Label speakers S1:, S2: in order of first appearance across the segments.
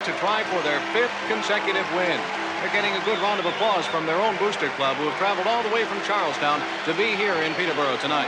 S1: to try for their 5th consecutive win. They're getting a good round of applause from their own booster club, who have traveled all the way from Charlestown to be here in Peterborough tonight.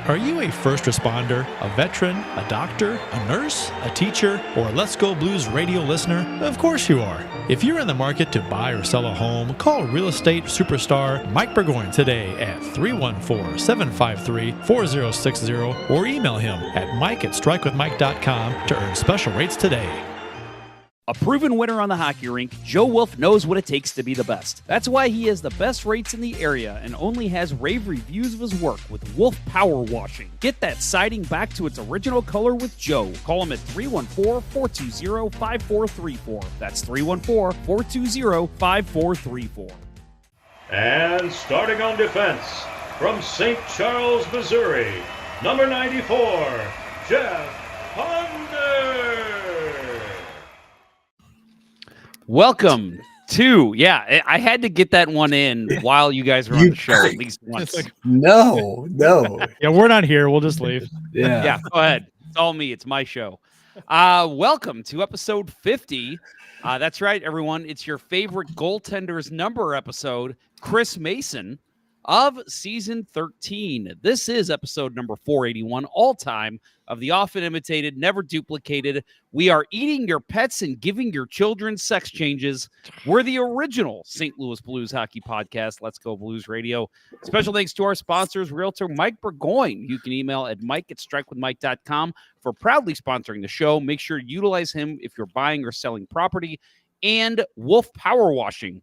S2: Are you a first responder, a veteran, a doctor, a nurse, a teacher, or a Let's Go Blues radio listener? Of course you are. If you're in the market to buy or sell a home, call real estate superstar Mike Burgoyne today at 314-753-4060 or email him at mike@strikewithmike.com to earn special rates today.
S3: A proven winner on the hockey rink, Joe Wolf knows what it takes to be the best. That's why he has the best rates in the area and only has rave reviews of his work with Wolf Power Washing. Get that siding back to its original color with Joe. Call him at 314-420-5434. That's 314-420-5434.
S4: And starting on defense, from St. Charles, Missouri, number 94, Jeff Ponder.
S3: Welcome to, I had to get that one in while you guys were on the show at least once.
S5: No.
S2: Yeah, we're not here. We'll just leave.
S3: Yeah, go ahead. It's all me. It's my show. Welcome to episode 50. That's right, everyone. It's your favorite goaltender's number episode, Chris Mason, of season 13. This is episode number 481, all time, of the often imitated, never duplicated. We are eating your pets and giving your children sex changes. We're the original St. Louis Blues hockey podcast. Let's Go Blues Radio. Special thanks to our sponsors, Realtor Mike Burgoyne. You can email at mike@strikewithmike.com for proudly sponsoring the show. Make sure to utilize him if you're buying or selling property. And Wolf Power Washing,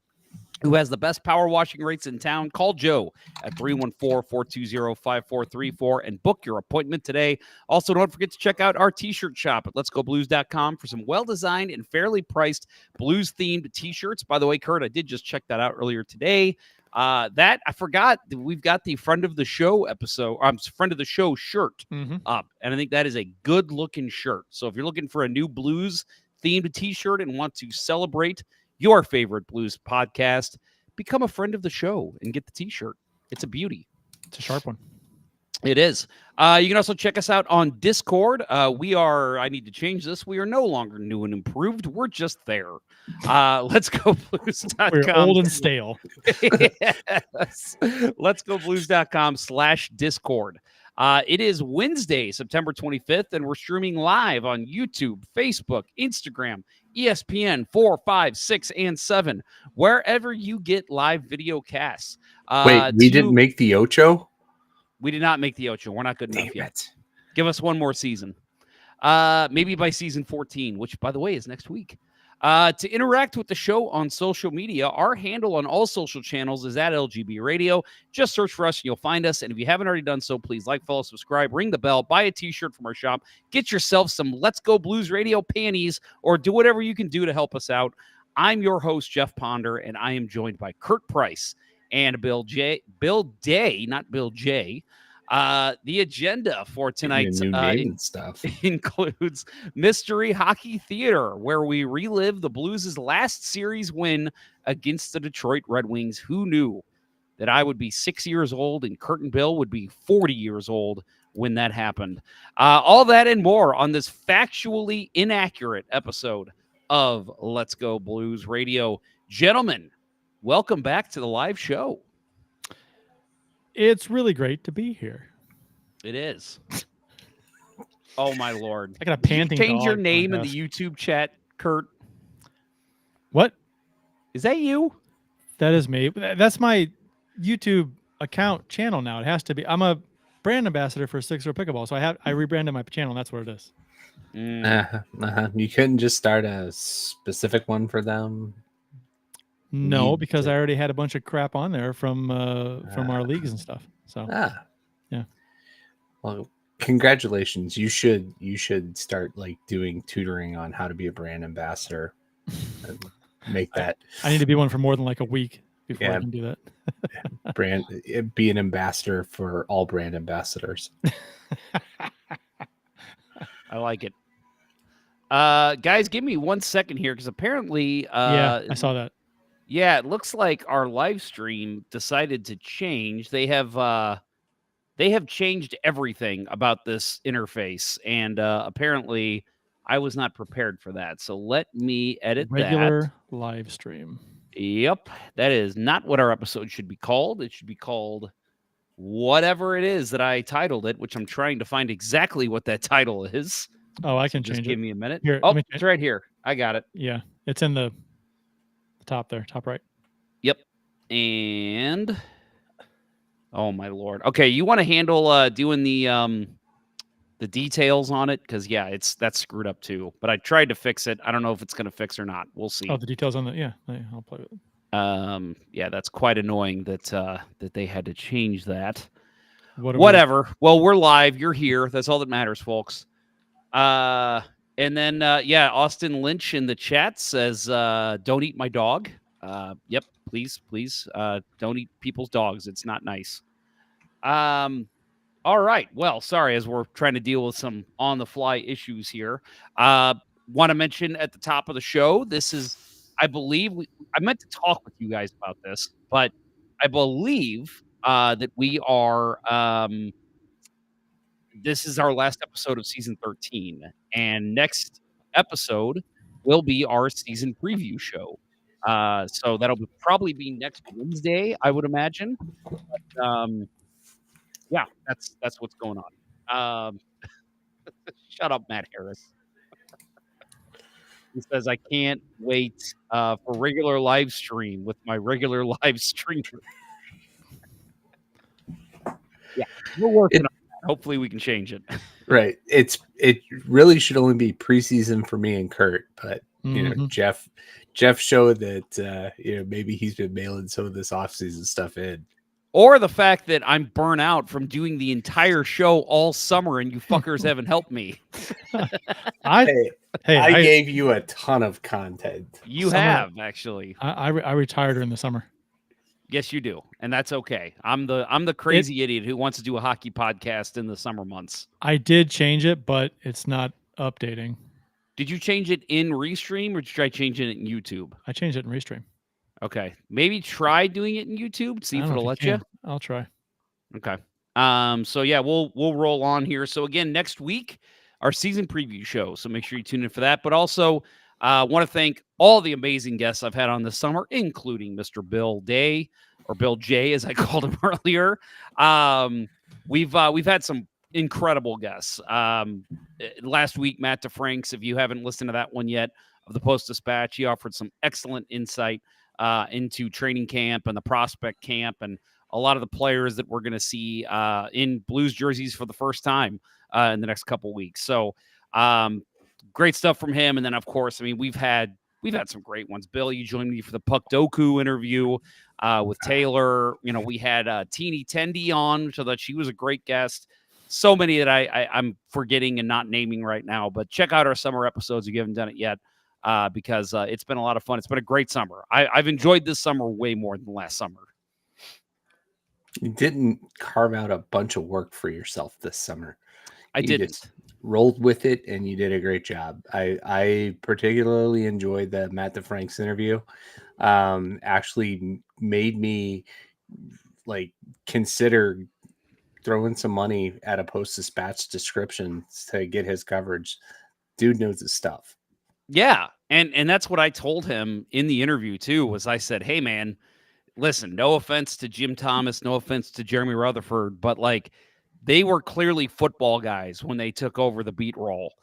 S3: who has the best power washing rates in town. Call Joe at 314-420-5434 and book your appointment today. Also, don't forget to check out our t-shirt shop at letsgoblues.com for some well-designed and fairly priced blues-themed t-shirts. By the way, Kurt, I did just check that out earlier today. That I forgot, we've got the friend of the show friend of the show shirt up, and I think that is a good-looking shirt. So if you're looking for a new blues-themed t-shirt and want to celebrate your favorite blues podcast, become a friend of the show and get the t-shirt. It's a beauty.
S2: It's a sharp one.
S3: It is. You can also check us out on Discord. I need to change this. We are no longer new and improved. We're just there. Let's go blues.com.
S2: We're old and stale.
S3: Yes. Let's go blues.com/Discord. It is Wednesday, September 25th, and we're streaming live on YouTube, Facebook, Instagram, ESPN 4, 5, 6, and 7, wherever you get live video casts.
S5: Wait, we didn't make the Ocho?
S3: We did not make the Ocho. We're not good enough yet.
S5: It.
S3: Give us one more season. Maybe by season 14, which, by the way, is next week. To interact with the show on social media, our handle on all social channels is at LGB Radio. Just search for us and you'll find us. And if you haven't already done so, please like, follow, subscribe, ring the bell, buy a t-shirt from our shop, get yourself some Let's Go Blues Radio panties, or do whatever you can do to help us out. I'm your host, Jeff Ponder, and I am joined by Kurt Price and Bill Day, not Bill J. The agenda for tonight's
S5: stuff
S3: includes Mystery Hockey Theater, where we relive the Blues' last series win against the Detroit Red Wings. Who knew that I would be 6 years old and Kurt and Bill would be 40 years old when that happened? All that and more on this factually inaccurate episode of Let's Go Blues Radio. Gentlemen, welcome back to the live show.
S2: It's really great to be here.
S3: It is. Oh, my Lord.
S2: I got a panting dog.
S3: Change your name in the YouTube chat, Kurt.
S2: What?
S3: Is that you?
S2: That is me. That's my YouTube account channel now. It has to be. I'm a brand ambassador for Six Row Pickleball, so I rebranded my channel, and that's what it is.
S5: You couldn't just start a specific one for them?
S2: No, because I already had a bunch of crap on there from our leagues and stuff. So yeah.
S5: Well, congratulations. You should start like doing tutoring on how to be a brand ambassador and make that.
S2: I need to be one for more than like a week. before I can do that.
S5: Be an ambassador for all brand ambassadors.
S3: I like it. Guys, give me 1 second here because apparently,
S2: yeah, I saw that.
S3: Yeah, it looks like our live stream decided to change. They have changed everything about this interface, and apparently, I was not prepared for that. So let me edit
S2: Regular live stream.
S3: Yep, that is not what our episode should be called. It should be called whatever it is that I titled it, which I'm trying to find exactly what that title is.
S2: Oh, I can
S3: Just
S2: change
S3: give
S2: it.
S3: me a minute.
S2: Here,
S3: Oh, it's right here. I got it.
S2: Yeah, it's in the top there, top right.
S3: Yep. And oh my lord. Okay, you want to handle doing the details on it because yeah, that's screwed up too. But I tried to fix it. I don't know if it's gonna fix or not. We'll see.
S2: Oh, the details on the I'll play with it.
S3: Yeah, that's quite annoying that that they had to change that.
S2: Whatever.
S3: Well, we're live. You're here. That's all that matters, folks. And then yeah, Austin Lynch in the chat says, "Don't eat my dog." Yep, please, don't eat people's dogs. It's not nice. All right. Well, sorry, as we're trying to deal with some on-the-fly issues here. Want to mention at the top of the show, this is, I believe, I meant to talk with you guys about this, but I believe that we are, this is our last episode of season 13, and next episode will be our season preview show. So that'll probably be next Wednesday, I would imagine. But, yeah, that's what's going on. Shut up, Matt Harris. He says, I can't wait for regular live stream with my regular live streamer. Yeah, we're working on that. Hopefully we can change it.
S5: Right. It really should only be preseason for me and Kurt, but you know, Jeff showed that maybe he's been mailing some of this offseason stuff in.
S3: Or the fact that I'm burnt out from doing the entire show all summer and you fuckers haven't helped me.
S5: I gave you a ton of content.
S3: You have, actually.
S2: I retired during the summer.
S3: Yes, you do. And that's okay. I'm the crazy idiot who wants to do a hockey podcast in the summer months.
S2: I did change it, but it's not updating.
S3: Did you change it in Restream or did you try changing it in YouTube?
S2: I changed it in Restream.
S3: Okay. Maybe try doing it in YouTube. See if it'll let you.
S2: I'll try.
S3: Okay. So yeah, we'll roll on here. So again, next week, our season preview show. So make sure you tune in for that. But also want to thank all the amazing guests I've had on this summer, including Mr. Bill Day, or Bill J, as I called him earlier. We've had some incredible guests. Last week, Matt DeFranks, if you haven't listened to that one yet, of the Post-Dispatch, he offered some excellent insight into training camp and the prospect camp and a lot of the players that we're going to see in Blues jerseys for the first time in the next couple weeks. So great stuff from him. And then, of course, I mean, we've had some great ones. Bill, you joined me for the Puck Doku interview with Taylor. You know, we had Teeny Tendy on, so that she was a great guest. So many that I'm forgetting and not naming right now. But check out our summer episodes if you haven't done it yet. Because it's been a lot of fun. It's been a great summer. I've enjoyed this summer way more than last summer.
S5: You didn't carve out a bunch of work for yourself this summer.
S3: I didn't.
S5: Just rolled with it, and you did a great job. I particularly enjoyed the Matt DeFranks interview. Actually made me consider throwing some money at a Post-Dispatch description to get his coverage. Dude knows his stuff.
S3: Yeah. And that's what I told him in the interview too, was I said, hey man, listen, no offense to Jim Thomas, no offense to Jeremy Rutherford, but they were clearly football guys when they took over the beat role.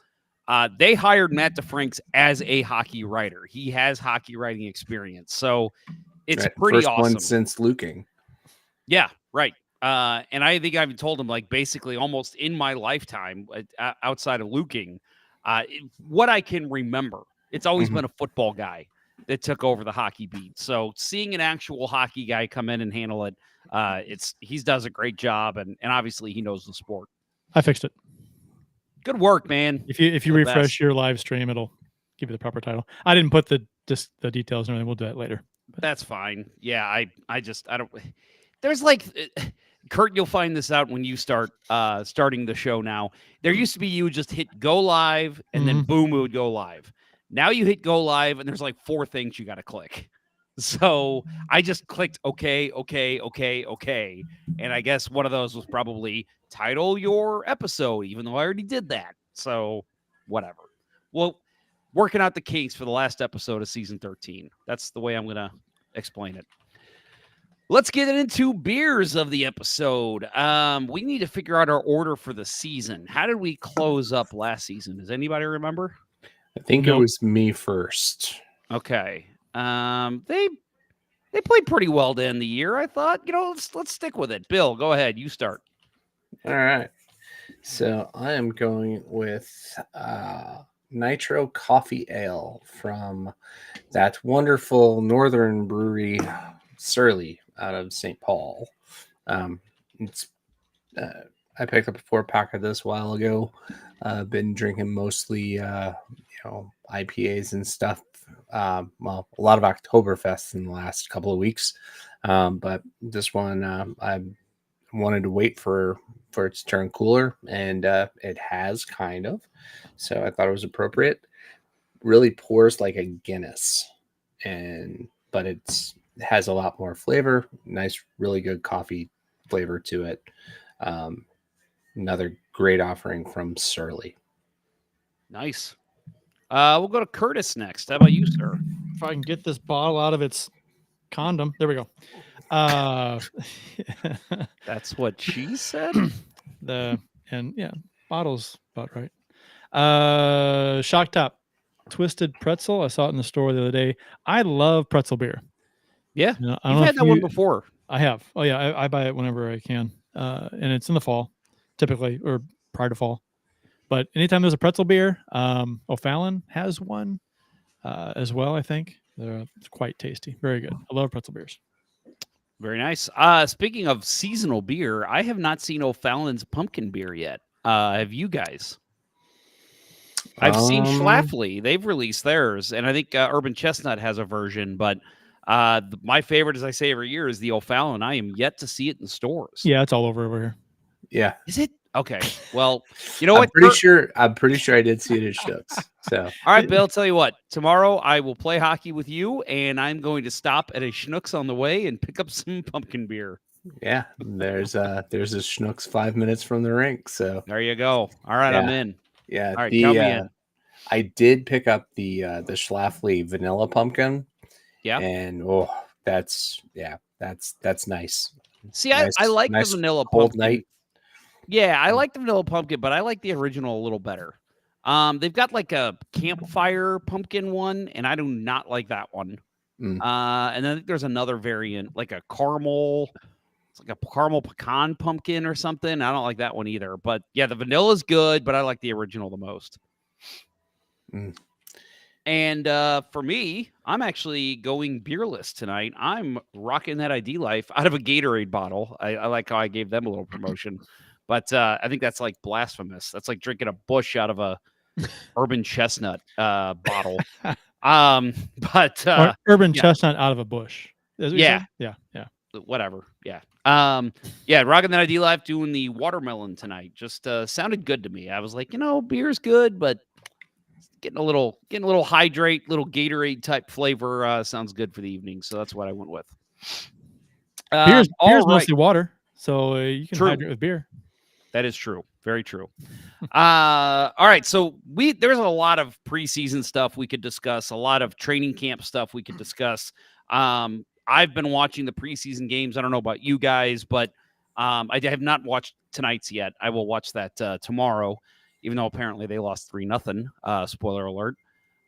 S3: They hired Matt DeFranks as a hockey writer. He has hockey writing experience. So it's pretty
S5: First
S3: awesome.
S5: one since Luking.
S3: Yeah, right. And I think I've told him basically almost in my lifetime outside of Luking, what I can remember, it's always been a football guy that took over the hockey beat. So seeing an actual hockey guy come in and handle it, he does a great job, and obviously he knows the sport.
S2: I fixed it.
S3: Good work, man.
S2: If you refresh your live stream, it'll give you the proper title. I didn't put the details and everything. We'll do that later.
S3: That's fine. Yeah, I don't. There's like, Kurt, you'll find this out when you start starting the show now. There used to be you just hit go live and then boom, it would go live. Now you hit go live and there's like 4 things you got to click. So I just clicked okay. And I guess one of those was probably title your episode, even though I already did that. So whatever. Well, working out the kinks for the last episode of season 13. That's the way I'm going to explain it. Let's get into beers of the episode. We need to figure out our order for the season. How did we close up last season? Does anybody remember?
S5: I think it was me first.
S3: Okay. They played pretty well to end the year. I thought, let's stick with it. Bill, go ahead. You start.
S5: All right. So I am going with Nitro Coffee Ale from that wonderful northern brewery, Surly, out of St. Paul. It's I picked up a 4-pack of this a while ago. Been drinking mostly IPAs and stuff. A lot of Oktoberfests in the last couple of weeks. But this one I wanted to wait for it to turn cooler, and it has kind of. So I thought it was appropriate. Really pours like a Guinness, but it has a lot more flavor. Nice, really good coffee flavor to it. Another great offering from Surly.
S3: Nice. We'll go to Curtis next. How about you, sir?
S2: If I can get this bottle out of its condom. There we go.
S3: That's what she said.
S2: Bottle's about right. Shock Top Twisted Pretzel. I saw it in the store the other day. I love pretzel beer.
S3: Yeah, you've had that one before.
S2: I have. Oh yeah, I buy it whenever I can, and it's in the fall, typically, or prior to fall. But anytime there's a pretzel beer, O'Fallon has one as well. I think it's quite tasty, very good. I love pretzel beers.
S3: Very nice. Speaking of seasonal beer, I have not seen O'Fallon's pumpkin beer yet. Have you guys? I've seen Schlafly. They've released theirs, and I think Urban Chestnut has a version. But my favorite, as I say every year, is the O'Fallon. I am yet to see it in stores.
S2: Yeah, it's all over here.
S5: Yeah.
S3: Is it? Okay. Well, you know what?
S5: I'm pretty sure I did see it at Schnucks. So,
S3: all right, Bill. Tell you what. Tomorrow I will play hockey with you, and I'm going to stop at a Schnucks on the way and pick up some pumpkin beer.
S5: Yeah, there's a Schnucks 5 minutes from the rink. So
S3: there you go. All right, yeah. I'm in.
S5: Yeah.
S3: All right, count me in.
S5: I did pick up the Schlafly vanilla pumpkin.
S3: Yeah.
S5: And that's nice.
S3: See, I like the vanilla
S5: cold
S3: pumpkin.
S5: Night.
S3: Yeah, I like the vanilla pumpkin, but I like the original a little better. They've got like a campfire pumpkin one, and I do not like that one. And then I think there's another variant, like a caramel. It's like a caramel pecan pumpkin or something. I don't like that one either. But yeah, the vanilla is good, but I like the original the most. And for me, I'm actually going beerless tonight. I'm rocking that ID Life out of a Gatorade bottle. I like how I gave them a little promotion. But I think that's like blasphemous. That's like drinking a Busch out of a Urban Chestnut bottle.
S2: Urban Chestnut out of a bush.
S3: Yeah.
S2: Yeah.
S3: Whatever. Yeah. Rocking that ID Life, doing the watermelon tonight. Just sounded good to me. I was like, beer's good, but getting a little hydrate, little Gatorade type flavor sounds good for the evening. So that's what I went with.
S2: Beer's mostly water, so you can hydrate with beer.
S3: That is true. Very true. All right. So there's a lot of preseason stuff we could discuss, a lot of training camp stuff we could discuss. I've been watching the preseason games. I don't know about you guys, but I have not watched tonight's yet. I will watch that tomorrow, even though apparently they lost 3-0. Spoiler alert.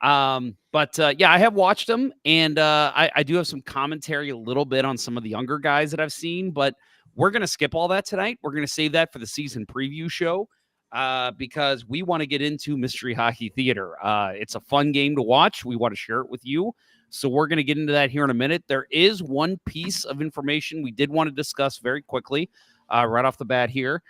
S3: I have watched them, and I do have some commentary a little bit on some of the younger guys that I've seen, but we're going to skip all that tonight. We're going to save that for the season preview show because we want to get into Mystery Hockey Theater. It's a fun game to watch. We want to share it with you. So we're going to get into that here in a minute. There is one piece of information we did want to discuss very quickly right off the bat here.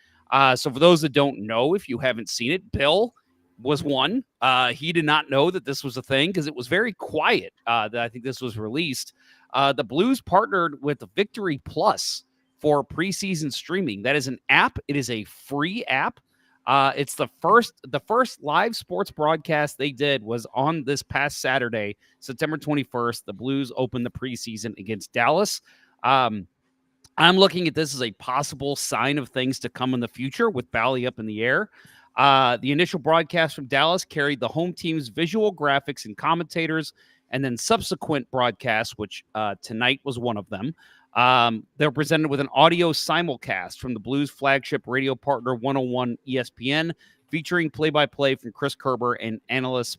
S3: So for those that don't know, if you haven't seen it, Bill, was one. He did not know that this was a thing because it was very quiet that I think this was released. The Blues partnered with Victory Plus for preseason streaming. That is an app. It is a free app. It's the first live sports broadcast they did was on this past Saturday, September 21st. The Blues opened the preseason against Dallas. I'm looking at this as a possible sign of things to come in the future with Bally up in the air. The initial broadcast from Dallas carried the home team's visual graphics and commentators, and then subsequent broadcasts, which tonight was one of them. They're presented with an audio simulcast from the Blues flagship radio partner 101 ESPN, featuring play-by-play from Chris Kerber and analysis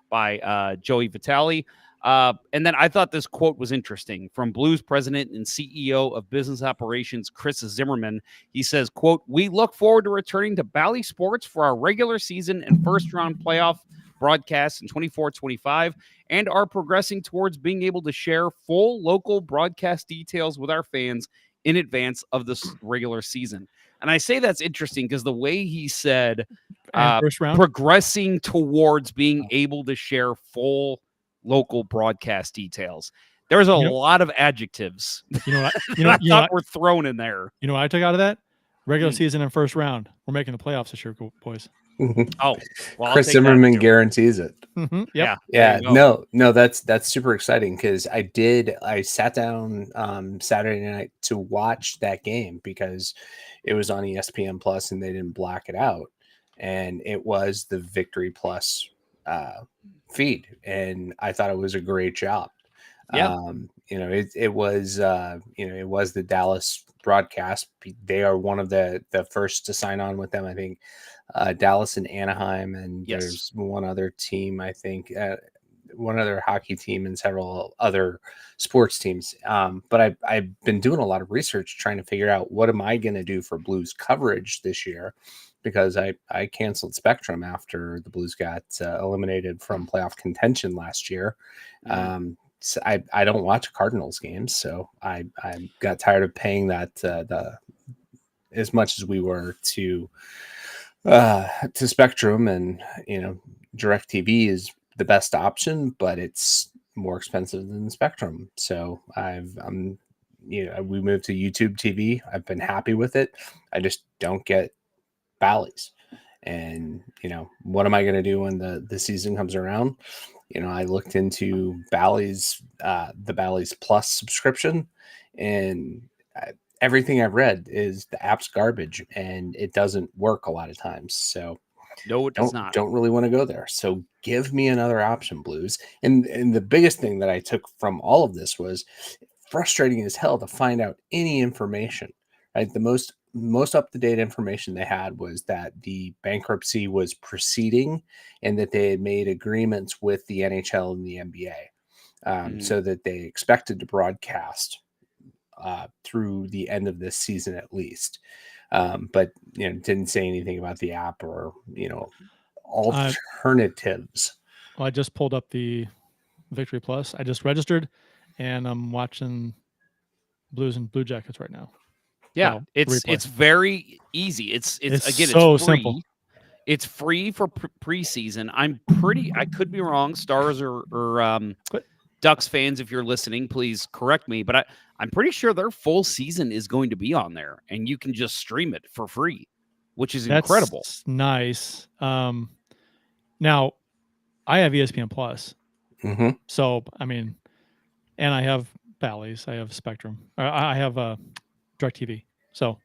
S3: by Joey Vitale. And then I thought this quote was interesting from Blues president and CEO of business operations, Chris Zimmerman. He says, quote, "We look forward to returning to Bally Sports for our regular season and first round playoff broadcasts in 24-25 and are progressing towards being able to share full local broadcast details with our fans in advance of this regular season." And I say that's interesting because the way he said
S2: First round?
S3: progressing towards being able to share full local broadcast details. There's a lot of adjectives I thought were thrown in there.
S2: You know what I took out of that? Regular season and first round. We're making the playoffs this year, boys.
S3: Oh, well,
S5: Chris Zimmerman guarantees it.
S2: Mm-hmm. Yep.
S5: Yeah. No, that's super exciting because I sat down Saturday night to watch that game because it was on ESPN Plus and they didn't black it out, and it was the Victory Plus feed, and I thought it was a great job.
S3: Yeah.
S5: It was the Dallas broadcast. They are one of the first to sign on with them. I think Dallas and Anaheim, and there's one other team. I think one other hockey team and several other sports teams. But I've been doing a lot of research trying to figure out what am I going to do for Blues coverage this year, because I canceled Spectrum after the Blues got eliminated from playoff contention last year. So I don't watch Cardinals games, so I got tired of paying that as much as we were to Spectrum, and DirecTV is the best option, but it's more expensive than Spectrum. So we moved to YouTube TV. I've been happy with it. I just don't get Bally's, and what am I going to do when the season comes around? I looked into Bally's, the Bally's Plus subscription, and everything I've read is the app's garbage and it doesn't work a lot of times. So
S3: no, it does not.
S5: Don't really want to go there. So give me another option, Blues. And the biggest thing that I took from all of this was frustrating as hell to find out any information. Right, the most up-to-date information they had was that the bankruptcy was proceeding and that they had made agreements with the NHL and the NBA, so that they expected to broadcast through the end of this season at least. But didn't say anything about the app or alternatives.
S2: Well, I just pulled up the Victory Plus. I just registered, and I'm watching Blues and Blue Jackets right now.
S3: Yeah, it's very easy. It's again,
S2: so
S3: it's free.
S2: simple.
S3: It's free for preseason. I could be wrong. Stars or Ducks fans, if you're listening, please correct me. But I'm pretty sure their full season is going to be on there, and you can just stream it for free, which is incredible.
S2: Nice. Now, I have ESPN Plus, so and I have Bally's, I have Spectrum, I have DirecTV. So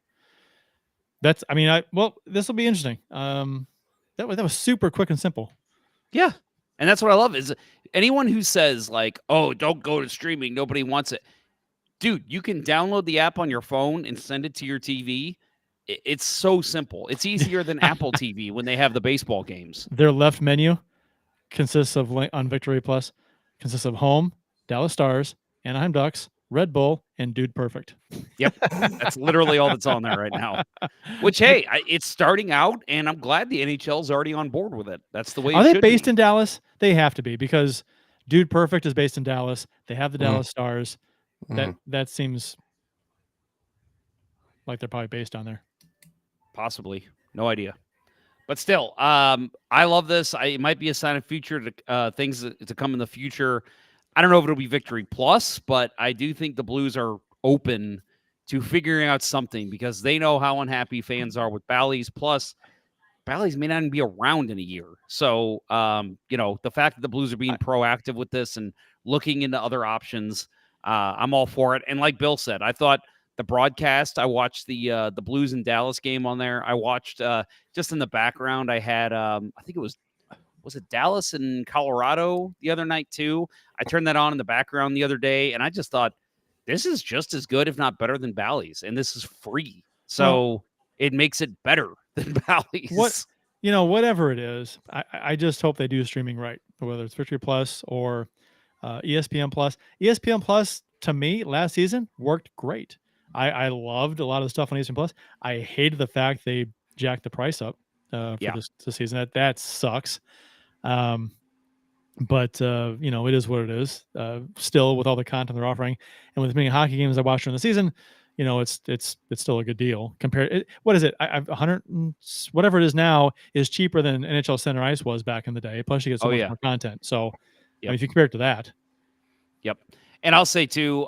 S2: that's, this will be interesting. That was super quick and simple.
S3: Yeah. And that's what I love is anyone who says like, oh, don't go to streaming, nobody wants it. Dude, you can download the app on your phone and send it to your TV. It's so simple. It's easier than Apple TV when they have the baseball games.
S2: Their left menu consists of, on Victory Plus, consists of home, Dallas Stars, Anaheim Ducks, Red Bull, and Dude Perfect.
S3: Yep. That's literally all that's on there right now. Which, hey, it's starting out, and I'm glad the NHL's already on board with it. That's the way
S2: Are they based in Dallas? They have to be, because Dude Perfect is based in Dallas. They have the Dallas Stars. That seems like they're probably based on there.
S3: Possibly. No idea. But still, I love this. It might be a sign of future things to come in the future. I don't know if it'll be Victory Plus, but I do think the Blues are open to figuring out something because they know how unhappy fans are with Bally's. Plus, Bally's may not even be around in a year. So, the fact that the Blues are being proactive with this and looking into other options, I'm all for it. And like Bill said, I thought the broadcast, I watched the Blues and Dallas game on there. I watched just in the background, I had, I think it was it Dallas and Colorado the other night too? I turned that on in the background the other day, and I just thought, this is just as good, if not better, than Bally's, and this is free. So it makes it better than Bally's.
S2: Whatever it is, I just hope they do streaming right, whether it's Victory Plus or ESPN Plus. ESPN Plus, to me, last season worked great. I loved a lot of the stuff on ESPN Plus. I hated the fact they jacked the price up for this season. That sucks. But it is what it is. Still, with all the content they're offering, and with many hockey games I watched during the season, it's still a good deal. What is it? I've 100 whatever it is now is cheaper than NHL Center Ice was back in the day. Plus, you get so much more content. So, if you compare it to that,
S3: And I'll say too,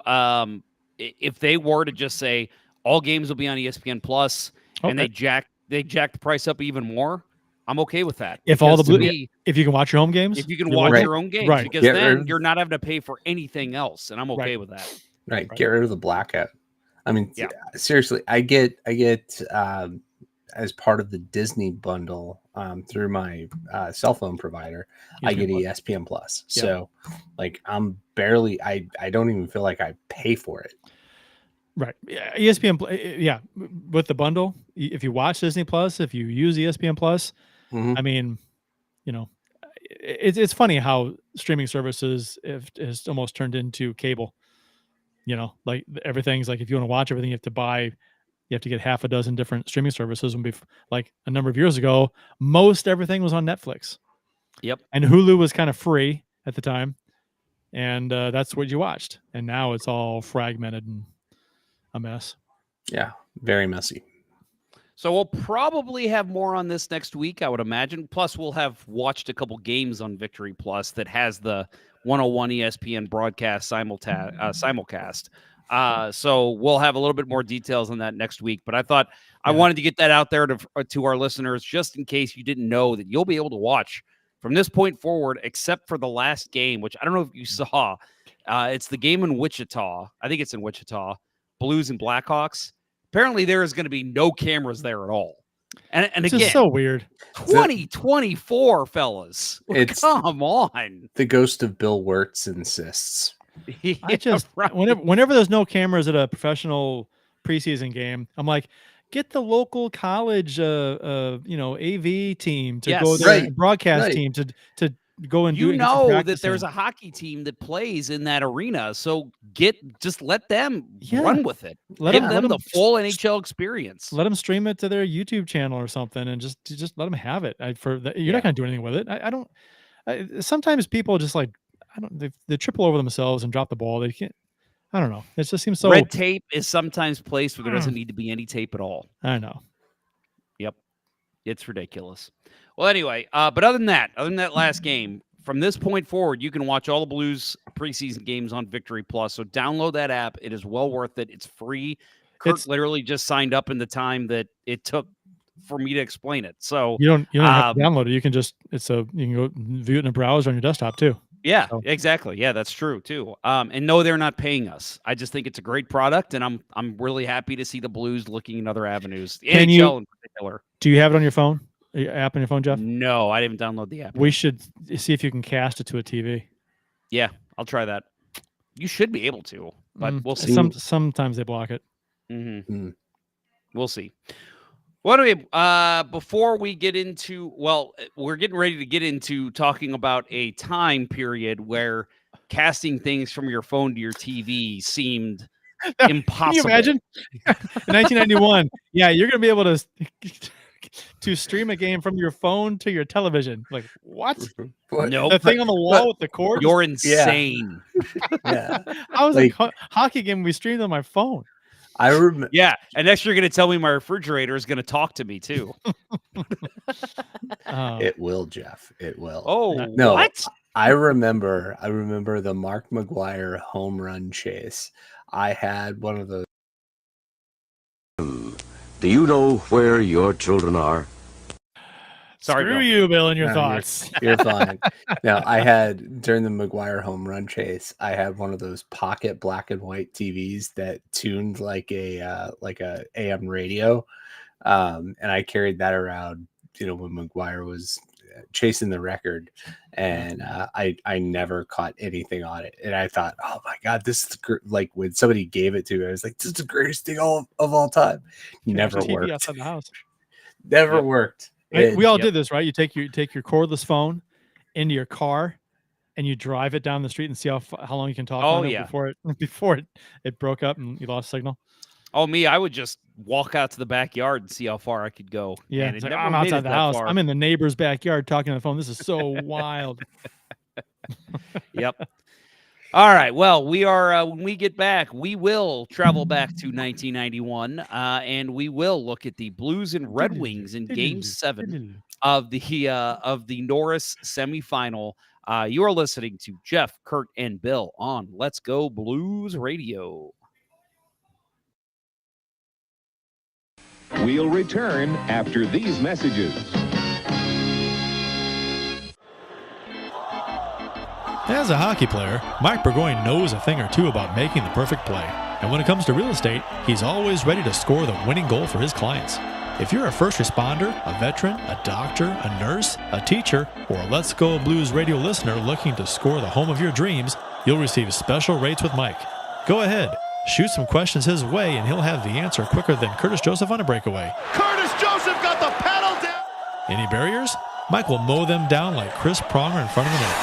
S3: if they were to just say all games will be on ESPN Plus, and they jack the price up even more, I'm okay with that.
S2: If you can watch your home games,
S3: your own games,
S2: right.
S3: Because then you're not having to pay for anything else, and I'm okay with that.
S5: Right. Get rid of the blackout. I mean, seriously, I get as part of the Disney bundle through my cell phone provider, I get ESPN Plus. Yeah. So, I'm barely, I don't even feel like I pay for it.
S2: Right. ESPN. Yeah. With the bundle, if you watch Disney Plus, if you use ESPN Plus, I mean, it's funny how streaming services has almost turned into cable. Like everything's like, if you want to watch everything, you have to get half a dozen different streaming services. And like a number of years ago, most everything was on Netflix.
S3: Yep.
S2: And Hulu was kind of free at the time. And that's what you watched. And now it's all fragmented and a mess.
S5: Yeah, very messy.
S3: So we'll probably have more on this next week, I would imagine. Plus, we'll have watched a couple games on Victory Plus that has the 101 ESPN broadcast simulcast. So we'll have a little bit more details on that next week. But I thought I wanted to get that out there to our listeners, just in case you didn't know that you'll be able to watch from this point forward, except for the last game, which I don't know if you saw. It's the game in Wichita. I think it's in Wichita. Blues and Blackhawks. Apparently, there is going to be no cameras there at all. And
S2: it's
S3: again,
S2: just so weird.
S3: 2024, fellas. Come on.
S5: The ghost of Bill Wirtz insists.
S2: Whenever there's no cameras at a professional preseason game, I'm like, get the local college, AV team to go there, broadcast team to go and do.
S3: That there's a hockey team that plays in that arena, so just let them run with it. Give them the full NHL experience.
S2: Let them stream it to their YouTube channel or something, and just let them have it. You're not going to do anything with it. I don't. Sometimes people just they triple over themselves and drop the ball. They can't. I don't know. It just seems so.
S3: Red tape is sometimes placed where there doesn't need to be any tape at all.
S2: I know.
S3: Yep. It's ridiculous. Well, anyway, but other than that last game, from this point forward, you can watch all the Blues preseason games on Victory Plus. So download that app. It is well worth it. It's free. Kurt literally just signed up in the time that it took for me to explain it. So
S2: you don't have to download it. You can you can go view it in a browser on your desktop too.
S3: Yeah, exactly. Yeah, that's true too. And no, they're not paying us. I just think it's a great product, and I'm really happy to see the Blues looking in other avenues. NHL in particular.
S2: Do you have it on your phone? App on your phone, Jeff?
S3: No, I didn't download the app.
S2: We should see if you can cast it to a TV.
S3: Yeah, I'll try that. You should be able to, but we'll see.
S2: Sometimes they block it.
S3: Mm-hmm. We'll see. Well, anyway, before we get into, we're getting ready to get into talking about a time period where casting things from your phone to your TV seemed impossible.
S2: Can you imagine? In 1991, you're going to be able to stream a game from your phone to your television. Like, what?
S3: No,
S2: the thing on the wall with the cord?
S3: You're insane.
S5: Yeah.
S2: I was like, hockey game we streamed on my phone.
S5: I remember.
S3: Yeah, and next you're going to tell me my refrigerator is going to talk to me too.
S5: It will, Jeff. It will.
S3: Oh,
S5: no!
S3: what?
S5: I remember the Mark McGwire home run chase. I had one of those.
S6: Do you know where your children are?
S3: Sorry,
S2: Screw
S3: Bill.
S2: you, Bill, and your
S5: No,
S2: thoughts.
S5: You're fine. No, I had during the McGuire home run chase, I had one of those pocket black and white TVs that tuned like a AM radio, and I carried that around. When McGuire was chasing the record, and I never caught anything on it, and I thought, oh my god, this is like when somebody gave it to me, I was like, this is the greatest thing of all time. Never worked.
S2: Outside the house.
S5: Never worked.
S2: We all did this, right? You take your cordless phone into your car, and you drive it down the street and see how long you can talk on it before it broke up and you lost signal.
S3: Oh, me, I would just walk out to the backyard and see how far I could go.
S2: Yeah,
S3: and
S2: like, I'm outside the house. I'm in the neighbor's backyard talking on the phone. This is so wild.
S3: Yep. All right. Well, we are when we get back, we will travel back to 1991, and we will look at the Blues and Red Wings in Game 7 of the Norris semifinal. You are listening to Jeff, Kurt, and Bill on Let's Go Blues Radio.
S7: We'll return after these messages.
S2: As a hockey player, Mike Burgoyne knows a thing or two about making the perfect play. And when it comes to real estate, he's always ready to score the winning goal for his clients. If you're a first responder, a veteran, a doctor, a nurse, a teacher, or a Let's Go Blues radio listener looking to score the home of your dreams, you'll receive special rates with Mike. Go ahead, shoot some questions his way, and he'll have the answer quicker than Curtis Joseph on a breakaway.
S8: Curtis Joseph got the pedal down.
S2: Any barriers? Mike will mow them down like Chris Pronger in front of the net.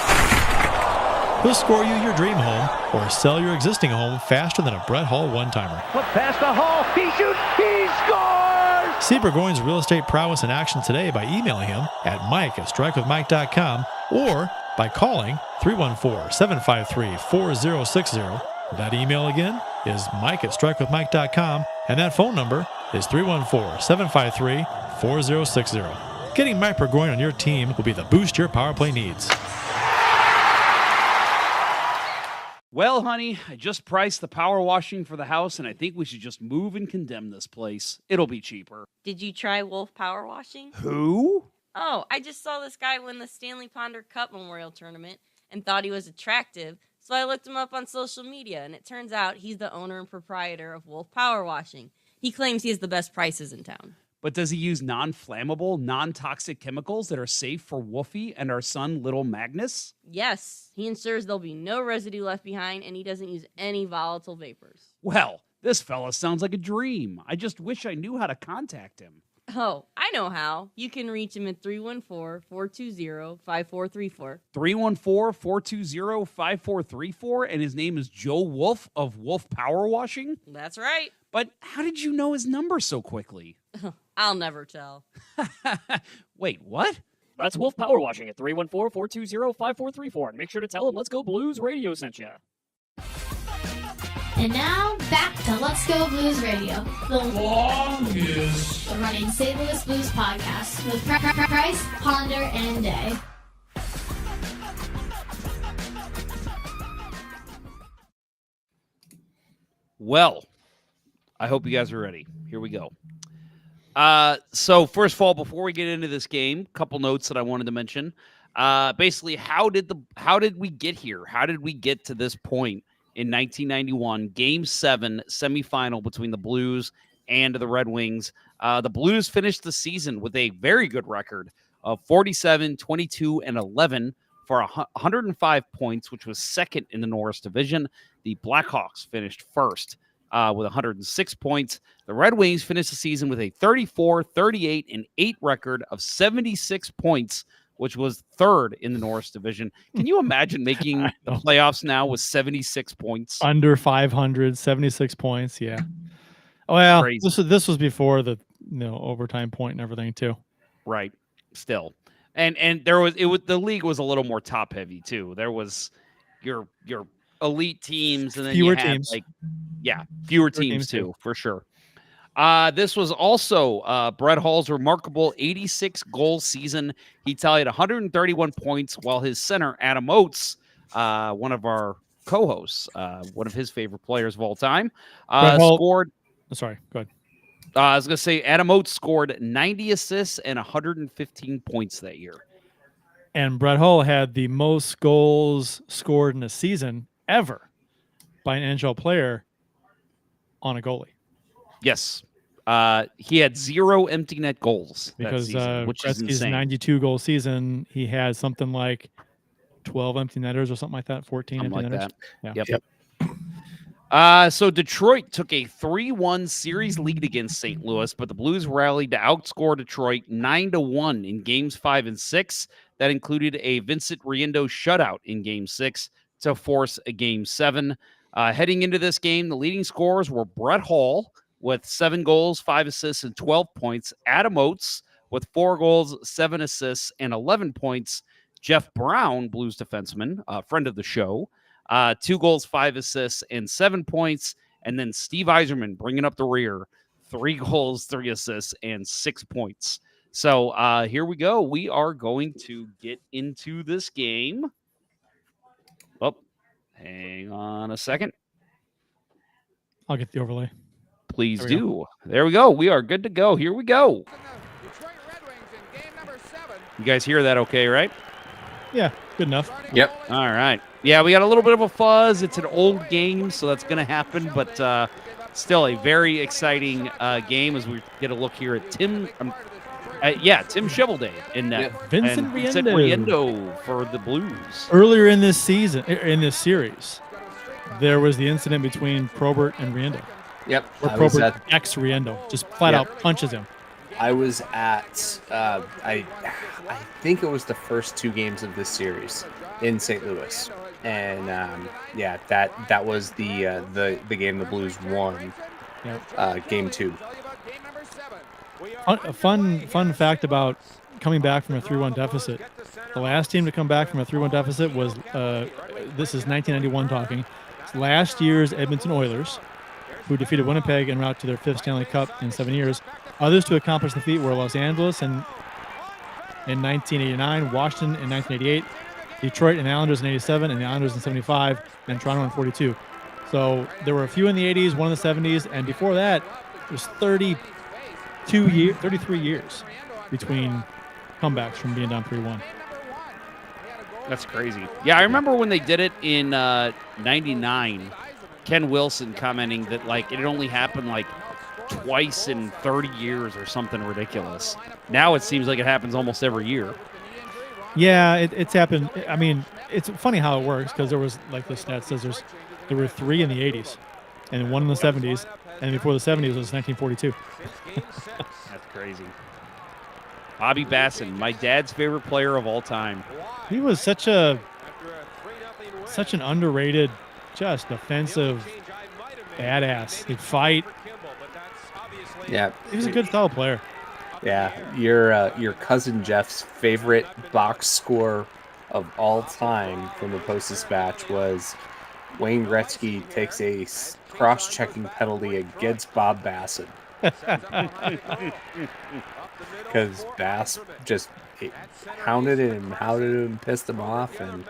S2: He'll score you your dream home or sell your existing home faster than a Brett Hall one-timer.
S8: Put past the Hall. He shoots. He scores.
S2: See Burgoyne's real estate prowess in action today by emailing him at mike@strikewithmike.com or by calling 314-753-4060. That email again is mike@strikewithmike.com, and that phone number is 314-753-4060. Getting Mike Burgoyne on your team will be the boost your power play needs.
S3: Well, honey, I just priced the power washing for the house, and I think we should just move and condemn this place. It'll be cheaper.
S9: Did you try Wolf Power Washing?
S3: Who?
S9: Oh, I just saw this guy win the Stanley Ponder Cup Memorial Tournament and thought he was attractive, so I looked him up on social media, and it turns out he's the owner and proprietor of Wolf Power Washing. He claims he has the best prices in town.
S3: But does he use non-flammable, non-toxic chemicals that are safe for Woofy and our son, Little Magnus?
S9: Yes, he ensures there'll be no residue left behind, and he doesn't use any volatile vapors.
S3: Well, this fella sounds like a dream. I just wish I knew how to contact him.
S9: Oh, I know how. You can reach him at 314-420-5434.
S3: 314-420-5434, and his name is Joe Wolf of Wolf Power Washing?
S9: That's right.
S3: But how did you know his number so quickly?
S9: I'll never tell.
S3: Wait, what?
S10: That's Wolf Power Washing at 314-420-5434. And make sure to tell him Let's Go Blues Radio sent you.
S11: And now, back to Let's Go Blues Radio, the longest running St. Louis Blues podcast with Price, Ponder, and Day.
S3: Well, I hope you guys are ready. Here we go. So first of all, before we get into this game, a couple notes that I wanted to mention. Basically, how did we get here? How did we get to this point in 1991, Game 7 semifinal between the Blues and the Red Wings? The Blues finished the season with a very good record of 47, 22, and 11 for 105 points, which was second in the Norris Division. The Blackhawks finished first with 106 points. The Red Wings finished the season with a 34, 38, and 8 record of 76 points, which was third in the Norris Division. Can you imagine making the playoffs now with 76 points?
S2: Under 500, 76 points, yeah. Well,
S3: Crazy.
S2: this was before the overtime point and everything too.
S3: Right. Still. And there was the league was a little more top heavy too. There was your elite teams, and then
S2: fewer
S3: you had
S2: teams.
S3: Fewer teams too, for sure. This was also Brett Hall's remarkable 86 goal season. He tallied 131 points, while his center, Adam Oates, one of our co-hosts, one of his favorite players of all time, scored.
S2: Sorry, go ahead.
S3: I was going to say Adam Oates scored 90 assists and 115 points that year.
S2: And Brett Hull had the most goals scored in a season ever by an NHL player on a goalie.
S3: Yes. He had 0 empty net goals
S2: because
S3: that season, which is
S2: Gretzky's
S3: insane.
S2: 92 goal season, he had something like 12 empty netters or something like that, 14
S3: Something
S2: empty
S3: like
S2: netters.
S3: that.
S2: Yep.
S3: So Detroit took a 3-1 series lead against St. Louis, but the Blues rallied to outscore Detroit 9-1 in games 5 and 6. That included a Vincent Riendo shutout in game 6 to force a game 7. Heading into this game, the leading scorers were Brett Hall with 7 goals, 5 assists, and 12 points. Adam Oates with 4 goals, 7 assists, and 11 points. Jeff Brown, Blues defenseman, friend of the show, 2 goals, 5 assists, and 7 points. And then Steve Yzerman bringing up the rear, 3 goals, 3 assists, and 6 points. So here we go. We are going to get into this game. Oh, hang on a second.
S2: I'll get the overlay.
S3: Please do. There we go. We are good to go. Here we go. You guys hear that okay, right?
S2: Yeah, good enough.
S5: Yep.
S3: All right. Yeah, we got a little bit of a fuzz. It's an old game, so that's going to happen, but still a very exciting game as we get a look here at Tim. Tim Shovelday in net.
S2: Yeah. Vincent
S3: Riendo for the Blues.
S2: Earlier in this series, there was the incident between Probert and Riendo.
S5: Yep.
S2: Where Probert ex-Riendo just flat out punches him.
S5: I was at, I think it was the first 2 games of this series in St. Louis. And that was the game the Blues won, game 2.
S2: A fun fact about coming back from a 3-1 deficit. The last team to come back from a 3-1 deficit was, this is 1991 talking, it's last year's Edmonton Oilers, who defeated Winnipeg en route to their 5th Stanley Cup in 7 years. Others to accomplish the feat were Los Angeles in 1989, Washington in 1988, Detroit and Islanders in 87, and the Islanders in 75, and Toronto in 42. So there were a few in the 80s, one in the 70s, and before that, it was 33 years between comebacks from being down 3-1.
S3: That's crazy. Yeah, I remember when they did it in 99, Ken Wilson commenting that like it only happened like twice in 30 years or something ridiculous. Now it seems like it happens almost every year.
S2: Yeah, it's happened. I mean, it's funny how it works because there was, like the stat says, there were 3 in the 80s and 1 in the 70s, and before the 70s it was 1942.
S3: That's crazy. Bobby Basson, my dad's favorite player of all time.
S2: He was such an underrated, just offensive badass. He'd fight.
S5: Yeah,
S2: he was a good style player.
S5: Yeah, your cousin Jeff's favorite box score of all time from the Post-Dispatch was Wayne Gretzky takes a cross-checking penalty against Bob Basson. Because Bass just hounded him, pissed him off, and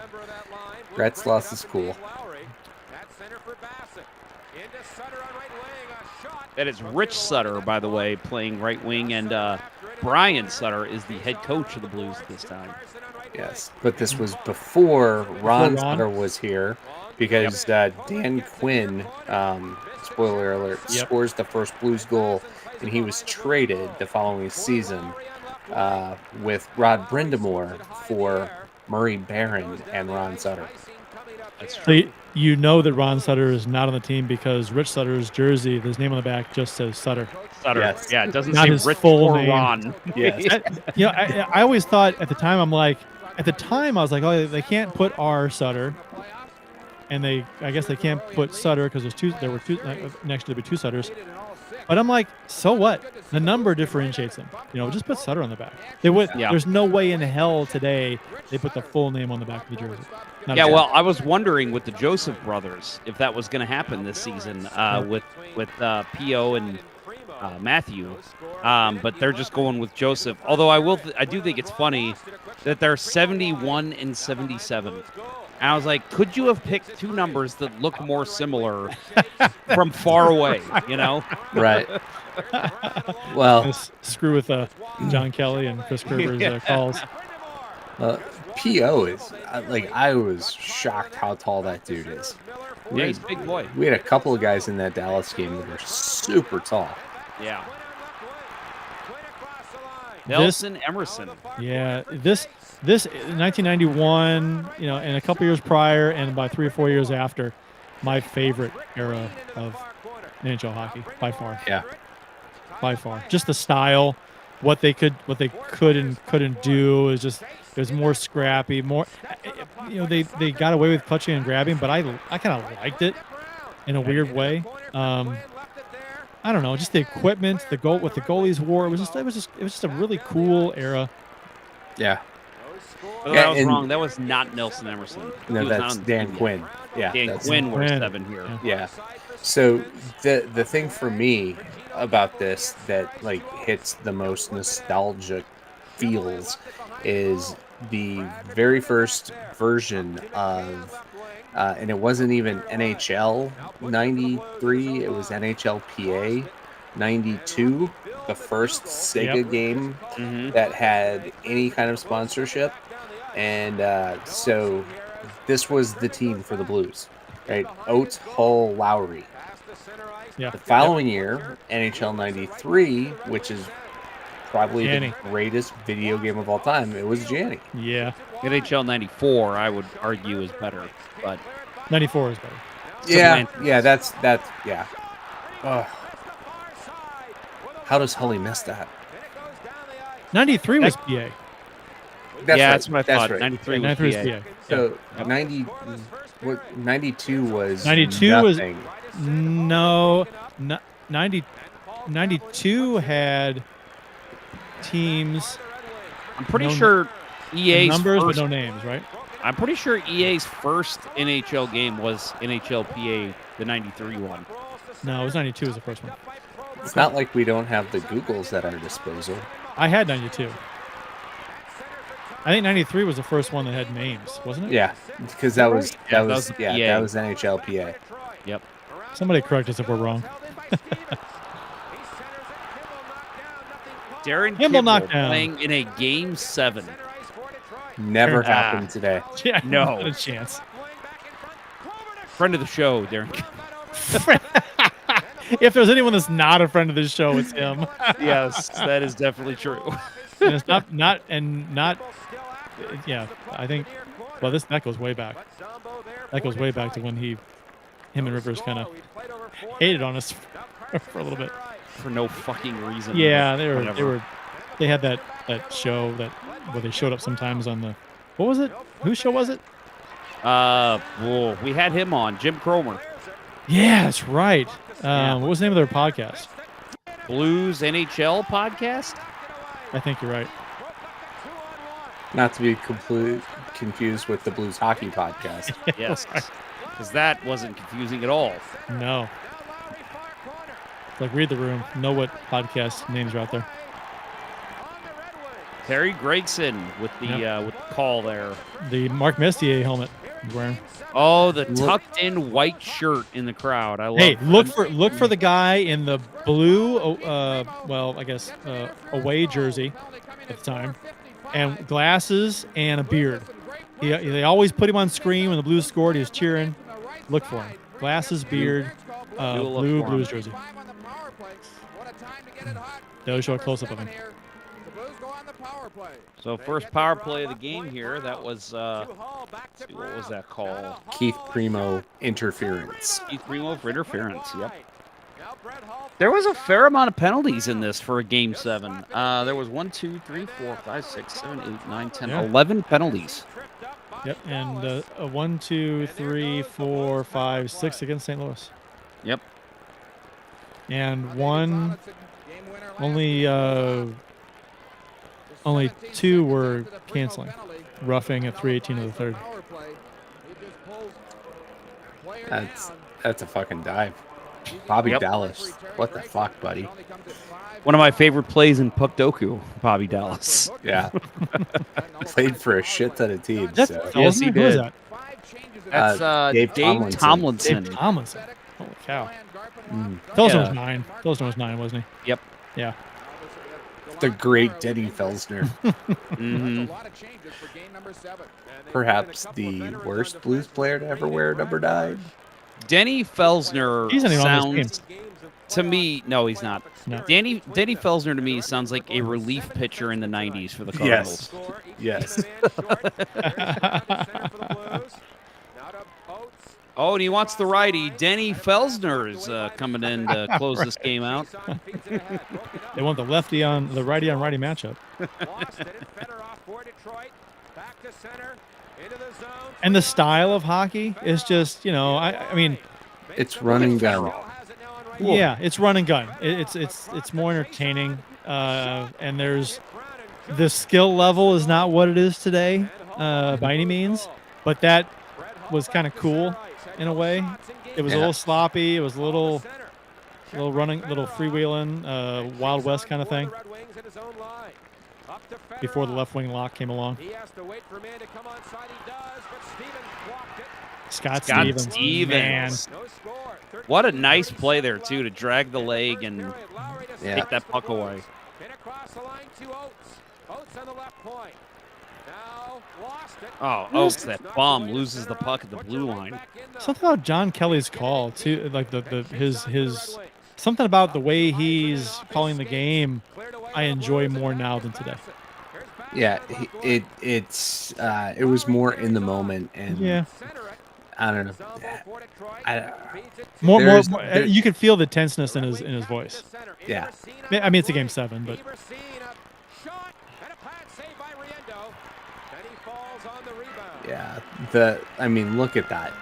S5: Gretz lost his cool.
S3: That is Rich Sutter, by the way, playing right wing, and Brian Sutter is the head coach of the Blues at this time.
S5: Yes, but this was before Ron Sutter was here, because Dan Quinn, spoiler alert, scores the first Blues goal, and he was traded the following season with Rod Brindamore for Murray Barron and Ron Sutter.
S3: That's true.
S2: So you know that Ron Sutter is not on the team because Rich Sutter's jersey, his name on the back just says Sutter.
S3: Sutter. Yes. Yeah, it doesn't
S2: not
S3: say
S2: his
S3: Rich
S2: full
S3: or
S2: name.
S3: Ron.
S2: Yes. I always thought at the time, I was like, oh, they can't put R Sutter, and I guess they can't put Sutter because there were two next to the 2 Sutters. But I'm like, so what? The number differentiates them. Just put Sutter on the back. They would.
S3: Yeah.
S2: There's no way in hell today they put the full name on the back of the jersey.
S3: Yeah, well, I was wondering with the Joseph brothers if that was going to happen this season with P.O. and Matthew, but they're just going with Joseph. Although I do think it's funny that they're 71 and 77. And I was like, could you have picked two numbers that look more similar from far away?
S5: Right. Well,
S2: screw with John Kelly and Chris Kerber's calls.
S5: P.O. is I was shocked how tall that dude is.
S3: Yeah, he's a big boy.
S5: We had a couple of guys in that Dallas game that were super tall.
S3: Yeah. Nelson Emerson.
S2: Yeah, this 1991, and a couple years prior, and by 3 or 4 years after, my favorite era of NHL hockey by far.
S5: Yeah,
S2: by far. Just the style, what they could and couldn't do is just. It was more scrappy, more. They got away with clutching and grabbing, but I kind of liked it in a weird way. I don't know, just the equipment, what the goalies wore. It was just a really cool era.
S5: Yeah.
S3: Well, that was wrong. That was not Nelson Emerson.
S5: No, that's Dan Quinn. Yeah,
S3: Dan Quinn was 7 here.
S5: Yeah. So the thing for me about this that hits the most nostalgic feels is the very first version of and it wasn't even NHL 93, it was NHL PA 92, the first Sega game that had any kind of sponsorship. And so this was the team for the Blues, right? Oates, Hull, Lowry.
S2: Yeah.
S5: The following year, NHL 93, which is probably the greatest video game of all time, it was Janny.
S2: Yeah.
S3: NHL 94, I would argue, is better, but
S2: 94 is better.
S5: Yeah, that's yeah. How does Hully miss that?
S2: 93 was PA.
S3: That's what I thought.
S5: Right.
S3: 93
S2: was PA.
S5: So 92 was
S2: 92
S5: nothing.
S2: was no 92 had teams.
S3: I'm pretty sure EA's
S2: numbers
S3: first,
S2: but no names, right?
S3: I'm pretty sure EA's first NHL game was NHL PA, the 93 one.
S2: No, it was 92 was the first one.
S5: It's not like we don't have the Googles at our disposal.
S2: I had 92. I think 93 was the first one that had names, wasn't it?
S5: Yeah, because that was
S3: PA.
S5: NHL PA.
S3: Yep.
S2: Somebody correct us if we're wrong.
S3: Darren
S2: Kimball
S3: Kimball
S2: knockdown.
S3: playing in a Game 7.
S5: Never happened today.
S2: Yeah,
S3: No.
S2: not a chance.
S3: Friend of the show, Darren Kimball.
S2: If there's anyone that's not a friend of this show, it's him.
S3: Yes, that is definitely true.
S2: And it's not. Yeah, I think. Well, that goes way back. That goes way back to when him and Rivers kind of hated on us for a little bit.
S3: For no fucking reason.
S2: Yeah, they had that show where they showed up sometimes on the. What was it? Whose show was it?
S3: We had him on, Jim Cromer.
S2: Yeah, that's right. What was the name of their podcast?
S3: Blues NHL podcast?
S2: I think you're right.
S5: Not to be completely confused with the Blues Hockey podcast.
S3: Yes. Because that wasn't confusing at all.
S2: No. Read the room. Know what podcast names are out there.
S3: Terry Gregson with the call there.
S2: The Mark Messier helmet he's wearing.
S3: Oh, the tucked in white shirt in the crowd. I love.
S2: Hey, look for the guy in the blue. Away jersey at the time, and glasses and a beard. They always put him on screen when the Blues scored. He was cheering. Look for him. Glasses, beard, blue Blues jersey. They'll show a close up of him.
S3: So first power play of the game here. That was what was that call?
S5: Keith Primo interference.
S3: Keith Primo for interference. Yep. There was a fair amount of penalties in this for a Game 7. There was 1, 2, 3, 4, 5, 6, 7, 8, 9, 10, 11 penalties.
S2: Yep, and 1, 2, 3, 4, 5, 6 against St. Louis.
S3: Yep.
S2: and only 2 were canceling, roughing at 3:18 of the third.
S5: That's a fucking dive. Bobby Dallas. What the fuck, buddy?
S3: One of my favorite plays in Puckdoku, Bobby Dallas.
S5: Yeah. Played for a shit ton of teams.
S2: That's
S5: So.
S3: Yes, he
S2: Who is
S3: did.
S2: that?
S3: That's
S5: Dave Tomlinson.
S2: Dave Tomlinson. Holy cow.
S5: Mm.
S2: Felsner was 9. Felsner was 9, wasn't he?
S3: Yep.
S2: Yeah.
S5: The great Denny Felsner.
S3: Mm-hmm.
S5: Perhaps the worst Blues player to ever wear number 9.
S3: Denny Felsner
S2: He's not even on this
S3: sounds to me. No, he's not.
S2: No.
S3: Denny Felsner to me sounds like a relief pitcher in the '90s for the Cardinals.
S5: Yes.
S3: Oh, and he wants the righty. Denny Felsner is coming in to close this game out.
S2: They want the righty on righty matchup. And the style of hockey is just, I mean,
S5: it's run and gun.
S2: Yeah, it's run and gun. It's more entertaining, and there's the skill level is not what it is today by any means, but that was kind of cool in a way. It was a little sloppy. It was a little running, little freewheeling, Wild West kind of thing. Before the left wing lock came along. Scott Stevens. Man.
S3: What a nice play there, too, to drag the leg and take that puck away. Oh, Oaks, that bomb loses the puck at the blue line.
S2: Something about John Kelly's call, too, like his something about the way he's calling the game, I enjoy more now than today.
S5: Yeah, it was more in the moment, and I don't know.
S2: More, you could feel the tenseness in his voice.
S5: Yeah,
S2: I mean it's a game 7, but
S5: yeah. Look at that.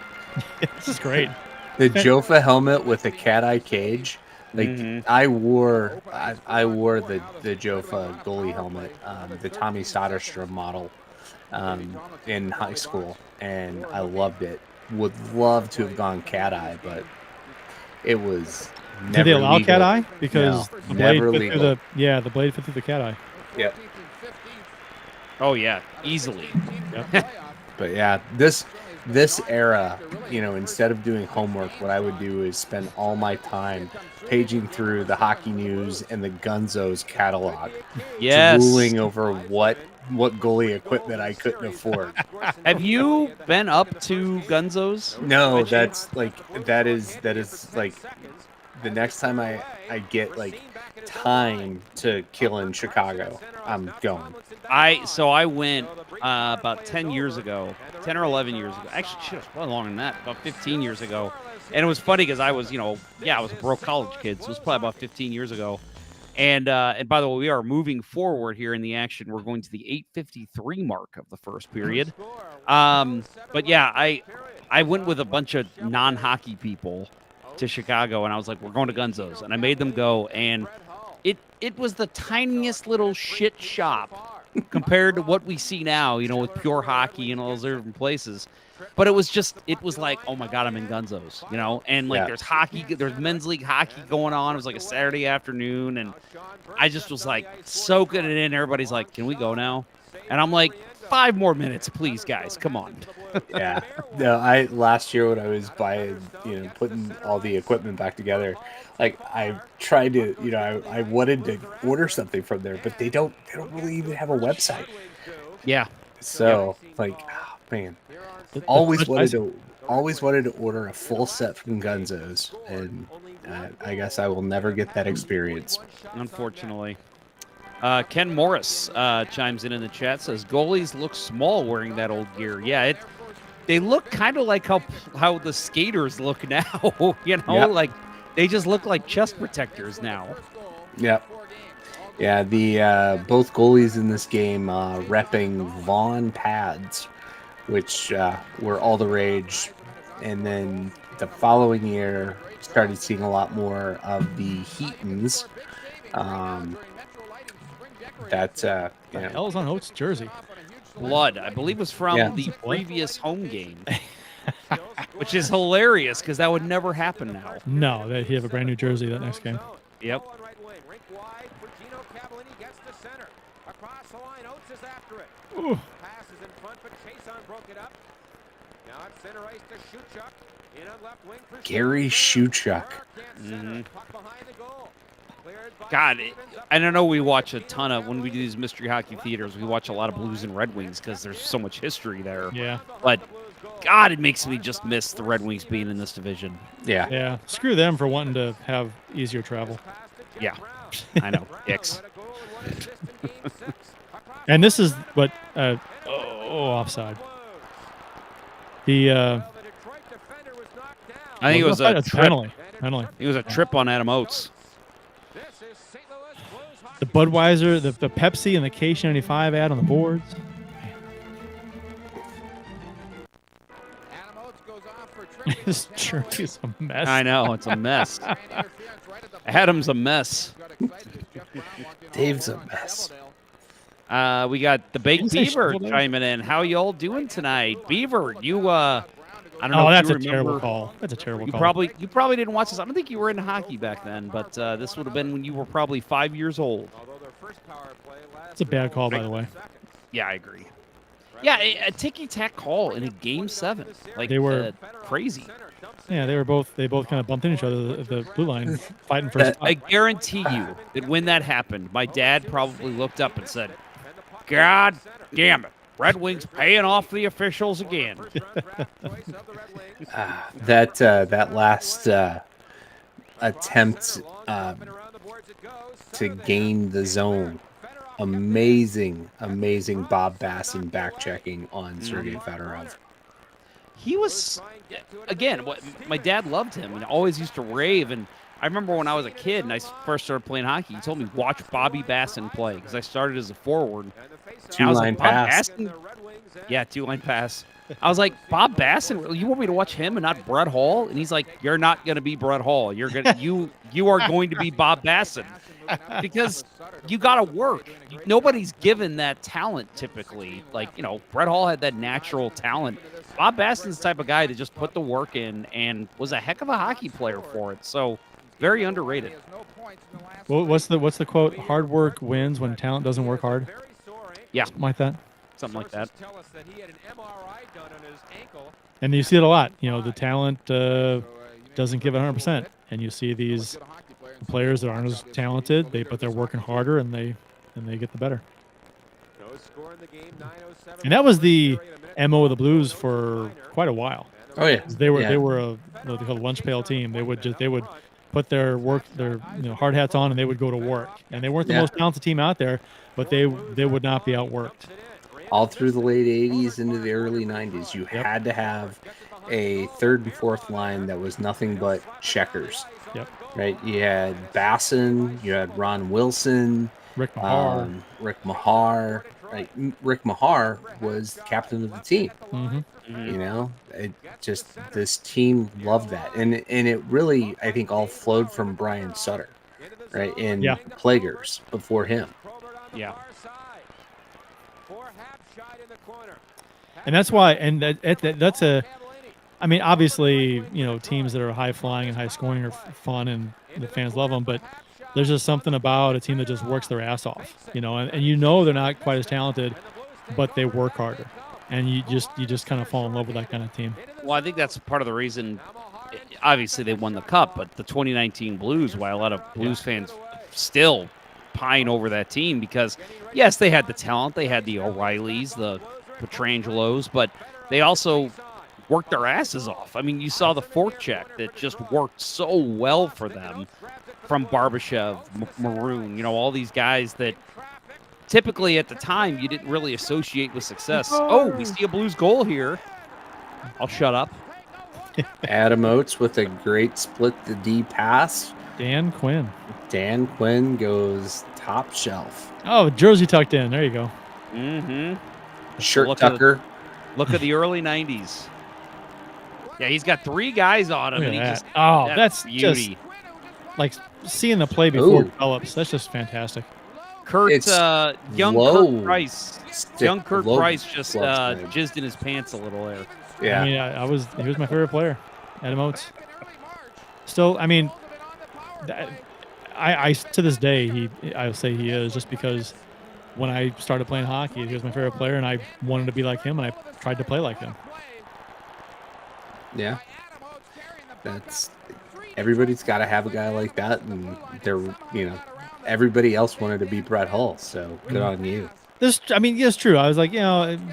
S2: This is great.
S5: The Jofa helmet with the cat eye cage. Like I wore the Jofa goalie helmet, the Tommy Soderstrom model, in high school, and I loved it. Would love to have gone cat eye, but it was never
S2: Did they allow
S5: legal.
S2: cat eye? Because the blade
S5: never
S2: fit
S5: legal.
S2: through the blade fit through the cat eye.
S5: Yep.
S3: Oh yeah, easily.
S2: Yep.
S5: But yeah, this era, instead of doing homework, what I would do is spend all my time paging through the Hockey News and the Gunzo's catalog, drooling over what goalie equipment I couldn't afford.
S3: Have you been up to Gunzo's?
S5: No, that is like the next time I get like time to kill in Chicago, I'm going.
S3: I went about 10 years ago, 10 or 11 years ago. Actually, shit, it was probably longer than that, about 15 years ago. And it was funny because I was, I was a broke college kid, so it was probably about 15 years ago. And by the way, we are moving forward here in the action. We're going to the 8:53 mark of the first period. But yeah, I went with a bunch of non-hockey people to Chicago, and I was like, we're going to Gunzo's. And I made them go, and it was the tiniest little shit shop compared to what we see now, with pure hockey and all those different places. But it was like, oh my God, I'm in Gunzo's, and there's hockey, there's men's league hockey going on. It was like a Saturday afternoon, and I just was like soaking it in. Everybody's like, can we go now? And I'm like, 5 more minutes, please, guys, come on.
S5: Yeah. No, last year when I was buying, putting all the equipment back together, like I tried to, I wanted to order something from there, but they don't really even have a website.
S3: Yeah.
S5: So oh, man, always wanted to order a full set from Gunzo's, and I guess I will never get that experience.
S3: Unfortunately. Ken Morris chimes in the chat, says goalies look small wearing that old gear. Yeah, they look kind of like how the skaters look now. Like they just look like chest protectors now.
S5: Yep. Yeah, the both goalies in this game repping Vaughn pads, which were all the rage, and then the following year started seeing a lot more of the Heatons.
S2: The hell's on Oates' jersey?
S3: Blood, I believe, was from
S5: Yeah.
S3: the previous home game, which is hilarious because that would never happen now.
S2: No, he have a brand new jersey that next game.
S3: Yep.
S2: Ooh.
S5: Gary Shuchuk.
S3: Mm-hmm. God, I don't know. We watch a ton of, when we do these mystery hockey theaters, we watch a lot of Blues and Red Wings because there's so much history there.
S2: Yeah.
S3: But God, it makes me just miss the Red Wings being in this division.
S5: Yeah.
S2: Yeah. Screw them for wanting to have easier travel.
S3: Yeah. I know. Dicks.
S2: And this is what offside.
S3: I think it was a trip.
S2: Penalty.
S3: It was a trip on Adam Oates.
S2: The Budweiser, the Pepsi, and the K95 ad on the boards. This jersey's a mess.
S3: I know, it's a mess. Adam's a mess.
S5: Dave's a mess.
S3: We got the Baked Beaver chiming in. How y'all doing tonight? Beaver, you I don't know.
S2: Oh,
S3: if
S2: that's
S3: you
S2: a
S3: remember,
S2: terrible call. That's a terrible call.
S3: You probably didn't watch this. I don't think you were into hockey back then, but this would have been when you were probably 5 years old.
S2: It's a bad call, by the way.
S3: Yeah, I agree. Yeah, a ticky-tack call in a Game 7. Like,
S2: They were
S3: crazy.
S2: Yeah, they both kind of bumped into each other at the blue line, fighting for a spot.
S3: I guarantee you that when that happened, my dad probably looked up and said, "God damn it, Red Wings paying off the officials again."
S5: That last attempt to gain the zone, amazing Bob Bassin back checking on Sergei Fedorov.
S3: He was, again, my dad loved him and always used to rave. And I remember when I was a kid and I first started playing hockey, he told me, watch Bobby Bassin play, because I started as a forward.
S5: Two-line pass.
S3: Yeah, two-line pass. I was like, Bob Bassin, you want me to watch him and not Brett Hall? And he's like, you're not going to be Brett Hall. You are going to be Bob Bassin, because you got to work. Nobody's given that talent typically. Like, Brett Hall had that natural talent. Bob Bassin's the type of guy that just put the work in and was a heck of a hockey player for it. So very underrated.
S2: Well, what's the quote? Hard work wins when talent doesn't work hard.
S3: Yeah,
S2: something like that.
S3: Something like that.
S2: And you see it a lot. The talent doesn't give 100%, and you see these players that aren't as talented. But they're working harder, and they get the better. And that was the MO of the Blues for quite a while.
S5: Oh yeah,
S2: they were what they call a lunch pail team. They would put their hard hats on, and they would go to work. And they weren't the most talented team out there, but they would not be outworked.
S5: All through the late 80s into the early 90s, you had to have a third and fourth line that was nothing but checkers.
S2: Yep.
S5: Right? You had Bassin, you had Ron Wilson,
S2: Rick Mahar.
S5: Right? Rick Mahar was the captain of the team.
S2: Mm-hmm.
S5: This team loved that, and it really, I think, all flowed from Brian Sutter, right? And Plaguers before him.
S3: Yeah.
S2: And that's why, and that's obviously, teams that are high flying and high scoring are fun, and the fans love them. But there's just something about a team that just works their ass off, and they're not quite as talented, but they work harder, and you just kind of fall in love with that kind of team.
S3: Well, I think that's part of the reason. Obviously, they won the cup, but the 2019 Blues, why a lot of Blues fans still pine over that team, because yes, they had the talent, they had the O'Reillys, the Petrangelos, but they also worked their asses off. I mean, you saw the forecheck that just worked so well for them, from Barbashev, Maroon, all these guys that typically at the time you didn't really associate with success. Oh, we see a Blues goal here. I'll shut up.
S5: Adam Oates with a great split the D pass.
S2: Dan Quinn
S5: goes top shelf.
S2: Oh, jersey tucked in. There you go.
S3: Mm-hmm.
S5: Shirt tucker.
S3: Look at the early 90s. Yeah, he's got 3 guys on him.
S2: Look
S3: And
S2: at
S3: he
S2: that.
S3: just,
S2: That's
S3: beauty.
S2: just like seeing the play before it
S5: Ooh.
S2: develops. That's just fantastic.
S3: Kurt,
S5: It's
S3: young
S5: low
S3: Kurt Price.
S5: stick-
S3: Young Kurt
S5: low
S3: Price just
S5: gloves, man.
S3: jizzed in his pants a little there.
S5: Yeah.
S2: I mean, he was my favorite player, Adam Oates. Still, I mean, I to this day I'll say he is, just because when I started playing hockey, he was my favorite player, and I wanted to be like him, and I tried to play like him.
S5: Yeah. That's everybody's got to have a guy like that, and everybody else wanted to be Brett Hull, so good on you.
S2: It's true. I was like,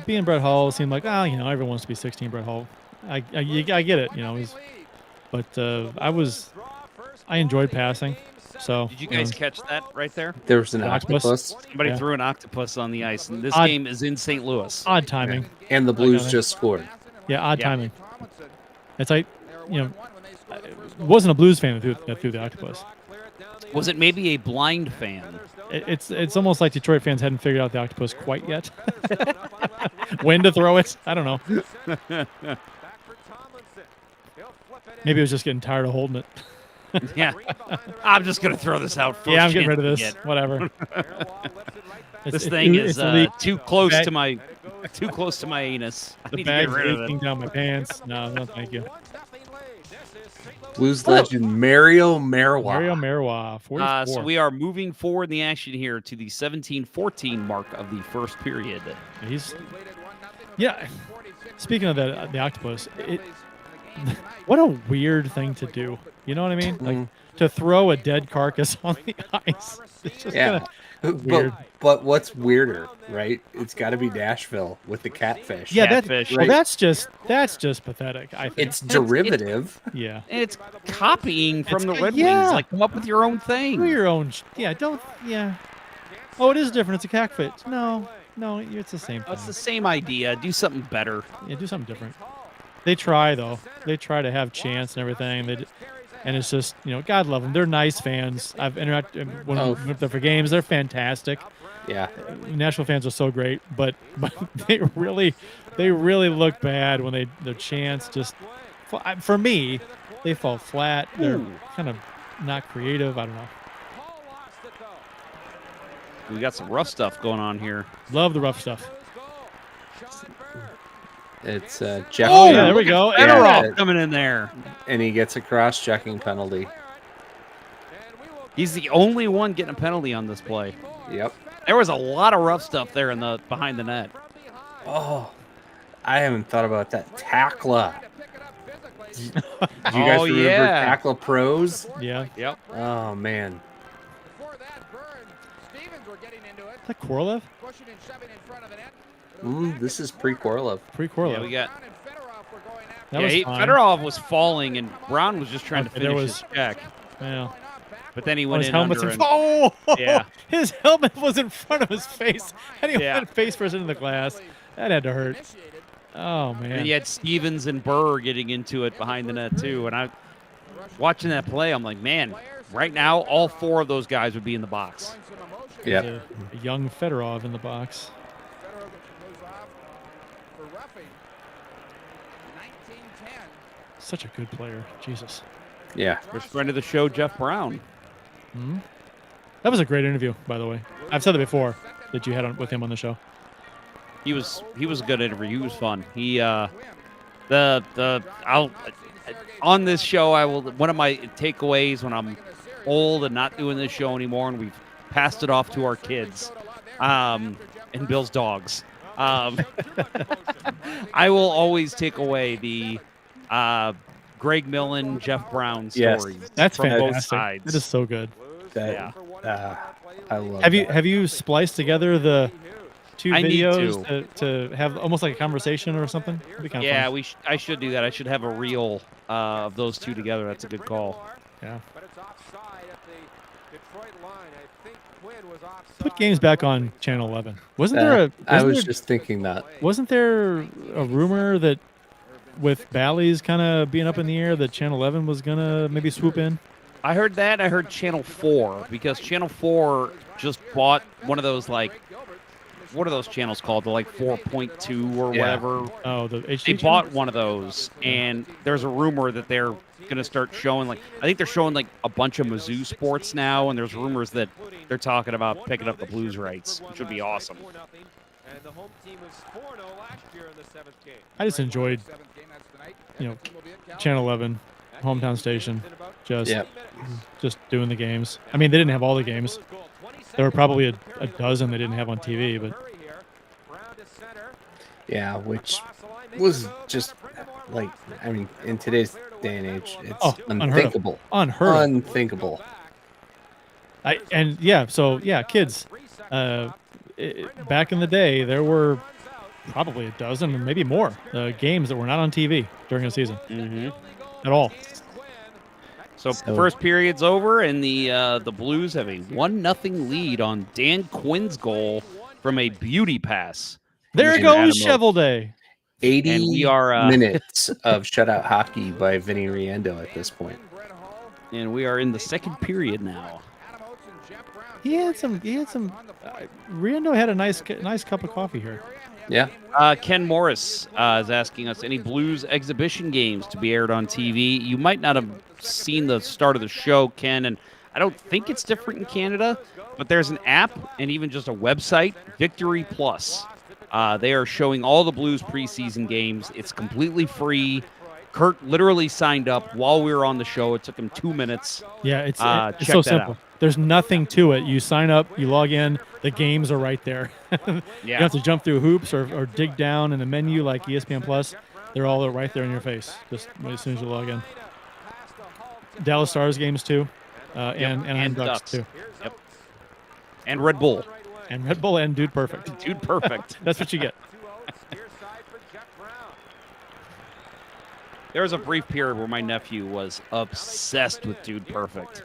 S2: being Brett Hull seemed like, everyone wants to be 16 Brett Hull. I get it, I enjoyed passing. So
S3: Did you guys catch that right there?
S5: There was an octopus.
S3: Somebody threw an octopus on the ice, and this
S2: Odd-
S3: game is in St. Louis.
S2: Odd timing.
S5: And the Blues just scored.
S2: Yeah, odd timing. It's like, it wasn't a Blues fan that threw the octopus.
S3: Was it maybe a blind fan?
S2: It's almost like Detroit fans hadn't figured out the octopus quite yet. When to throw it? I don't know. Maybe it was just getting tired of holding it.
S3: Yeah. I'm just going to throw this out first.
S2: Yeah, I'm getting rid of
S3: chance
S2: this.
S3: to get.
S2: Whatever.
S3: This thing is too close
S2: bag-
S3: to my anus. I
S2: The
S3: need to get
S2: bag's
S3: rid of
S2: leaking
S3: it.
S2: down my pants. No, thank you.
S5: Blues legend Mario Marois.
S2: Mario Marois, 44.
S3: So we are moving forward in the action here to the 17-14 mark of the first period.
S2: Speaking of the octopus, what a weird thing to do. You know what I mean? Like to throw a dead carcass on the ice. It's just kind of weird.
S5: But what's weirder, right? It's got to be Nashville with the catfish.
S2: Yeah,
S3: Catfish.
S2: that's just pathetic. I think
S5: It's derivative.
S2: yeah.
S3: It's copying from the Red
S2: yeah.
S3: Wings. Like, come up with your own thing.
S2: Do your own. Oh, it is different. It's a catfish. No, it's the same thing.
S3: It's the same idea. Do something better.
S2: Yeah, do something different. They try though. They try to have chance and everything. And it's just, God love them. They're nice fans. I've interacted with them for games. They're fantastic.
S5: Yeah.
S2: Nashville fans are so great, but they really look bad when their chance just, for me, they fall flat. They're kind of not creative. I don't know.
S3: We got some rough stuff going on here.
S2: Love the rough stuff.
S5: It's Jeff.
S2: Oh, yeah, there we go.
S3: Enteroff coming in there.
S5: And he gets a cross-checking penalty.
S3: He's the only one getting a penalty on this play.
S5: Yep.
S3: There was a lot of rough stuff there behind the net.
S5: Oh, I haven't thought about that. Tackla. Do you guys remember Tackla Pros?
S2: Yeah.
S3: Yep.
S5: Oh, man.
S2: Is that Korolev?
S5: This is pre-Korolev.
S2: Pre-Korolev.
S3: Yeah, we got.
S2: That was fine.
S3: Fedorov was falling, and Brown was just trying to finish his check.
S2: Yeah.
S3: But then he went
S2: his
S3: in
S2: helmet's
S3: under.
S2: Yeah. His helmet was in front of his face, and he went face first into the glass. That had to hurt. Oh man.
S3: And you had Stevens and Burr getting into it behind the net too. And I, watching that play, I'm like, man, right now all 4 of those guys would be in the box.
S5: Yeah.
S2: A young Fedorov in the box. Such a good player. Jesus.
S5: Yeah.
S3: First friend of the show, Jeff Brown.
S2: Mm-hmm. That was a great interview, by the way. I've said it before that you had with him on the show.
S3: He was a good interview. He was fun. He on this show, one of my takeaways when I'm old and not doing this show anymore, and we've passed it off to our kids, and Bill's dogs. I will always take away the Greg Millen, Jeff Brown stories.
S2: Yes, that's
S3: from
S2: fantastic.
S3: both sides.
S2: It is so good.
S5: I love
S2: Have you spliced together the 2
S3: I need
S2: videos to have almost like a conversation or something? That'd be kind of fun.
S3: I should do that. I should have a reel of those 2 together. That's a good call.
S2: Yeah. Put games back on Channel 11.
S5: I was just thinking that.
S2: Wasn't there a rumor that with Bally's kind of being up in the air that Channel 11 was going to maybe swoop in?
S3: I heard that. I heard Channel 4 because Channel 4 just bought one of those like what are those channels called? The like 4.2 or whatever.
S2: Oh, the HD.
S3: They bought one of those, and there's a rumor that they're going to start showing I think they're showing like a bunch of Mizzou sports now, and there's rumors that they're talking about picking up the Blues rights, which would be awesome.
S2: I just enjoyed, Channel 11, hometown station, just doing the games. I mean, they didn't have all the games. There were probably a dozen they didn't have on TV, but
S5: yeah, which was just like, I mean, in today's day and age, it's unthinkable. Unthinkable.
S2: Kids. Back in the day, there were probably a dozen, or maybe more, games that were not on TV during a season at all.
S3: So first period's over, and the Blues have a 1-0 lead on Dan Quinn's goal from a beauty pass.
S2: There goes Shovel Day.
S5: 80 minutes of shutout hockey by Vinny Riendo at this point.
S3: And we are in the second period now.
S2: He had some. Riendo had a nice cup of coffee here.
S5: Yeah.
S3: Ken Morris is asking us any Blues exhibition games to be aired on TV. You might not have seen the start of the show, Ken, and I don't think it's different in Canada, but there's an app and even just a website, Victory Plus. They are showing all the Blues preseason games. It's completely free. Kurt literally signed up while we were on the show. It took him 2 minutes.
S2: Yeah, it's so simple. There's nothing to it. You sign up, you log in, the games are right there. You don't have to jump through hoops or dig down in the menu like ESPN Plus. They're all right there in your face, just as soon as you log in. Dallas Stars games too, and Ducks too.
S3: Yep. And Red Bull.
S2: And Red Bull and Dude Perfect.
S3: Dude Perfect.
S2: That's what you get.
S3: There was a brief period where my nephew was obsessed with Dude Perfect.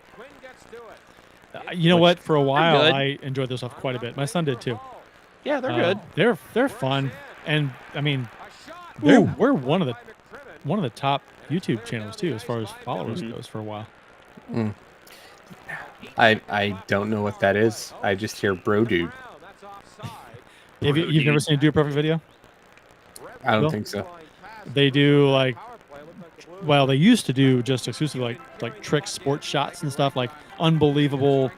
S2: You know what? For a while, I enjoyed this stuff quite a bit. My son did too.
S3: Yeah, they're good.
S2: They're fun, and I mean, we're one of the top YouTube channels too, as far as followers goes. For a while.
S5: I don't know what that is. I just hear Bro Dude.
S2: You've never seen a Dude Perfect video?
S5: I don't think so.
S2: They do they used to do just exclusively like trick sports shots and stuff, like unbelievable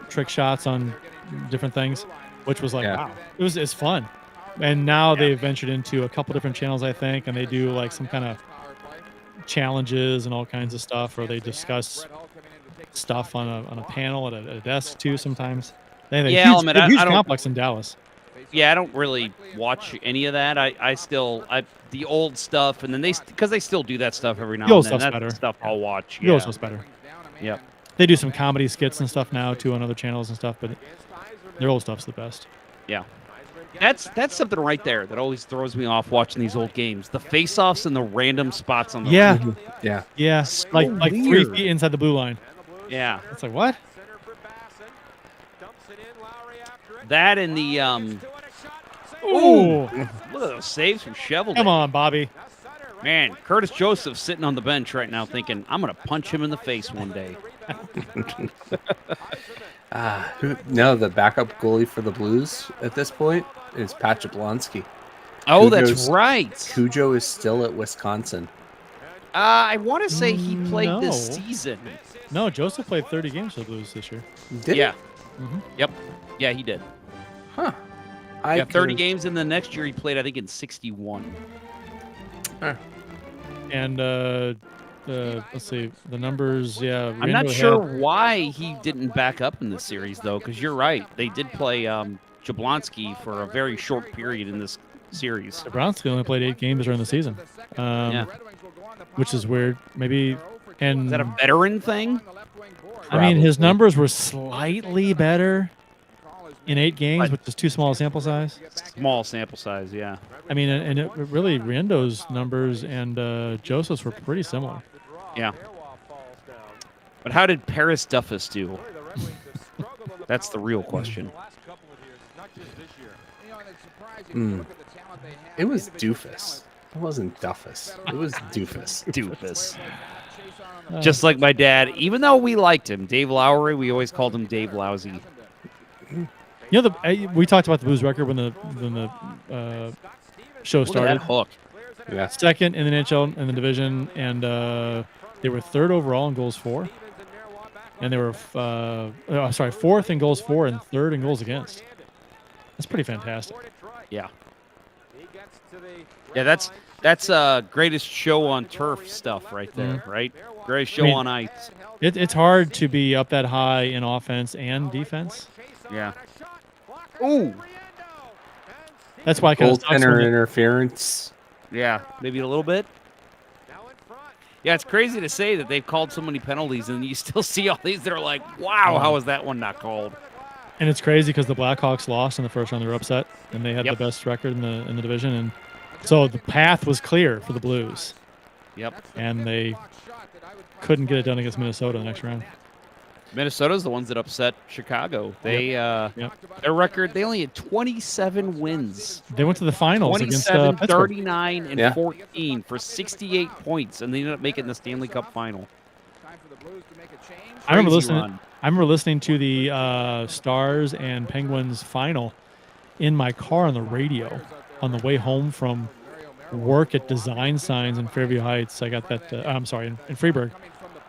S2: trick shots on different things, which was wow. It's fun. And now they've ventured into a couple different channels, I think, and they do some kind of challenges and all kinds of stuff, or they discuss stuff on a panel at a desk too sometimes. They have a huge complex in Dallas.
S3: Yeah, I don't really watch any of that. I still the old stuff, and then because they still do that stuff every now and then. That's the stuff I'll watch.
S2: The old stuff's better.
S3: Yep.
S2: They do some comedy skits and stuff now too on other channels and stuff, but their old stuff's the best.
S3: Yeah. That's something right there that always throws me off watching these old games. The face-offs and the random spots on the
S2: Yeah.
S3: So
S2: like
S3: weird.
S2: 3 feet inside the blue line.
S3: Yeah.
S2: It's like, what?
S3: That and the
S2: Ooh.
S3: Look at those saves from Shovel.
S2: Come on, Bobby.
S3: Man, Curtis Joseph's sitting on the bench right now thinking, I'm going to punch him in the face one day.
S5: No, the backup goalie for the Blues at this point is Pat Jablonski.
S3: Oh, that's right.
S5: Cujo is still at Wisconsin.
S3: I want to say he played this season.
S2: No, Joseph played 30 games for the Blues this year.
S5: Did
S3: he? Yep. Yeah, he did.
S5: Huh.
S3: 30 games, and the next year he played, I think, in 61.
S5: Huh.
S2: And let's see, the numbers. Yeah,
S3: I'm not sure why he didn't back up in this series, though, because you're right. They did play Jablonski for a very short period in this series.
S2: Jablonski only played 8 games during the season, which is weird. Maybe. And
S3: is that a veteran thing?
S2: I mean, his numbers were slightly better in 8 games, which is too small a sample size.
S3: Small sample size, yeah.
S2: I mean, and it really, Riendo's numbers and Joseph's were pretty similar.
S3: Yeah. But how did Paris Duffus do? That's the real question.
S5: It was Doofus. It wasn't Duffus. It was Doofus.
S3: Doofus. Just like my dad, even though we liked him, Dave Lowry, we always called him Dave Lousy.
S2: You know, we talked about the Blues record when the show
S3: Look at
S2: started.
S3: that hook.
S5: Yeah.
S2: Second in the NHL in the division, and they were third overall in goals for, and they were fourth in goals for and third in goals against. That's pretty fantastic.
S3: Yeah. Yeah, that's greatest show on turf stuff right there, right? Greatest show on ice.
S2: It's hard to be up that high in offense and defense.
S3: Yeah. Ooh.
S2: That's why I kind of
S5: goaltender interference.
S3: Yeah, maybe a little bit. Yeah, it's crazy to say that they've called so many penalties, and you still see all these that are like, wow, how is that one not called?
S2: And it's crazy because the Blackhawks lost in the first round. They were upset, and they had the best record in the division, and so the path was clear for the Blues.
S3: Yep.
S2: And they couldn't get it done against Minnesota in the next round.
S3: Minnesota's the ones that upset Chicago. They their record, they only had 27 wins.
S2: They went to the finals
S3: 27,
S2: against Pittsburgh.
S3: 39, and 14 for 68 points, and they ended up making the Stanley Cup final.
S2: I remember listening to the Stars and Penguins final in my car on the radio on the way home from work at Design Signs in Fairview Heights. I got that. In Freeburg,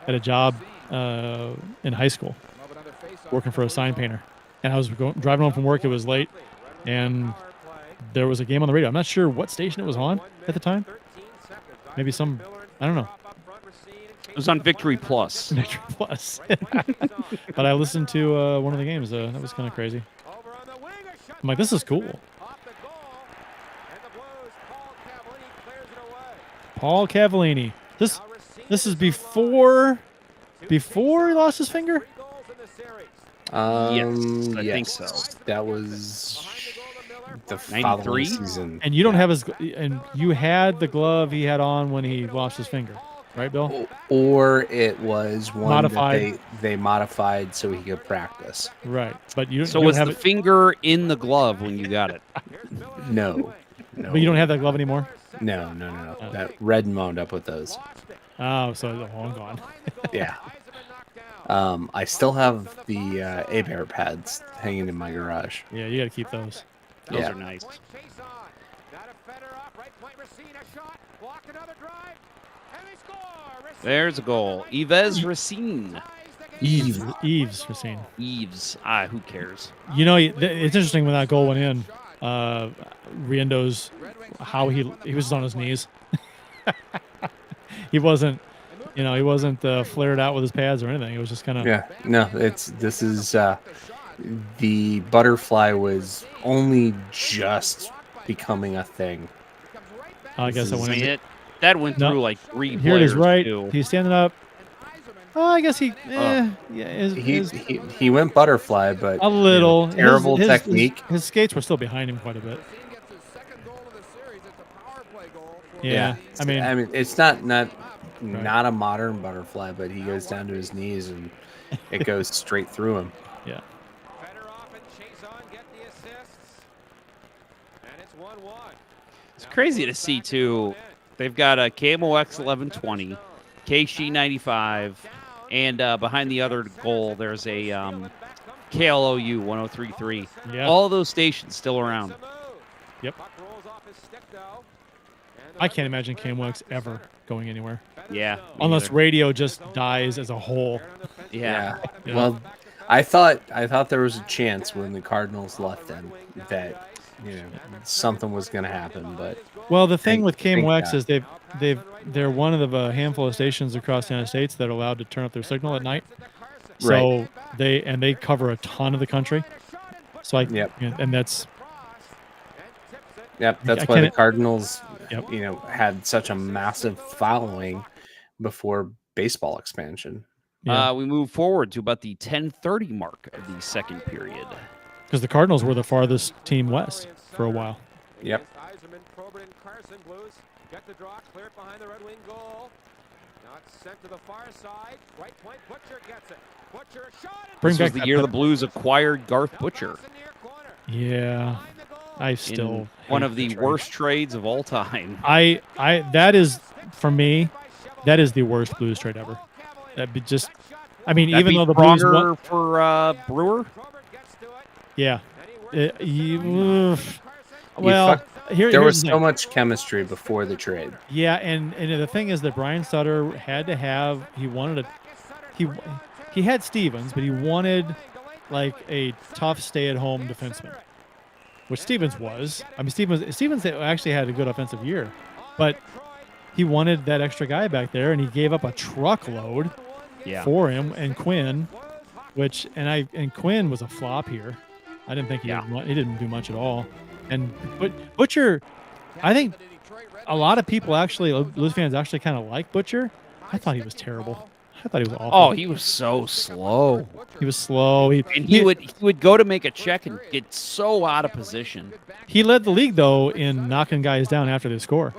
S2: at a job in high school, working for a sign painter, and I was driving home from work. It was late, and there was a game on the radio. I'm not sure what station it was on at the time. Maybe I don't know.
S3: It was on Victory Plus.
S2: Victory Plus. But I listened to one of the games. That was kind of crazy. I'm like, this is cool. Paul Cavallini. This is before he lost his finger?
S3: Yes, I think so.
S5: That was the following season.
S2: And you don't have and you had the glove he had on when he lost his finger, right, Bill?
S5: Or it was one
S2: modified.
S5: That they modified so he could practice.
S2: Right, but you.
S3: So
S2: you
S3: was
S2: don't
S3: the
S2: have
S3: finger in the glove when you got it?
S5: No.
S2: But you don't have that glove anymore?
S5: No. That Red wound up with those.
S2: Oh, so long gone.
S5: Yeah. I still have the A-Bear pads hanging in my garage.
S2: Yeah, you got to keep those.
S3: Those are nice. There's a goal. Yves Racine.
S2: Yves Racine.
S3: Yves. Who cares?
S2: You know, it's interesting when that goal went in. Riendo's how he was on his knees. He wasn't flared out with his pads or anything. It was just kind of
S5: the butterfly was only just becoming a thing.
S2: I guess
S3: that went through like 3
S2: Here it is, right?
S3: Too.
S2: He's standing up. I guess he
S5: went butterfly, but
S2: a little
S5: terrible technique.
S2: His skates were still behind him quite a bit. Yeah. I mean,
S5: it's not a modern butterfly, but he goes down to his knees and it goes straight through him.
S2: Yeah.
S3: It's crazy to see too. They've got a KMOX 1120, KSHE 95, and behind the other goal there's a KLOU 1033.
S2: Yeah.
S3: All those stations still around.
S2: Yep. I can't imagine KMOX ever going anywhere.
S3: Yeah.
S2: Unless radio just dies as a whole.
S3: Yeah.
S5: Well, I thought there was a chance when the Cardinals left them that something was going to happen, but
S2: the thing with KMOX is they're one of the handful of stations across the United States that are allowed to turn up their signal at night. So they cover a ton of the country. So and that's
S5: why the Cardinals had such a massive following before baseball expansion.
S3: We move forward to about the 10:30 mark of the second period.
S2: Because the Cardinals were the farthest team west for a while.
S5: Yep.
S3: This was the year the Blues acquired Garth Butcher.
S2: Yeah.
S3: In one of the worst trades of all time.
S2: That is, for me, that is the worst Blues trade ever. That'd be even though the Blues won
S3: for Brewer.
S2: Yeah. Well,
S5: there
S2: here's
S5: was
S2: the
S5: so
S2: thing.
S5: much chemistry before the trade.
S2: Yeah, and the thing is that Brian Sutter had to have. He had Stevens, but he wanted like a tough stay-at-home defenseman, which Stevens was. I mean, Stevens actually had a good offensive year, but he wanted that extra guy back there, and he gave up a truckload for him and Quinn, and Quinn was a flop here. I didn't think he didn't do much at all. And Butcher, I think a lot of people Blues fans actually kind of like Butcher. I thought he was terrible. I thought he was awful.
S3: Oh, he was so slow.
S2: He was slow.
S3: He would go to make a check and get so out of position.
S2: He led the league though in knocking guys down after they score.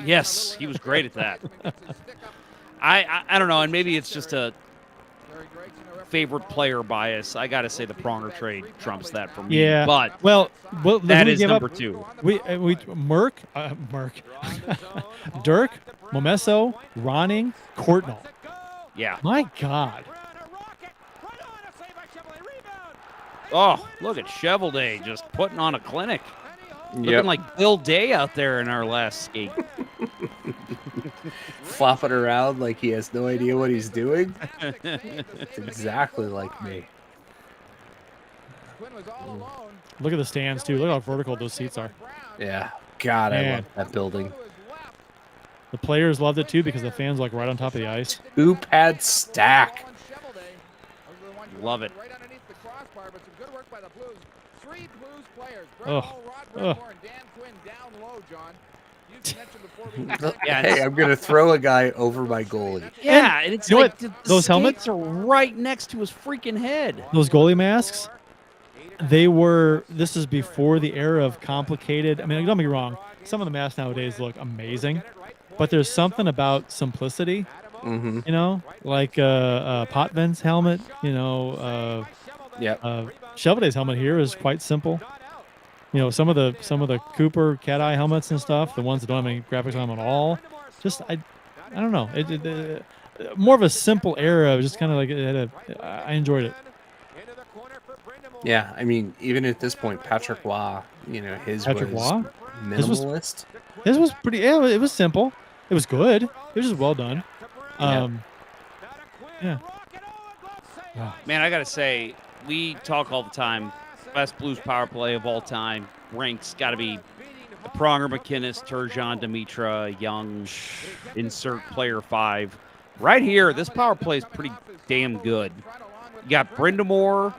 S3: Yes, he was great at that. I don't know, and maybe it's just a favorite player bias. I got to say the Pronger trade trumps that for me.
S2: Yeah,
S3: but
S2: that
S3: is number 2.
S2: We Merck, Dirk, Momesso, Ronning, Courtnall.
S3: Yeah.
S2: My God.
S3: Oh, look at Chevelday just putting on a clinic. Looking like Bill Day out there in our last skate.
S5: Flopping around like he has no idea what he's doing. It's exactly like me.
S2: Look at the stands too. Look how vertical those seats are.
S5: Yeah. God, I love that building.
S2: The players loved it too because the fans like right on top of the ice.
S5: 2-pad stack.
S3: Love it.
S2: Oh.
S5: Hey, I'm gonna throw a guy over my goalie.
S3: Yeah, and it's
S2: you know
S3: like
S2: what?
S3: the
S2: Those helmets
S3: skates are right next to his freaking head.
S2: Those goalie masks, this is before the era of complicated. I mean, don't get me wrong. Some of the masks nowadays look amazing, but there's something about simplicity, you know, like Potvin's helmet, you know, Chevelday's helmet here is quite simple. You know, some of the Cooper Cat Eye helmets and stuff, the ones that don't have any graphics on them at all, just I don't know. More of a simple era, just kind of like I enjoyed it.
S5: Yeah, I mean, even at this point, Patrick Waugh, you know, his was minimalist.
S2: His was pretty. Yeah, it was simple. It was good. It was just well done. Yeah.
S3: Man, I gotta say, we talk all the time. Best Blues power play of all time. Ranks got to be the Pronger, McInnes, Turgeon, Dimitra, Young, insert player 5. Right here, this power play is pretty damn good. You got Brindamore.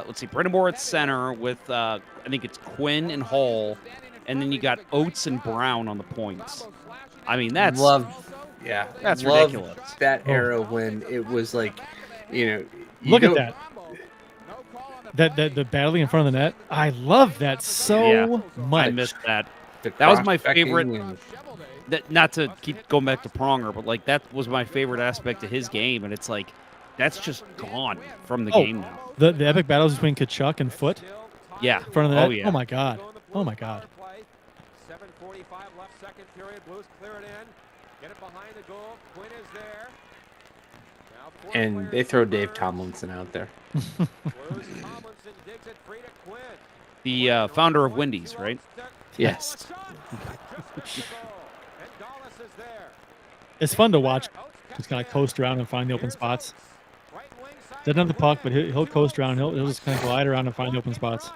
S3: Let's see, Brindamore at center with, I think it's Quinn and Hall. And then you got Oates and Brown on the points. I mean, that's ridiculous.
S5: That era when it was like, you know,
S2: look at that. The battling in front of the net. I love that so much.
S3: I missed that. That was my favorite. Not to keep going back to Pronger, but like that was my favorite aspect of his game, and it's like that's just gone from the game now.
S2: The epic battles between Kachuk and Foote.
S3: Yeah.
S2: In front of the net.
S3: Oh yeah.
S2: Oh my God. Oh my God.
S12: 7:45 left, second period. Blues clear it in. Get it behind the goal. Quinn is there.
S5: And they throw Dave Tomlinson out there.
S3: The founder of Wendy's, right?
S5: Yes.
S2: It's fun to watch. Just kind of coast around and find the open spots. Doesn't have the puck, but he'll coast around. He'll just kind of glide around and find the open spots.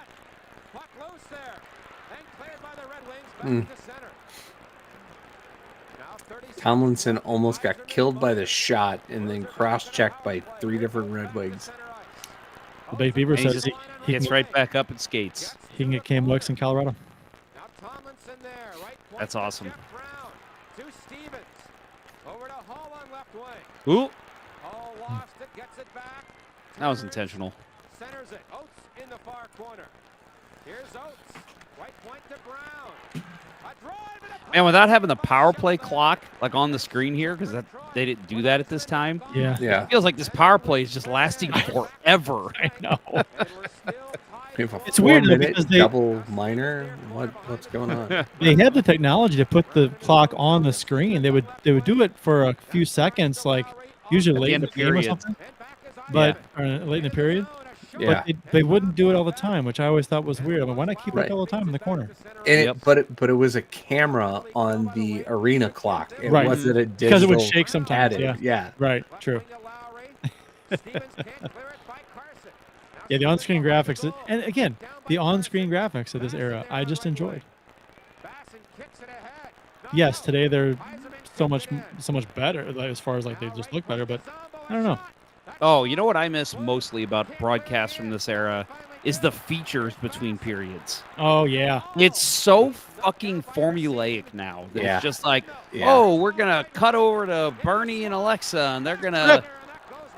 S5: Tomlinson almost got killed by the shot and then cross-checked by 3 different Red Wings.
S2: The Big Beaver says he
S3: gets right back up and skates.
S2: He can get Cam Wicks in Colorado.
S3: That's awesome.
S12: Ooh.
S3: Ooh. That was intentional.
S12: Centers it. Oates in the far corner. Here's Oates. Right point to Brown.
S3: Man, without having the power play clock like on the screen here, because they didn't do that at this time.
S2: Yeah.
S3: It feels like this power play is just lasting forever.
S2: I know.
S5: It's weird because they double minor. What's going on?
S2: They had the technology to put the clock on the screen. They would do it for a few seconds, like usually late in the game or something. But late in the period.
S5: Yeah.
S2: But they wouldn't do it all the time, which I always thought was weird. I mean, why not keep it all the time in the corner?
S5: And but it was a camera on the arena clock. It
S2: Right.
S5: wasn't a digital
S2: Because it would shake sometimes.
S5: added.
S2: Yeah. Right. True. Yeah, the on-screen graphics, and again, the on-screen graphics of this era, I just enjoyed. Yes, today they're so much better, like, as far as like they just look better, but I don't know.
S3: Oh, you know what I miss mostly about broadcasts from this era is the features between periods.
S2: Oh yeah,
S3: it's so fucking formulaic now. That
S5: Yeah.
S3: It's just like,
S5: Yeah.
S3: oh, we're gonna cut over to Bernie and Alexa, and they're gonna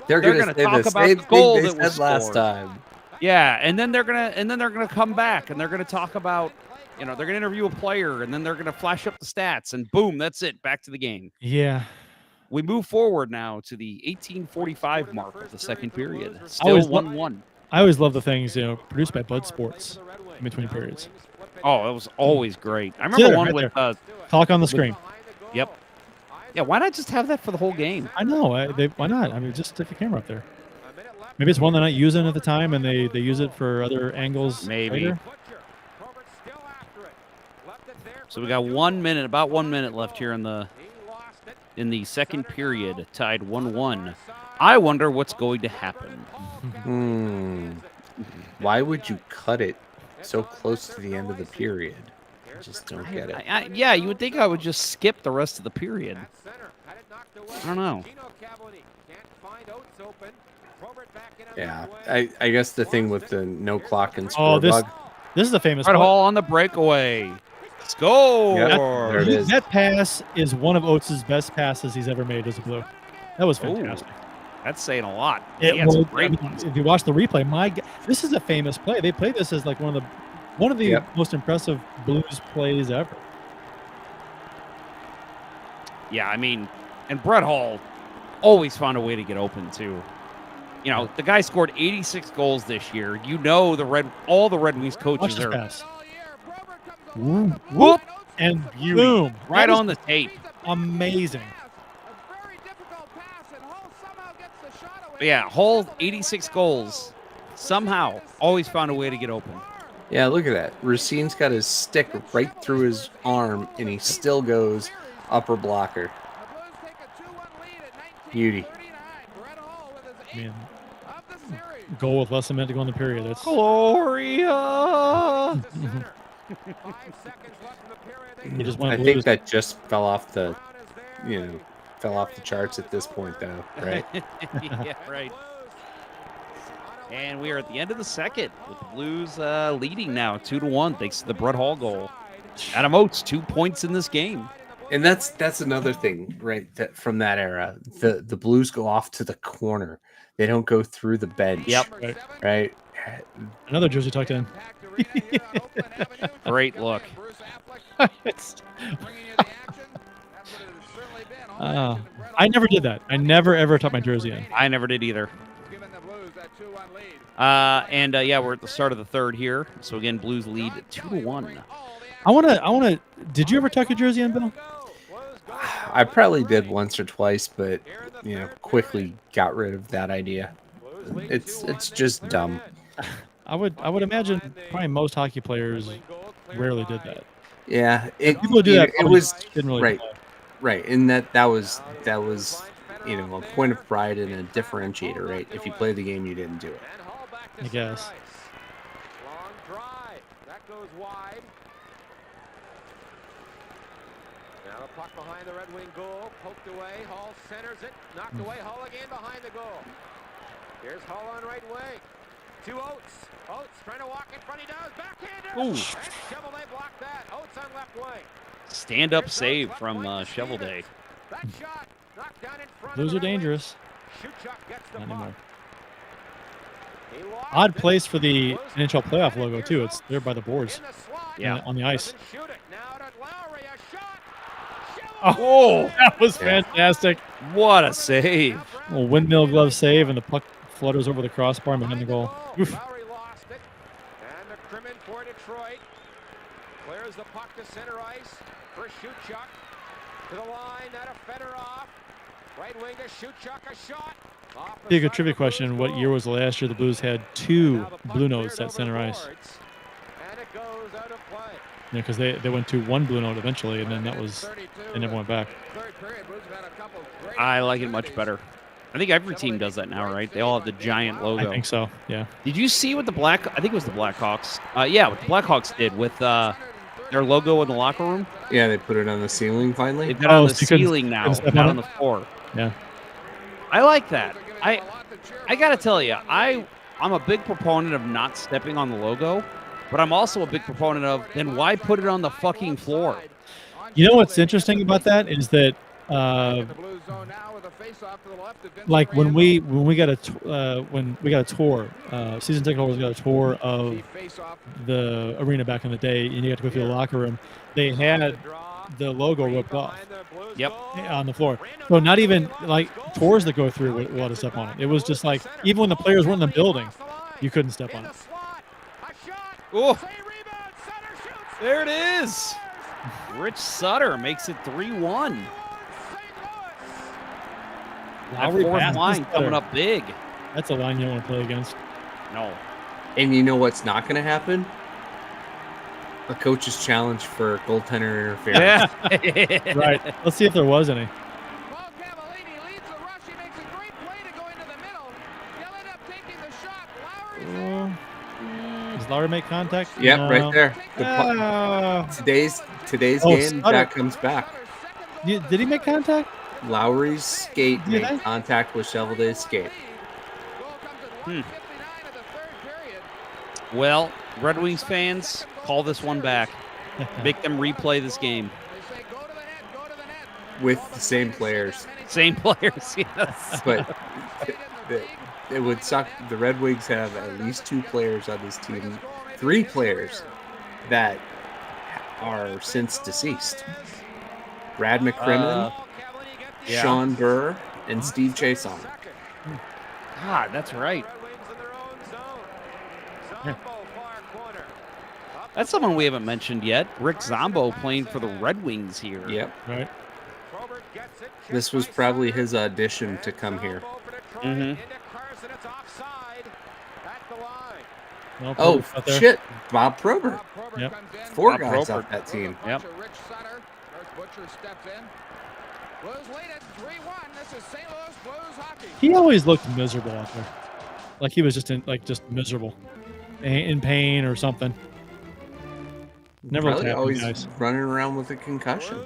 S5: say
S3: talk
S5: the
S3: about
S5: same
S3: the goal
S5: thing they
S3: that was
S5: said last
S3: scored.
S5: time.
S3: Yeah, and then they're gonna come back and they're gonna talk about, they're gonna interview a player and then they're gonna flash up the stats and boom, that's it, back to the game.
S2: Yeah.
S3: We move forward now to the 1845 mark of the second period. Still 1-1.
S2: I always love the things produced by Bud Sports in between periods.
S3: Oh, it was always great. I remember one with
S2: talk on the screen.
S3: Yep. Yeah, why not just have that for the whole game?
S2: I know. Why not? I mean, just stick the camera up there. Maybe it's one they're not using at the time, and they use it for other angles.
S3: Maybe.
S2: Later.
S3: So we got 1 minute, about 1 minute left here in the second period, tied 1-1. I wonder what's going to happen.
S5: Why would you cut it so close to the end of the period? I just don't get it.
S3: Yeah, you would think I would just skip the rest of the period. I don't know.
S5: Yeah, I guess the thing with the no clock and score
S2: this
S5: bug.
S2: this is a famous
S3: Red
S2: play.
S3: Hall on the breakaway. Score!
S5: Yep, there it is.
S2: That pass is one of Oates' best passes he's ever made as a Blue. That was fantastic.
S3: That's saying a lot.
S2: It
S3: He had some
S2: was-
S3: great ones.
S2: if you watch the replay, my God, this is a famous play. They played this as like one of the most impressive Blues plays ever.
S3: Yeah, I mean, and Brett Hall always found a way to get open too. The guy scored 86 goals this year. All the Red Wings
S2: Watch
S3: coaches
S2: this
S3: are
S2: pass. Whoop, and boom,
S3: right
S2: That is
S3: on the tape.
S2: Amazing.
S3: But yeah, Hall 86 goals. Somehow, always found a way to get open.
S5: Yeah, look at that. Racine's got his stick right through his arm, and he still goes upper blocker. Beauty.
S2: Man, goal with less than a minute to go in the period. That's
S3: Gloria.
S2: He just went
S5: I
S2: Blues.
S5: think that just fell off the charts at this point, though, right?
S3: Yeah, right. And we are at the end of the second with the Blues leading now 2-1 thanks to the Brett Hall goal. Adam Oates, 2 points in this game.
S5: And that's another thing, right? That from that era, the Blues go off to the corner. They don't go through the bench.
S3: Yep.
S5: Right.
S2: Another jersey tucked in.
S3: Great look.
S2: I never did that. I never ever tucked my jersey in.
S3: I never did either. Yeah, we're at the start of the third here. So again, Blues lead 2-1.
S2: I wanna. Did you ever tuck your jersey in, Bill?
S5: I probably did once or twice, but quickly got rid of that idea. It's just dumb.
S2: I would imagine probably most hockey players rarely did that.
S5: Yeah,
S2: People who do that.
S5: It was
S2: didn't really
S5: right,
S2: play.
S5: right, and that was a point of pride and a differentiator, right? If you play the game, you didn't do it.
S2: I guess.
S12: Long drive. That goes wide. Now the puck behind the Red Wing goal. Poked away. Hall centers it. Knocked away. Hall again behind the goal. Here's Hall on right wing. To Oates. Oates trying to walk in front. He does. Backhander.
S3: Ooh.
S12: And Chevelday blocked that. Oates on left wing.
S3: Stand-up save from Chevelday.
S12: That shot knocked down in front.
S2: Blues are dangerous.
S12: Shootchuck gets the
S2: Not
S12: puck.
S2: anymore.
S12: He lost
S2: Odd
S12: it.
S2: place for the NHL playoff logo too. It's there by the boards.
S12: In the slot.
S3: Yeah.
S2: On the ice.
S12: Doesn't shoot it. Now to Lowry. A shot.
S2: Oh, that was fantastic.
S3: What a save.
S2: A little windmill glove save, and the puck flutters over the crossbar and behind the goal. Oof.
S12: Lowry lost it. And the Crimin for Detroit. Clears the puck to center ice for Shootchuck. To the line, not a Fedorov. Right wing to Shootchuck, a shot.
S2: Big a trivia question. What year was the last year the Blues had 2 blue notes at center ice? Yeah, because they went to 1 blue note eventually, and then they never went back.
S3: I like it much better. I think every team does that now, right? They all have the giant logo.
S2: I think so, yeah.
S3: Did you see what I think it was the Blackhawks. Yeah, what the Blackhawks did with their logo in the locker room.
S5: Yeah, they put it on the ceiling finally.
S3: They've got it on the ceiling now, not on the floor.
S2: Yeah.
S3: I like that. I got to tell you, I'm a big proponent of not stepping on the logo, but I'm also a big proponent of then why put it on the fucking floor?
S2: You know what's interesting about that is that like when we got a tour, season ticket holders got a tour of the arena back in the day, and you got to go through the locker room. They had the logo ripped off.
S3: Yep.
S2: On the floor. So not even like tours that go through would let us step on it. It was just like even when the players were in the building, you couldn't step on it.
S3: Oh, there it is. Rich Sutter makes it 3-1. That fourth line coming up big.
S2: That's a line you don't want to play against.
S3: No.
S5: And you know what's not going to happen? A coach's challenge for goaltender interference.
S2: Yeah. Right. Let's see if there was any. Does Lowry make contact?
S5: Yep,
S2: No.
S5: right there. Today's game,
S2: Sutter.
S5: that comes back.
S2: Did he make contact?
S5: Lowry's skate made contact with Shovelday's skate.
S3: Well, Red Wings fans, call this one back. Make them replay this game.
S5: With the same players.
S3: Same players, yes.
S5: But it would suck. The Red Wings have at least 2 players on this team. 3 players that are since deceased. Brad McCrimmon, Sean Burr, and Steve Chason.
S3: God, that's right. That's someone we haven't mentioned yet. Rick Zombo playing for the Red Wings here.
S5: Yep.
S2: Right.
S5: This was probably his audition to come here.
S3: Mm-hmm.
S2: No,
S5: Oh, shit. Bob Probert.
S2: Yep.
S5: 4
S3: Bob
S5: guys
S3: Probert.
S5: off that team.
S3: Yep.
S2: He always looked miserable out there. Like he was just miserable. In pain or something. Never looked
S5: Probably
S2: happy,
S5: always
S2: guys.
S5: running around with a concussion.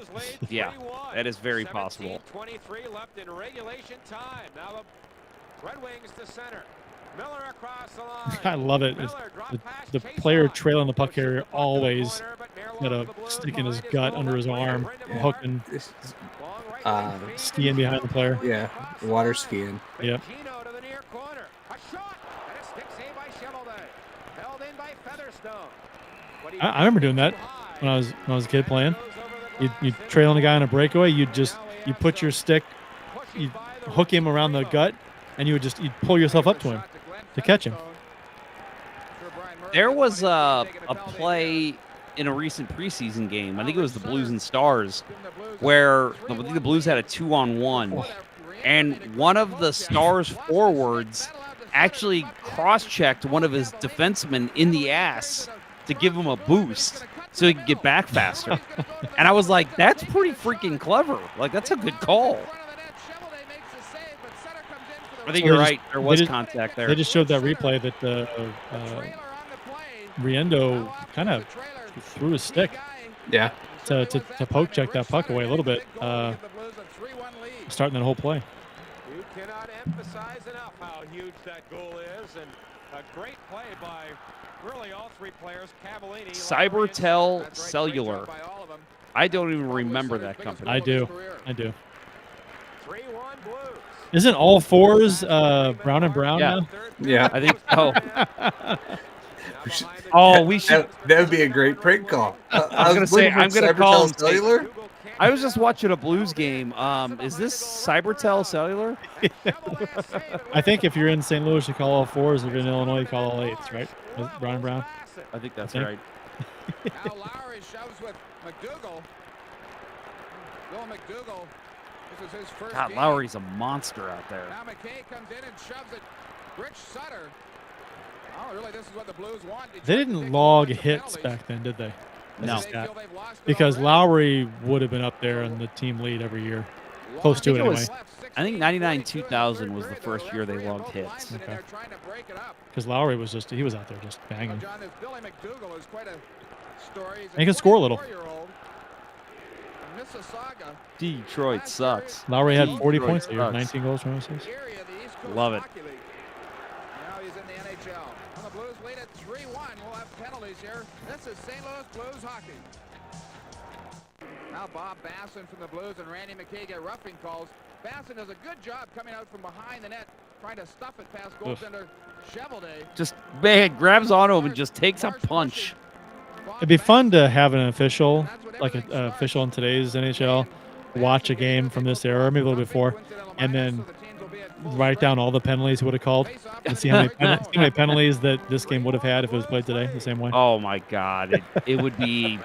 S3: Yeah, that is very possible.
S12: 23 left in regulation time. Now the Red Wings to center. Miller across the line.
S2: I love it. The player trailing the puck carrier always got a stick in his gut under his arm, hooking, skiing behind the player.
S5: Yeah, water skiing.
S2: Yep. I remember doing that when I was a kid playing. You trailing a guy on a breakaway. You put your stick, you hook him around the gut, and you'd pull yourself up to him to catch him.
S3: There was a play in a recent preseason game. I think it was the Blues and Stars, where I think the Blues had a 2-on-1, and one of the Stars forwards actually cross-checked one of his defensemen in the ass to give him a boost so he could get back faster. And I was like, that's pretty freaking clever. Like, that's a good call. I think you're right. There was contact there.
S2: They just showed that replay that Riendo kind of threw his stick.
S5: Yeah.
S2: To poke check that puck away a little bit, starting that whole play.
S12: You cannot emphasize enough how huge that goal is, and a great play by really all 3 players. Cavallini,
S3: Cybertel Cellular. I don't even remember that company.
S2: I do.
S12: 3-1 Blues.
S2: Isn't all 4s Brown and Brown
S3: Yeah.
S2: now?
S5: Yeah.
S3: I think so. Oh, we should.
S5: That would be a great prank call.
S3: I was going to say, I'm going to call him.
S5: Cellular.
S3: I was just watching a Blues game. Is this Cybertel Cellular?
S2: I think if you're in St. Louis, you call all 4s. If you're in Illinois, you call all 8s, right? Brown and Brown.
S3: I think that's right.
S13: Now Lowry shoves with McDougal. Bill McDougal
S12: This is his first
S3: God,
S12: game.
S3: Lowry's a monster out there.
S12: Now McKay comes in and shoves it. Rich Sutter. Oh, really, this is what the Blues want.
S2: They didn't log hits back then, did they?
S3: No.
S2: Because Lowry would have been up there in the team lead every year. Close to it anyway.
S3: I think 99-2000 was the first year they logged hits.
S2: Okay. Because Lowry was he was out there just banging. And he can score a little.
S3: Detroit sucks.
S2: Lowry had 40 points that year, 19 goals, 26.
S3: Love it.
S12: Now he's in the NHL. Well, the Blues lead at 3-1. We'll have penalties here. This is St. Louis Blues hockey. Now Bob Basson from the Blues and Randy McKay get roughing calls. Basson does a good job coming out from behind the net, trying to stuff it past goaltender Chevelday.
S3: Just, man, grabs onto him and just takes a punch.
S2: It'd be fun to have an official, like an official in today's NHL, watch a game from this era, maybe a little before, and then write down all the penalties he would have called and see how many penalties that this game would have had if it was played today the same way.
S3: Oh my God, it'd be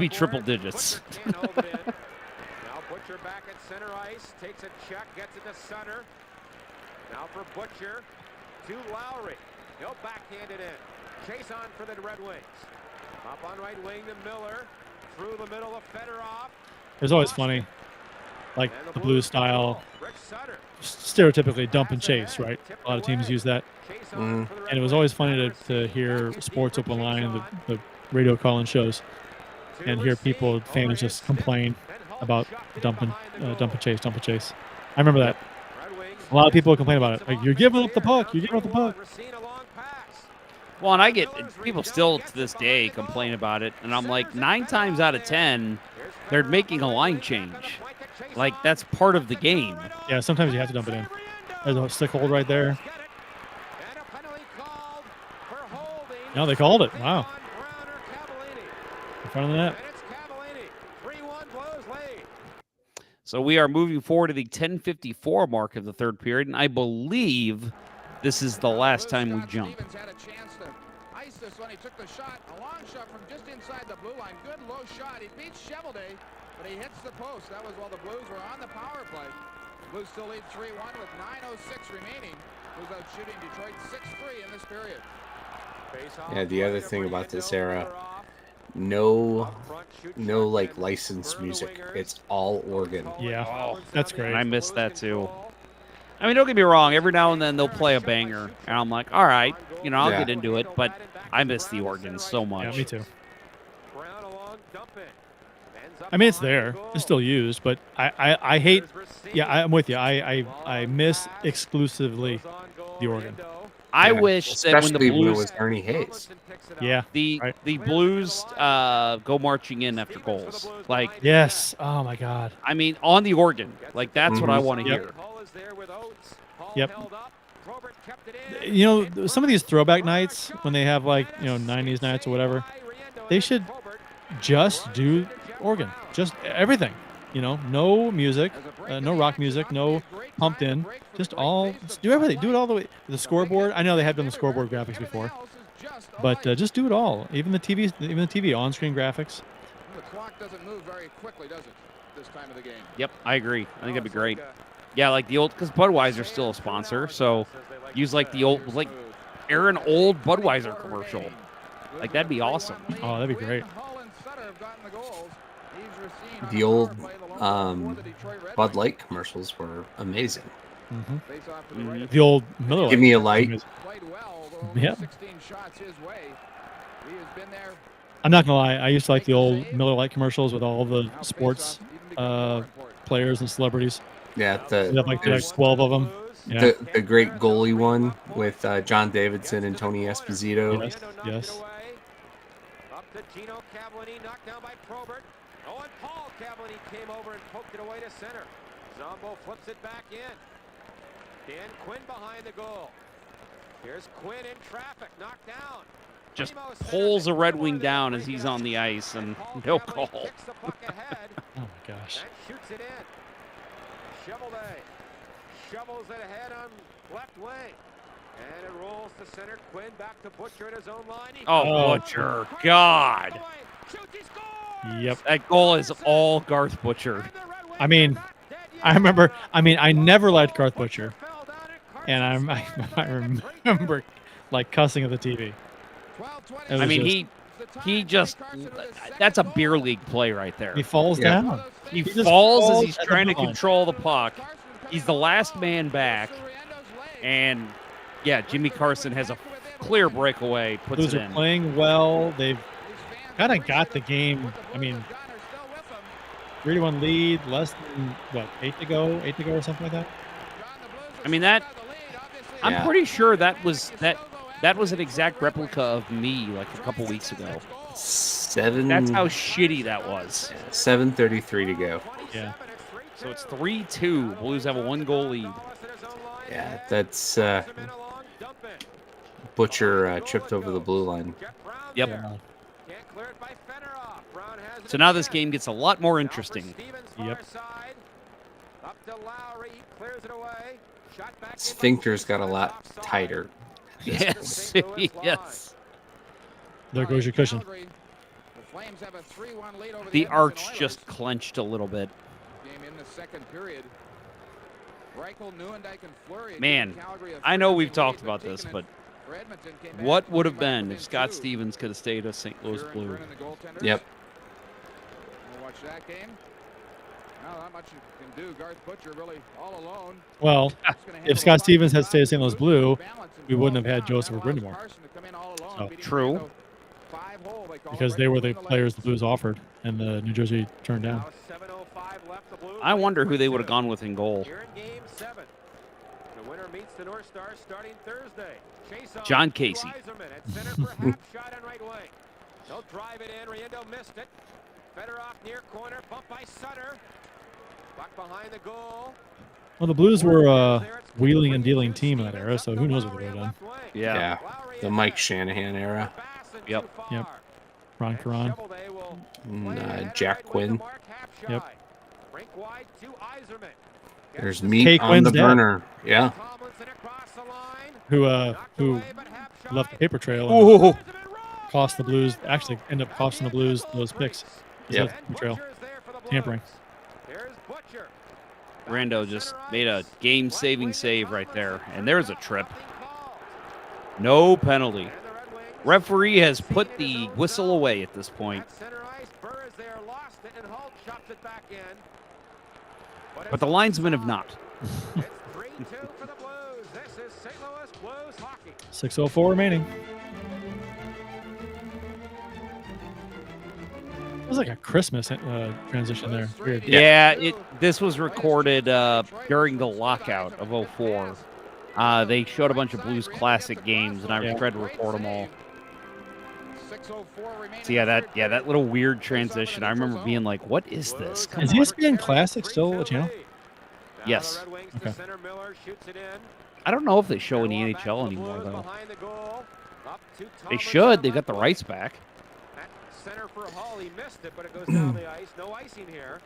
S3: triple digits.
S12: Now Butcher back at center ice, takes a check, gets it to center. Now for Butcher to Lowry. He'll backhand it in. Chase on for the Red Wings. Up on right wing to Miller. Through the middle of Fedorov.
S2: It was always funny, like the Blues style, stereotypically dump and chase, right? A lot of teams use that. And it was always funny to hear Sports Open Line, the radio call-in shows, and hear fans just complain about dump and chase. I remember that. A lot of people complain about it. Like, you're giving up the puck.
S3: Well, and I get people still to this day complain about it, and I'm like, 9 times out of 10, they're making a line change. Like, that's part of the game.
S2: Yeah, sometimes you have to dump it in. There's a stick hold right there. No, they called it. Wow. In front of the net.
S3: So we are moving forward to the 10:54 mark of the third period, and I believe this is the last time we jump.
S12: He took the shot, a long shot from just inside the blue line. Good low shot. He beats Chevelday, but he hits the post. That was while the Blues were on the power play. Blues still lead 3-1 with 9:06 remaining. Blues out shooting Detroit 6-3 in this period.
S5: Yeah, the other thing about this era, no like licensed music. It's all organ.
S2: Yeah, that's great.
S3: I miss that too. I mean, don't get me wrong. Every now and then they'll play a banger, and I'm like, all right, I'll get into it. But I miss the organ so much.
S2: Yeah, me too. I mean, it's there. It's still used, but I hate. Yeah, I'm with you. I miss exclusively the organ.
S3: I wish that when the Blues,
S5: when it was Ernie Hayes.
S2: Yeah,
S3: the Blues go marching in after goals. Like,
S2: yes. Oh my God.
S3: I mean, on the organ. Like, that's what I want to hear.
S2: Yep. Some of these throwback nights when they have 90s nights or whatever, they should just do organ, just everything. No music, no rock music, no pumped in, just do everything. Do it all the way. The scoreboard. I know they have done the scoreboard graphics before, but just do it all. Even the TV on-screen graphics.
S12: The clock doesn't move very quickly, does it? This time of the game.
S3: Yep, I agree. I think that'd be great. Yeah, like the old, because Budweiser's still a sponsor, so use the old, air an old Budweiser commercial. Like, that'd be awesome.
S2: Oh, that'd be great.
S5: The old Bud Light commercials were amazing.
S2: Mm-hmm. The old Miller Lite.
S5: Give me a light.
S2: Yeah. I'm not gonna lie. I used to like the old Miller Lite commercials with all the sports players and celebrities.
S5: Yeah,
S2: there's 12 of them. Yeah.
S5: The great goalie one with John Davidson and Tony Esposito.
S2: Yes.
S12: Up to Gino Cavallini, knocked down by Probert. Oh, and Paul Cavallini came over and poked it away to center. Zombo flips it back in. Dan Quinn behind the goal. Here's Quinn in traffic, knocked down.
S3: Just pulls a Red Wing down as he's on the ice, and no call.
S2: Oh my gosh.
S12: And shoots it in. Chevelday shovels it ahead on left wing. And it rolls to center. Quinn back to Butcher at his own line.
S3: Butcher. God.
S2: Yep.
S3: That goal is all Garth Butcher.
S2: I mean, I remember. I mean, I never liked Garth Butcher, and I remember like cussing at the TV.
S3: I mean, he just that's a beer league play right there.
S2: He falls down.
S3: He
S2: just
S3: falls as
S2: falls
S3: he's
S2: at the
S3: trying to
S2: blue line.
S3: control the puck. He's the last man back, and yeah, Jimmy Carson has a clear breakaway, puts
S2: Blues
S3: it
S2: are
S3: in.
S2: playing well. They've kind of got the game. I mean, 3-1 lead, less than what, 8 to go or something like that.
S3: I mean I'm pretty sure that was an exact replica of me like a couple weeks ago. That's how shitty that was.
S5: 7:33 to go.
S2: Yeah.
S3: So it's 3-2. Blues have a 1-goal lead.
S5: Yeah, that's Butcher tripped over the blue line.
S3: Yep.
S2: Yeah.
S3: So now this game gets a lot more interesting.
S2: Yep.
S5: Sphincter's got a lot tighter.
S3: Yes. Yes.
S2: There goes your cushion.
S3: The arch just clenched a little bit. Man, I know we've talked about this, but what would have been if Scott Stevens could have stayed a St. Louis Blue?
S5: Yep.
S13: Watch that game. Not much you can do. Garth Butcher really all alone.
S2: Well, if Scott Stevens had stayed at St. Louis Blue, we wouldn't have had Joseph or Brindamore. So,
S3: true.
S2: Because they were the players the Blues offered, and the New Jersey turned down.
S3: I wonder who they would have gone with in goal.
S12: The winner meets the North Stars starting Thursday.
S3: John Casey.
S12: They'll drive it in. Riendo missed it. Fedorov near corner. Bump by Sutter. Back behind the goal.
S2: Well, the Blues were a wheeling and dealing team in that era, so who knows what they would have done.
S3: Yeah.
S5: The Mike Shanahan era.
S3: Yep.
S2: Ron Caron.
S5: Jack Quinn.
S2: Yep.
S5: There's meat
S2: Kay
S5: on
S2: Quinn's
S5: the
S2: dad.
S5: burner. Yeah.
S2: Who left the paper trail and cost the Blues, actually ended up costing the Blues those picks.
S5: Yep.
S2: Paper trail. Tampering.
S3: Rando just made a game-saving save right there, and there's a trip. No penalty. Referee has put the whistle away at this point. But the linesmen have not.
S2: 6:04 remaining. It was like a Christmas transition there. Weird.
S3: Yeah, this was recorded during the lockout of 04. They showed a bunch of Blues Classic games, and I tried to record them all. So that little weird transition. I remember being like, "What is this?"
S2: Is ESPN Classic still a channel?
S3: Yes.
S2: Okay.
S3: I don't know if they show any NHL anymore though. They should. They got the rights back.
S12: Center for Hall, he missed it, but it goes down the ice. No icing here.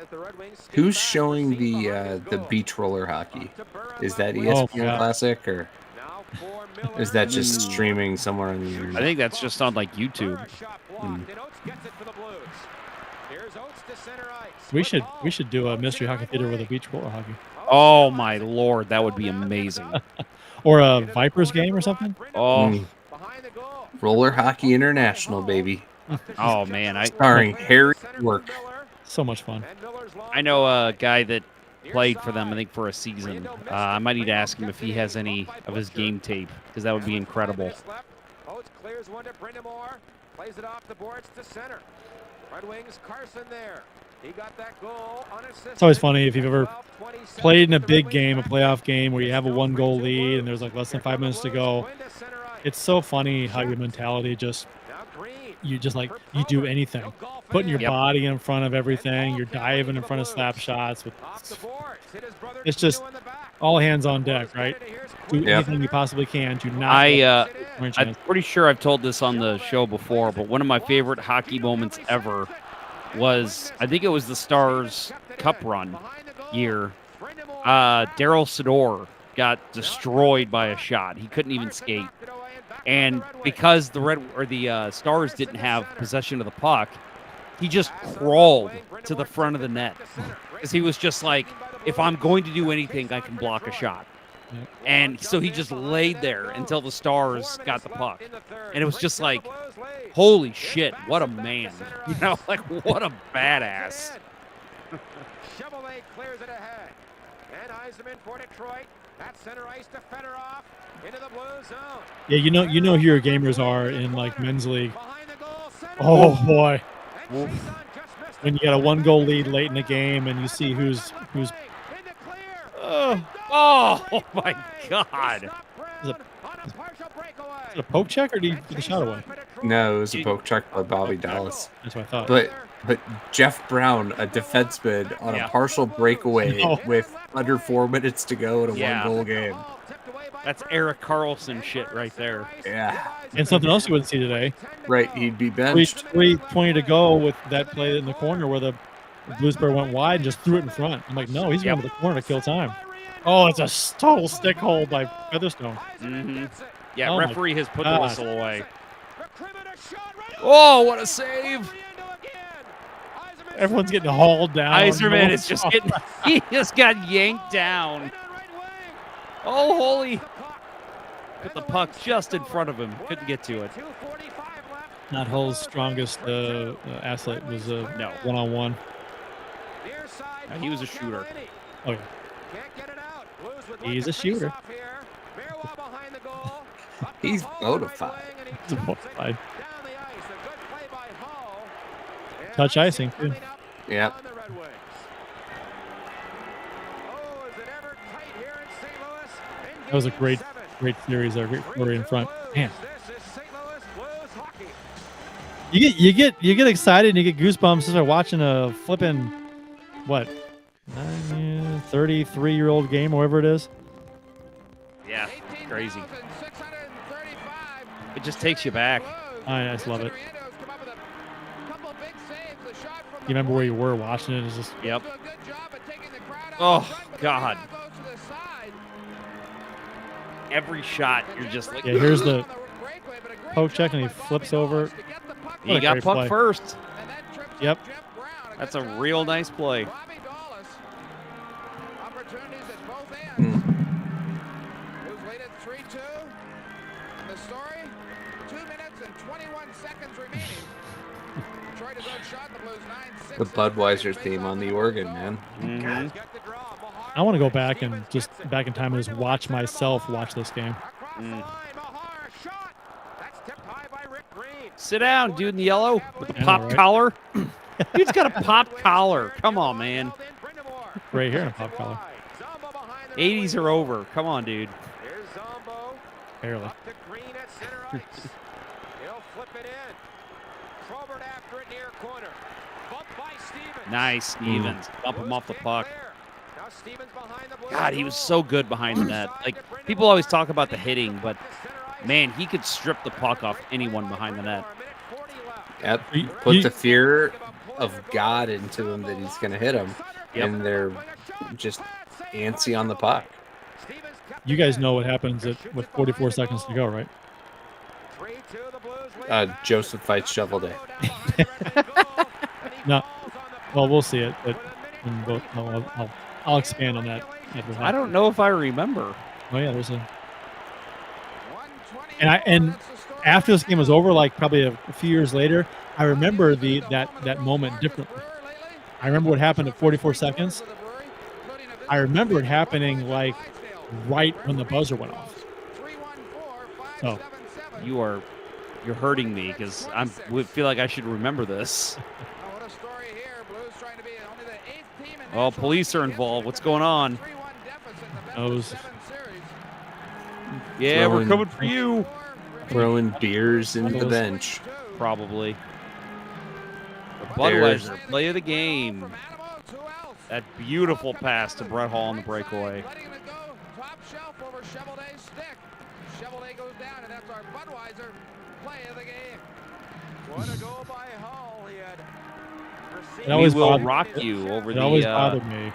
S12: As the Red Wings
S5: Who's showing the beach roller hockey? Is that ESPN Classic or is that just streaming somewhere on the internet?
S3: I think that's just on like YouTube.
S2: We should do a mystery hockey theater with a beach roller hockey.
S3: Oh my lord, that would be amazing.
S2: Or a Vipers game or something.
S3: Oh,
S5: Roller Hockey International, baby.
S3: Oh man,
S5: starring Harry Work.
S2: So much fun.
S3: I know a guy that played for them, I think, for a season. I might need to ask him if he has any of his game tape, because that would be incredible.
S12: Oates clears one to Brindamore. Plays it off the boards to center. Red Wings, Carson there. He got that goal unassisted.
S2: It's always funny if you've ever played in a big game, a playoff game, where you have a 1-goal lead and there's like less than 5 minutes to go. It's so funny how your mentality you do anything. Putting your body in front of everything. You're diving in front of slap shots. It's just all hands on deck, right? Do anything you possibly can to not.
S3: I'm pretty sure I've told this on the show before, but one of my favorite hockey moments ever was, I think it was the Stars Cup run year. Daryl Sador got destroyed by a shot. He couldn't even skate. And because the Stars didn't have possession of the puck, he just crawled to the front of the net because he was just like, if I'm going to do anything, I can block a shot. And so he just laid there until the Stars got the puck. And it was just like, holy shit, what a man. You know, like, what a badass.
S12: Chevrolet clears it ahead. And Eisenman for Detroit. That center ice to Fedorov into the blue zone.
S2: Yeah, you know who your gamers are in like men's league. Oh boy. When you got a 1-goal lead late in the game and you see who's
S3: oh my God.
S2: Is it a poke check or did he get the shot away?
S5: No, it was a poke check by Bobby Dallas.
S2: That's what I thought.
S5: But Jeff Brown, a defenseman, on a partial breakaway with under 4 minutes to go in a 1-goal game.
S3: That's Eric Carlson shit right there.
S5: Yeah.
S2: And something else you wouldn't see today.
S5: Right, he'd be benched.
S2: 3:20 to go with that play in the corner where the Blues player went wide and just threw it in front. I'm like, no, he's going to the corner to kill time. Oh, it's a total stick hold by Featherstone.
S3: Mm-hmm. Yeah,
S2: Oh
S3: referee has put the whistle away.
S2: Oh,
S3: what a save!
S2: Everyone's getting hauled down.
S3: Eiserman is just getting, he just got yanked down. Oh, holy. Put the puck just in front of him. Couldn't get to it.
S2: Not Hull's strongest asset was a one-on-one.
S3: And he was a shooter.
S2: Oh, yeah. He's a shooter.
S5: He's bona fide.
S2: He's bona fide. Touch icing, too.
S5: Yep.
S2: That was a great series there. Great story in front. Man. You get excited and you get goosebumps as you're watching a flipping 33-year-old game, or whatever it is.
S3: Yeah, crazy. It just takes you back.
S2: I just love it. You remember where you were watching it? It's just
S3: yep. Oh God. Every shot, you're just like.
S2: Yeah, here's the poke check, and he flips over.
S3: He got puck first.
S2: Yep.
S3: That's a real nice play.
S5: The Budweiser theme on the organ, man.
S3: Mm-hmm.
S2: I want to go back and just back in time and just watch myself watch this game.
S3: Sit down, dude in the yellow with the pop collar. Dude's got a pop collar. Come on, man.
S2: Right here in a pop collar.
S3: 80s are over. Come on, dude.
S2: Barely.
S3: Nice, Stevens. Bump him off the puck. God, he was so good behind the net. Like, people always talk about the hitting, but, man, he could strip the puck off anyone behind the net.
S5: Yep. Put the fear of God into him that he's going to hit him, and they're just antsy on the puck.
S2: You guys know what happens with 44 seconds to go, right?
S5: Joseph fights Shovel Day.
S2: No. Well, we'll see it, but I'll expand on that.
S3: I don't know if I remember.
S2: Oh yeah, there's a. And after this game was over, like probably a few years later, I remember that moment differently. I remember what happened at 44 seconds. I remember it happening like right when the buzzer went off. So
S3: you're hurting me because I feel like I should remember this. Oh, police are involved. What's going on? Yeah, we're coming for you.
S5: Throwing beers into the bench.
S3: Probably. Budweiser, play of the game. That beautiful pass to Brett Hall on the breakaway.
S13: Top shelf over Chevrolet's stick. Chevrolet goes down, and that's our Budweiser play of the game. What a goal by Hall. He had
S3: We will rock you over the.
S2: It always bothered me.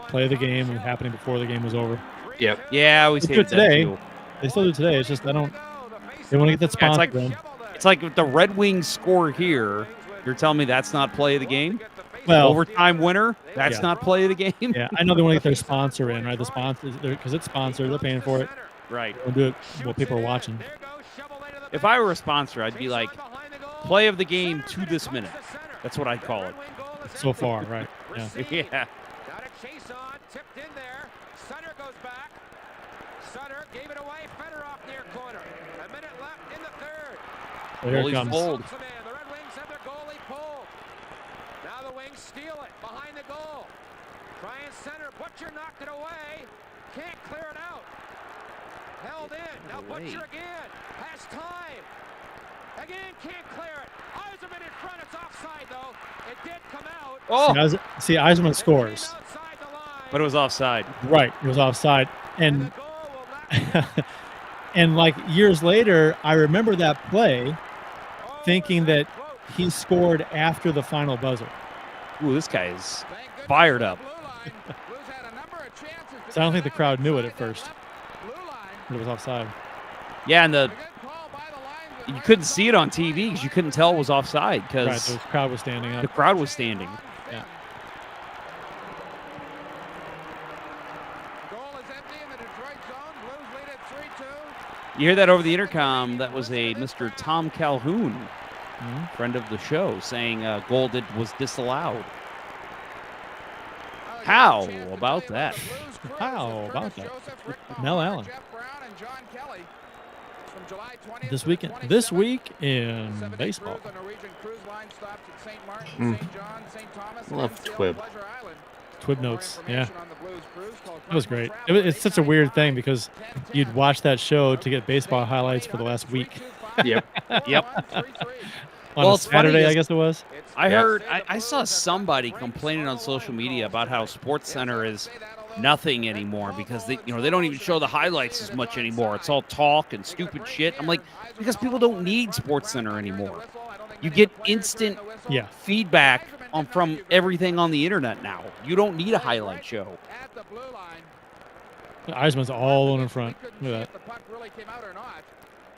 S2: Play the game was happening before the game was over.
S5: Yep.
S3: Yeah, I always hated that
S2: today.
S3: too.
S2: They still do today. It's just they want to get that sponsor.
S3: It's like if the Red Wings score here, you're telling me that's not play of the game?
S2: Well,
S3: overtime winner. That's not play of the game.
S2: Yeah, I know they want to get their sponsor in, right? The sponsor, because it's sponsored, they're paying for it.
S3: Right.
S2: They'll do it while people are watching.
S3: If I were a sponsor, I'd be like, play of the game to this minute. That's what I'd call it.
S2: So far, right? Yeah.
S3: Yeah.
S12: Got a chase on, tipped in there. Sutter goes back. Sutter gave it away. Fedorov near corner. A minute left in the third.
S2: Here it comes.
S3: Pulled.
S12: The Red Wings have their goalie pulled. Now the Wings steal it behind the goal. Try and center. Butcher knocked it away. Can't clear it out. Held in. Now Butcher again. Has time. Again, can't clear it. Eiserman in front. It's offside, though. It did come out.
S3: Oh!
S2: See, Eiserman scores.
S3: But it was offside.
S2: Right. It was offside. And and like years later, I remember that play thinking that he scored after the final buzzer.
S3: Ooh, this guy is fired up.
S2: So I don't think the crowd knew it at first. It was offside.
S3: Yeah, and you couldn't see it on TV because you couldn't tell it was offside because
S2: the crowd was standing up.
S3: The crowd was standing.
S2: Yeah.
S3: You hear that over the intercom? That was a Mr. Tom Calhoun, friend of the show, saying goal was disallowed. How about that?
S2: How about that? Mel Allen. This week in baseball.
S5: Love Twib.
S2: Twib notes, yeah. It was great. It's such a weird thing because you'd watch that show to get baseball highlights for the last week.
S5: Yep.
S2: On a Saturday, I guess it was.
S3: I saw somebody complaining on social media about how SportsCenter is nothing anymore because they don't even show the highlights as much anymore. It's all talk and stupid shit. I'm like, because people don't need SportsCenter anymore. You get instant feedback from everything on the internet now. You don't need a highlight show.
S2: Eisman's all in front. Look at that.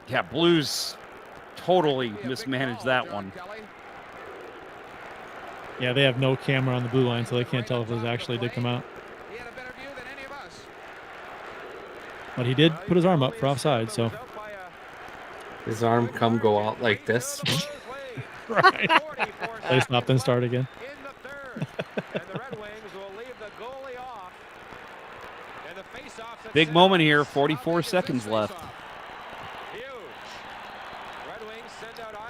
S3: Yeah, Blues totally mismanaged that one.
S2: Yeah, they have no camera on the blue line, so they can't tell if it actually did come out. But he did put his arm up for offside, so.
S5: His arm go out like this.
S2: Right. They stop, then start again.
S3: Big moment here, 44 seconds left.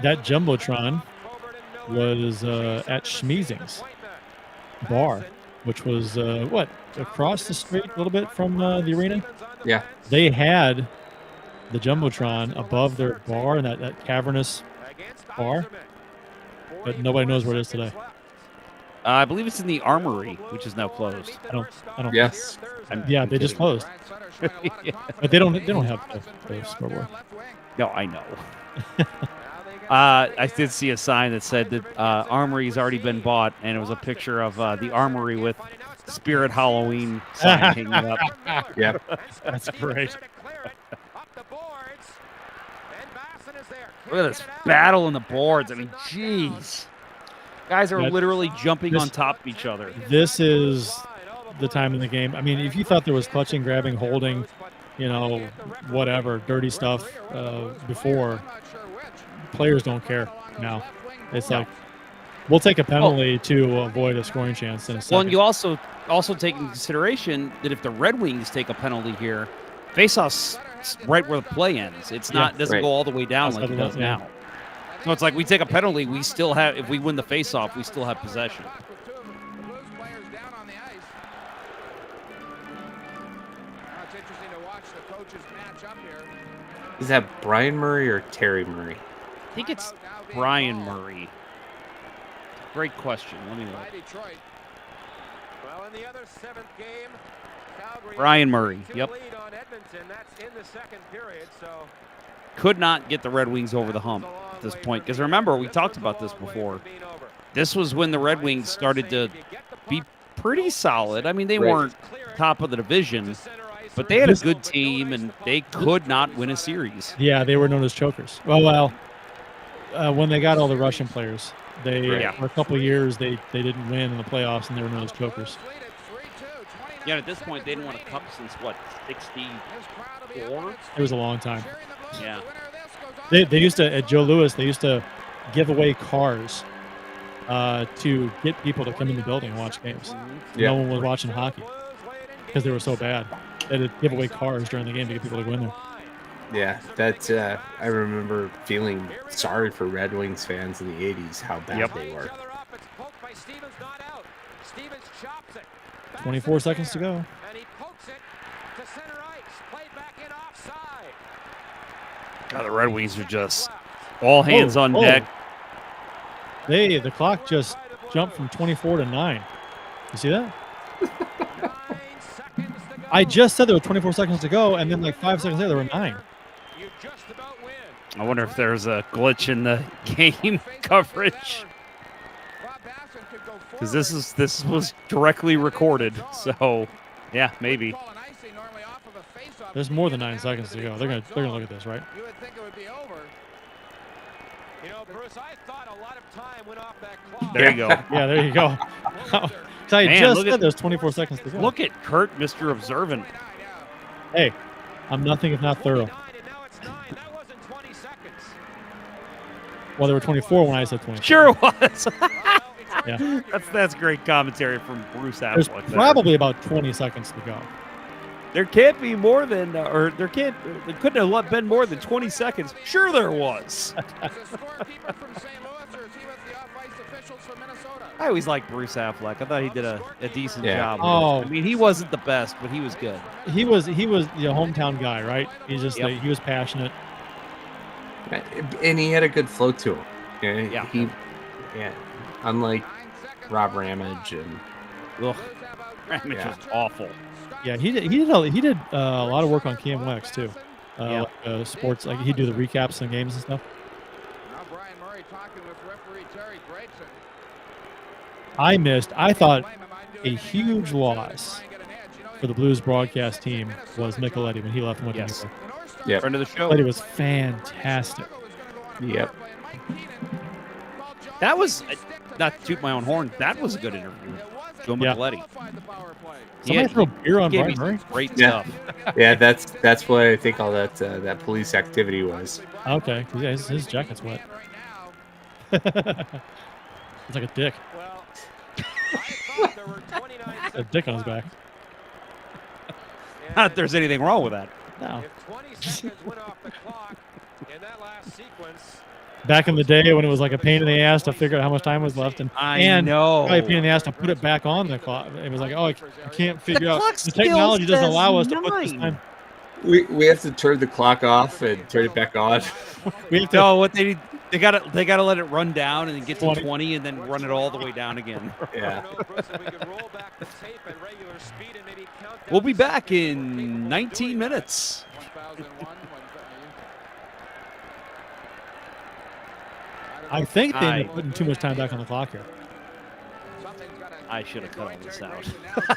S2: That Jumbotron was at Schmeezing's bar, which was, across the street a little bit from the arena?
S5: Yeah.
S2: They had the Jumbotron above their bar in that cavernous bar, but nobody knows where it is today.
S3: I believe it's in the Armory, which is now closed.
S2: I don't.
S5: Yes.
S2: Yeah, they just closed.
S3: Yeah.
S2: But they don't have the scoreboard.
S3: No, I know. I did see a sign that said that Armory's already been bought, and it was a picture of the Armory with Spirit Halloween sign hanging up.
S5: Yep.
S2: That's great.
S3: Look at this battle in the boards. I mean, jeez. Guys are literally jumping on top of each other.
S2: This is the time in the game. I mean, if you thought there was clutching, grabbing, holding, whatever, dirty stuff before, players don't care now. It's like, we'll take a penalty to avoid a scoring chance in a second.
S3: Well, and you also take into consideration that if the Red Wings take a penalty here, faceoff's right where the play ends. It's not doesn't go all the way down like it does now. So it's like we take a penalty, we still have, if we win the faceoff, we still have possession.
S5: Is that Brian Murray or Terry Murray?
S3: I think it's Brian Murray. Great question. Let me look.
S12: Well, in the other seventh game, Calgary
S3: Brian Murray. Yep.
S12: lead on Edmonton. That's in the second period, so
S3: Could not get the Red Wings over the hump at this point. Because remember, we talked about this before. This was when the Red Wings started to be pretty solid. I mean, they weren't top of the division, but they had a good team, and they could not win a series.
S2: Yeah, they were known as chokers. Well, when they got all the Russian players, They for a couple of years they didn't win in the playoffs and they were known as chokers.
S3: Yeah, at this point, they didn't win a cup since, what, 64?
S2: It was a long time.
S3: Yeah.
S2: They used to, at Joe Louis, they used to give away cars to get people to come in the building and watch games.
S5: Yeah.
S2: No one was watching hockey because they were so bad. They had to give away cars during the game to get people to go in there.
S5: Yeah, that's I remember feeling sorry for Red Wings fans in the 80s, how bad they were.
S2: 24 seconds to go.
S12: And he pokes it to center ice. Played back in offside.
S3: God, the Red Wings are just all hands on deck.
S2: The clock just jumped from 24 to 9. You see that? I just said there were 24 seconds to go, and then like 5 seconds later, there were 9.
S3: I wonder if there's a glitch in the game coverage. Because this was directly recorded, so yeah, maybe.
S2: There's more than 9 seconds to go. They're gonna look at this, right?
S12: You would think it would be over. You know, Bruce, I thought a lot of time went off that clock.
S3: There you go.
S2: Yeah, there you go. So I
S3: Man,
S2: just
S3: look
S2: said
S3: at-
S2: there's 24 seconds to go.
S3: Look at Kurt, Mr. Observant.
S2: Hey, I'm nothing if not thorough. Well, there were 24 when I said 24.
S3: Sure it was.
S2: Yeah.
S3: That's great commentary from Bruce
S2: There's
S3: Affleck.
S2: probably about 20 seconds to go.
S3: There can't be more than, or there couldn't have been more than 20 seconds. Sure there was. I always liked Bruce Affleck. I thought he did a decent job.
S2: Oh.
S3: I mean, he wasn't the best, but he was good.
S2: He was the hometown guy, right? He's just like, he was passionate.
S5: And he had a good flow to him.
S3: Yeah.
S5: Unlike Rob Ramage and
S3: Ramage was awful.
S2: Yeah, he did a lot of work on Cam Wax too. Like, sports, like he'd do the recaps and games and stuff.
S13: Now Brian Murray talking with referee Terry Gregson.
S2: I thought a huge loss for the Blues broadcast team was Nicoletti when he left and went to New York.
S5: Yeah,
S3: friend of the show.
S2: Nicoletti was fantastic.
S5: Yep.
S3: That was, not to toot my own horn, that was a good interview. Joe Micheletti.
S2: Somebody throw beer on Brian Murray?
S3: Great
S5: Yeah.
S3: stuff.
S5: Yeah, that's what I think all that police activity was.
S2: Okay, yeah, his jacket's wet. It's like a dick. A dick on his back.
S3: Not that there's anything wrong with that.
S2: No.
S12: If 20 seconds went off the clock in that last sequence.
S2: Back in the day when it was like a pain in the ass to figure out how much time was left, and
S3: know.
S2: probably a pain in the ass to put it back on the clock. It was like, oh, I can't figure out.
S3: clock
S2: The technology
S3: still
S2: doesn't allow us
S3: says
S2: to put this
S3: 9.
S2: time.
S5: We have to turn the clock off and turn it back on.
S2: We have to.
S3: No, what they gotta let it run down and then get to 20 and then run it all the way down again.
S5: Yeah.
S3: We'll be back in 19 minutes.
S2: I think they ended up putting too much time back on the clock here.
S3: I should have cut all this out.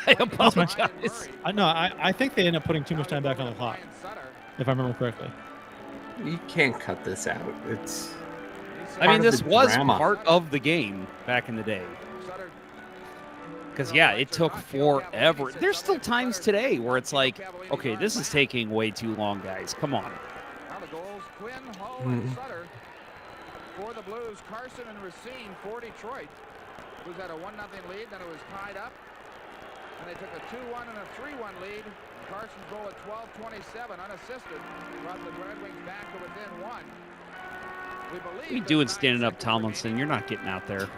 S3: I apologize.
S2: I think they ended up putting too much time back on the clock, if I remember correctly.
S5: You can't cut this out. It's.
S3: I mean, this was
S5: drama.
S3: part of the game back in the day. Because, yeah, it took forever. There's still times today where it's like, okay, this is taking way too long, guys. Come on.
S13: Now the goals, Quinn, Hull, and Sutter. For the Blues, Carson and Racine for Detroit. Blues had a 1-0 lead, then it was tied up. And they took a 2-1 and a 3-1 lead. Carson's goal at 12:27, unassisted, brought the Red Wings back to within 1.
S3: What are you doing standing up, Tomlinson? You're not getting out there.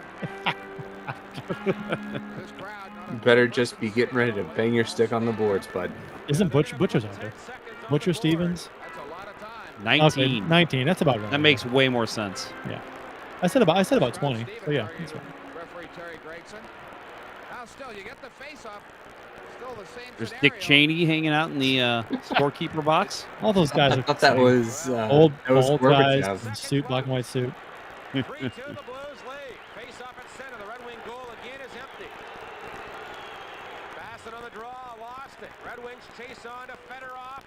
S5: You better just be getting ready to bang your stick on the boards, bud.
S2: Isn't Butcher's out there? Butcher Stevens?
S3: 19.
S2: Okay, 19. That's about right.
S3: That makes way more sense.
S2: Yeah. I said about 20. So yeah, that's right.
S13: Referee Terry Gregson. Now still, you get the face-off. Still the same
S3: There's
S13: scenario.
S3: Dick Cheney hanging out in the scorekeeper box.
S2: All those guys
S5: I
S2: are
S5: thought that was
S2: old
S5: Gorbachev.
S2: guys in suit, black and white suit.
S12: 3-2 the Blues lead. Face off at center. The Red Wing goal again is empty. Bassett on the draw, lost it. Red Wings chase on to Fedorov.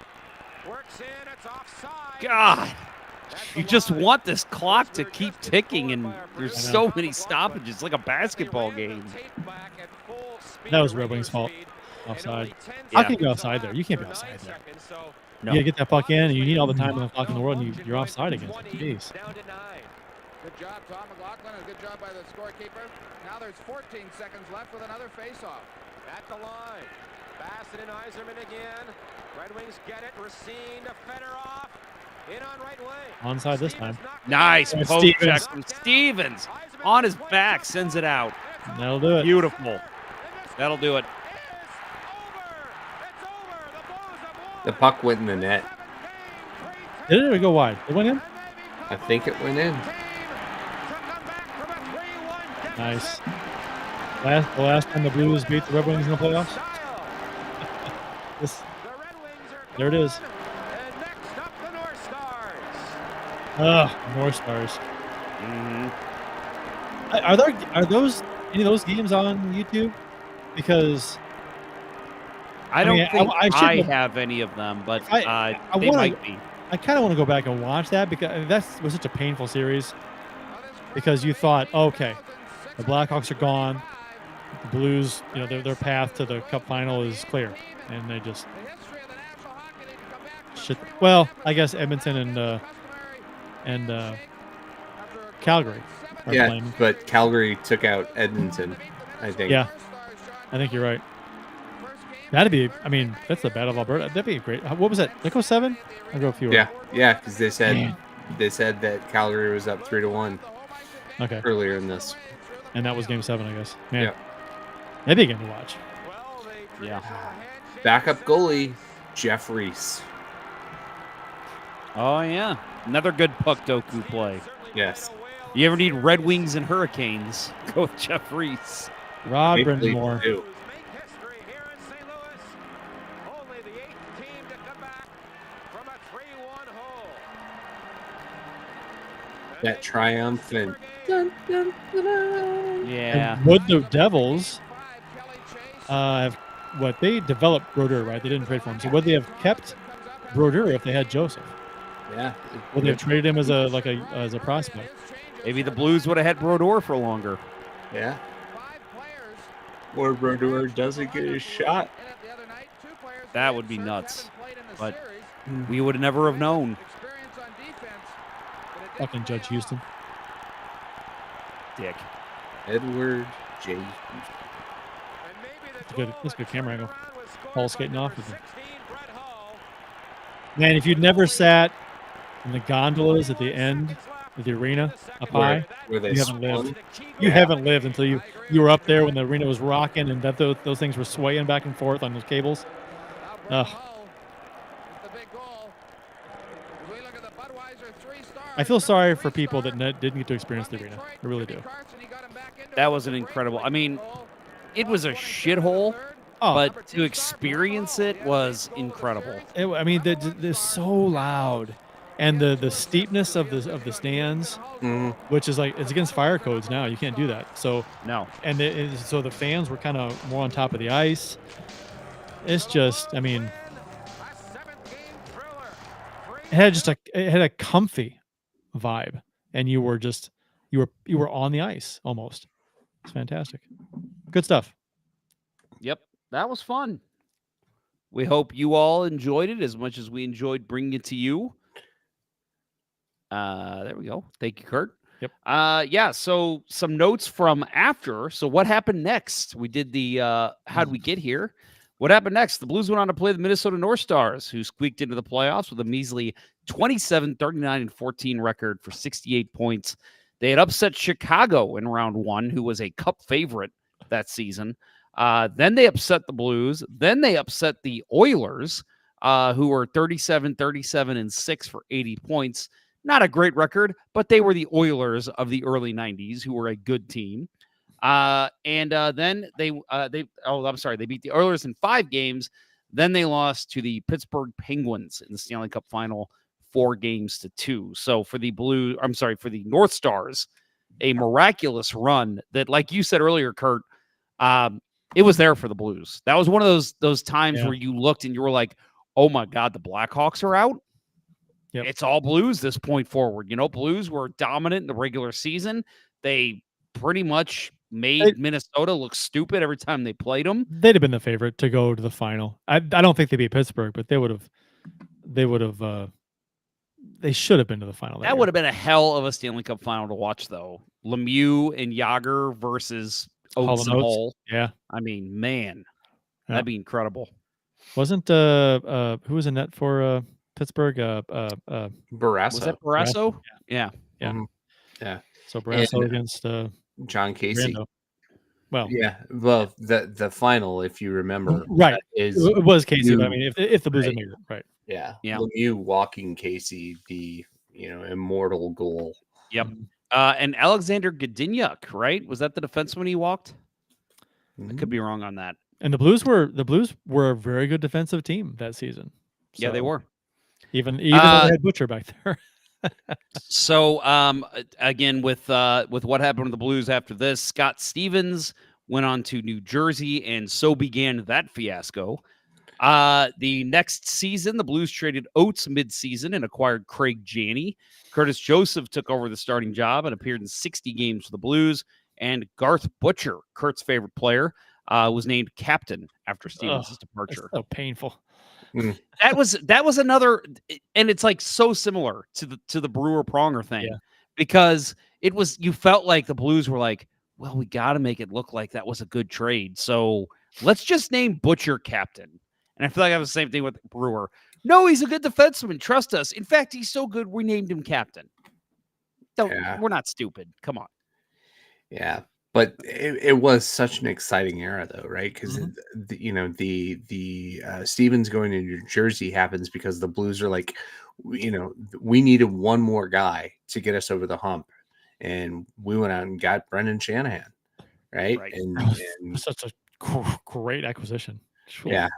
S12: Works in, it's offside.
S3: God. You just want this clock to keep ticking, and there's so many stoppages. It's like a basketball game.
S2: That was Red Wings' fault. Offside.
S3: Yeah.
S2: How can you go outside there? You can't be outside there.
S3: No.
S2: You gotta get that puck in, and you need all the time on the clock in the world, and you're offside again. Jeez.
S13: Good job, Tom McLaughlin, and good job by the scorekeeper. Now there's 14 seconds left with another face-off.
S12: At the line. Bassett and Yzerman again. Red Wings get it. Racine to Fedorov. In on right wing.
S2: Onside this time.
S3: Nice
S2: And
S3: poke
S2: Stevens.
S3: check from Stevens. On his back, sends it out.
S2: That'll do it.
S3: Beautiful. That'll do it.
S5: The puck went in the net.
S2: Did it or go wide? It went in?
S5: I think it went in.
S2: Nice. The last time the Blues beat the Red Wings in the playoffs? There it is. North Stars. Are those any of those games on YouTube? Because
S3: I don't think I
S2: shouldn't
S3: have any of them, but
S2: I
S3: they might be.
S2: I kind of want to go back and watch that because that was such a painful series. Because you thought, okay, the Blackhawks are gone, the Blues, their path to the Cup final is clear, and they just shit. Well, I guess Edmonton and Calgary.
S5: Yeah,
S2: playing.
S5: but Calgary took out Edmonton, I think.
S2: Yeah, I think you're right. That'd be, that's the Battle of Alberta. That'd be great. What was that? Did it go 7? I'll go fewer.
S5: Yeah, because they said that Calgary was up 3-1.
S2: Okay.
S5: Earlier in this.
S2: And that was game 7, I guess. Man.
S5: Yeah.
S2: That'd be a game to watch.
S3: Yeah.
S5: Backup goalie, Jeff Reese.
S3: Oh, yeah. Another good puck Doku play.
S5: Yes.
S3: You ever need Red Wings and Hurricanes? Go with Jeff Reese.
S2: Rod Brindamore.
S5: That triumphant.
S3: Yeah.
S2: And would the Devils have they developed Brodeur, right? They didn't trade for him. So would they have kept Brodeur if they had Joseph?
S5: Yeah.
S2: Would they have traded him as a prospect?
S3: Maybe the Blues would have had Brodeur for longer.
S5: Yeah. Or Brodeur doesn't get his shot.
S3: That would be nuts. But we would never have known.
S2: Fucking Judge Houston.
S3: Dick.
S5: Edward J.
S2: That's a good camera angle. Paul skating off with it. Man, if you'd never sat in the gondolas at the end of the arena up high,
S5: where they
S2: you haven't lived.
S5: swung?
S2: You haven't lived until you were up there when the arena was rocking and that those things were swaying back and forth on those cables. Ugh. I feel sorry for people that didn't get to experience the arena. I really do.
S3: That was an incredible. It was a shithole, but to experience it was incredible.
S2: They're so loud, and the steepness of the stands, which is it's against fire codes now. You can't do that. So
S3: no,
S2: and so the fans were kind of more on top of the ice. It's just, it had a comfy vibe, and you were on the ice almost. It's fantastic. Good stuff.
S3: Yep, that was fun. We hope you all enjoyed it as much as we enjoyed bringing it to you. There we go. Thank you, Kurt.
S2: Yep.
S3: Yeah, so some notes from after. So what happened next? We did the how'd we get here? What happened next? The Blues went on to play the Minnesota North Stars, who squeaked into the playoffs with a measly 27, 39, and 14 record for 68 points. They had upset Chicago in round 1, who was a cup favorite that season. Then they upset the Blues. Then they upset the Oilers, who were 37, 37, and 6 for 80 points. Not a great record, but they were the Oilers of the early 90s, who were a good team. Then they beat the Oilers in 5 games. Then they lost to the Pittsburgh Penguins in the Stanley Cup final 4-2. So for the North Stars, a miraculous run that, like you said earlier, Kurt, it was there for the Blues. That was one of those times where you looked and you were like, oh my God, the Blackhawks are out. It's all Blues this point forward. Blues were dominant in the regular season. They pretty much made Minnesota look stupid every time they played them.
S2: They'd have been the favorite to go to the final. I don't think they beat Pittsburgh, but they would have. They should have been to the final.
S3: That would have been a hell of a Stanley Cup final to watch, though. Lemieux and Yager versus Oates and Hull.
S2: Yeah,
S3: I mean, man, that'd be incredible.
S2: Wasn't who was in net for Pittsburgh?
S5: Barrasso.
S3: Was that Barrasso? Yeah.
S5: Yeah.
S2: So Barrasso against
S5: John Casey.
S2: Brando. Well,
S5: yeah. Well, the final, if you remember,
S2: right, it was Casey. But I mean, if the Blues had made it, right?
S5: Yeah. Lemieux walking Casey, the immortal goal.
S3: Yep. And Alexander Godinuk, right? Was that the defenseman he walked? I could be wrong on that.
S2: And the Blues were a very good defensive team that season.
S3: Yeah, they were.
S2: Even though they had Butcher back there.
S3: So again, with what happened to the Blues after this, Scott Stevens went on to New Jersey, and so began that fiasco. The next season, the Blues traded Oates mid-season and acquired Craig Janney. Curtis Joseph took over the starting job and appeared in 60 games for the Blues. And Garth Butcher, Kurt's favorite player, was named captain after Stevens' departure.
S2: So painful.
S3: That was another, and it's like so similar to the Brewer Pronger thing, because you felt like the Blues were like, well, we got to make it look like that was a good trade, so let's just name Butcher captain. And I feel like I have the same thing with Brewer. No, he's a good defenseman. Trust us. In fact, he's so good we named him captain. We're not stupid. Come on.
S5: Yeah. But it was such an exciting era, though, right? Because the Stevens going to New Jersey happens because the Blues are like, we needed one more guy to get us over the hump, and we went out and got Brendan Shanahan, right? And
S2: such a great acquisition. Sure.
S5: Yeah,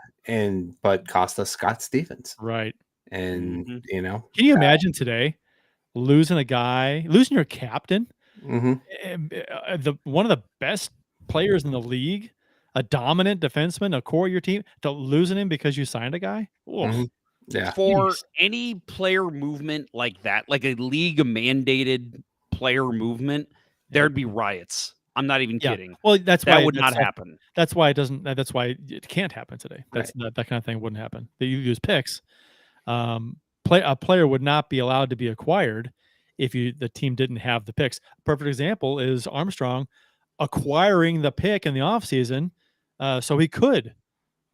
S5: but cost us Scott Stevens,
S2: right?
S5: And
S2: can you imagine today losing your captain? One of the best players in the league, a dominant defenseman, a core of your team, to losing him because you signed a guy.
S5: Yeah.
S3: For any player movement like that, like a league mandated player movement, there'd be riots. I'm not even kidding.
S2: Well, that
S3: would not happen.
S2: That's why it doesn't. That's why it can't happen today. That kind of thing wouldn't happen. They use picks. A player would not be allowed to be acquired if the team didn't have the picks. Perfect example is Armstrong acquiring the pick in the offseason so he could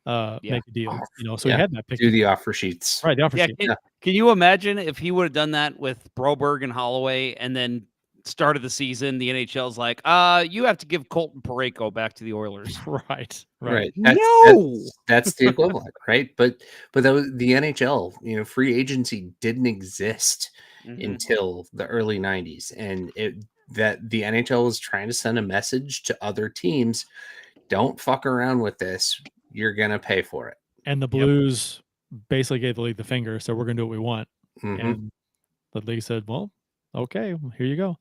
S2: make a deal. So he had that pick.
S5: Do the offer sheets.
S2: Right, the offer sheet.
S3: Can you imagine if he would have done that with Broberg and Holloway, and then started the season, the NHL's like, you have to give Colton Parayko back to the Oilers.
S2: Right.
S5: That's the equivalent, right? But that was the NHL. Free agency didn't exist until the early 90s, and that the NHL was trying to send a message to other teams: don't fuck around with this. You're gonna pay for it.
S2: And the Blues basically gave the league the finger, so we're gonna do what we want. And the league said, well, okay, here you go.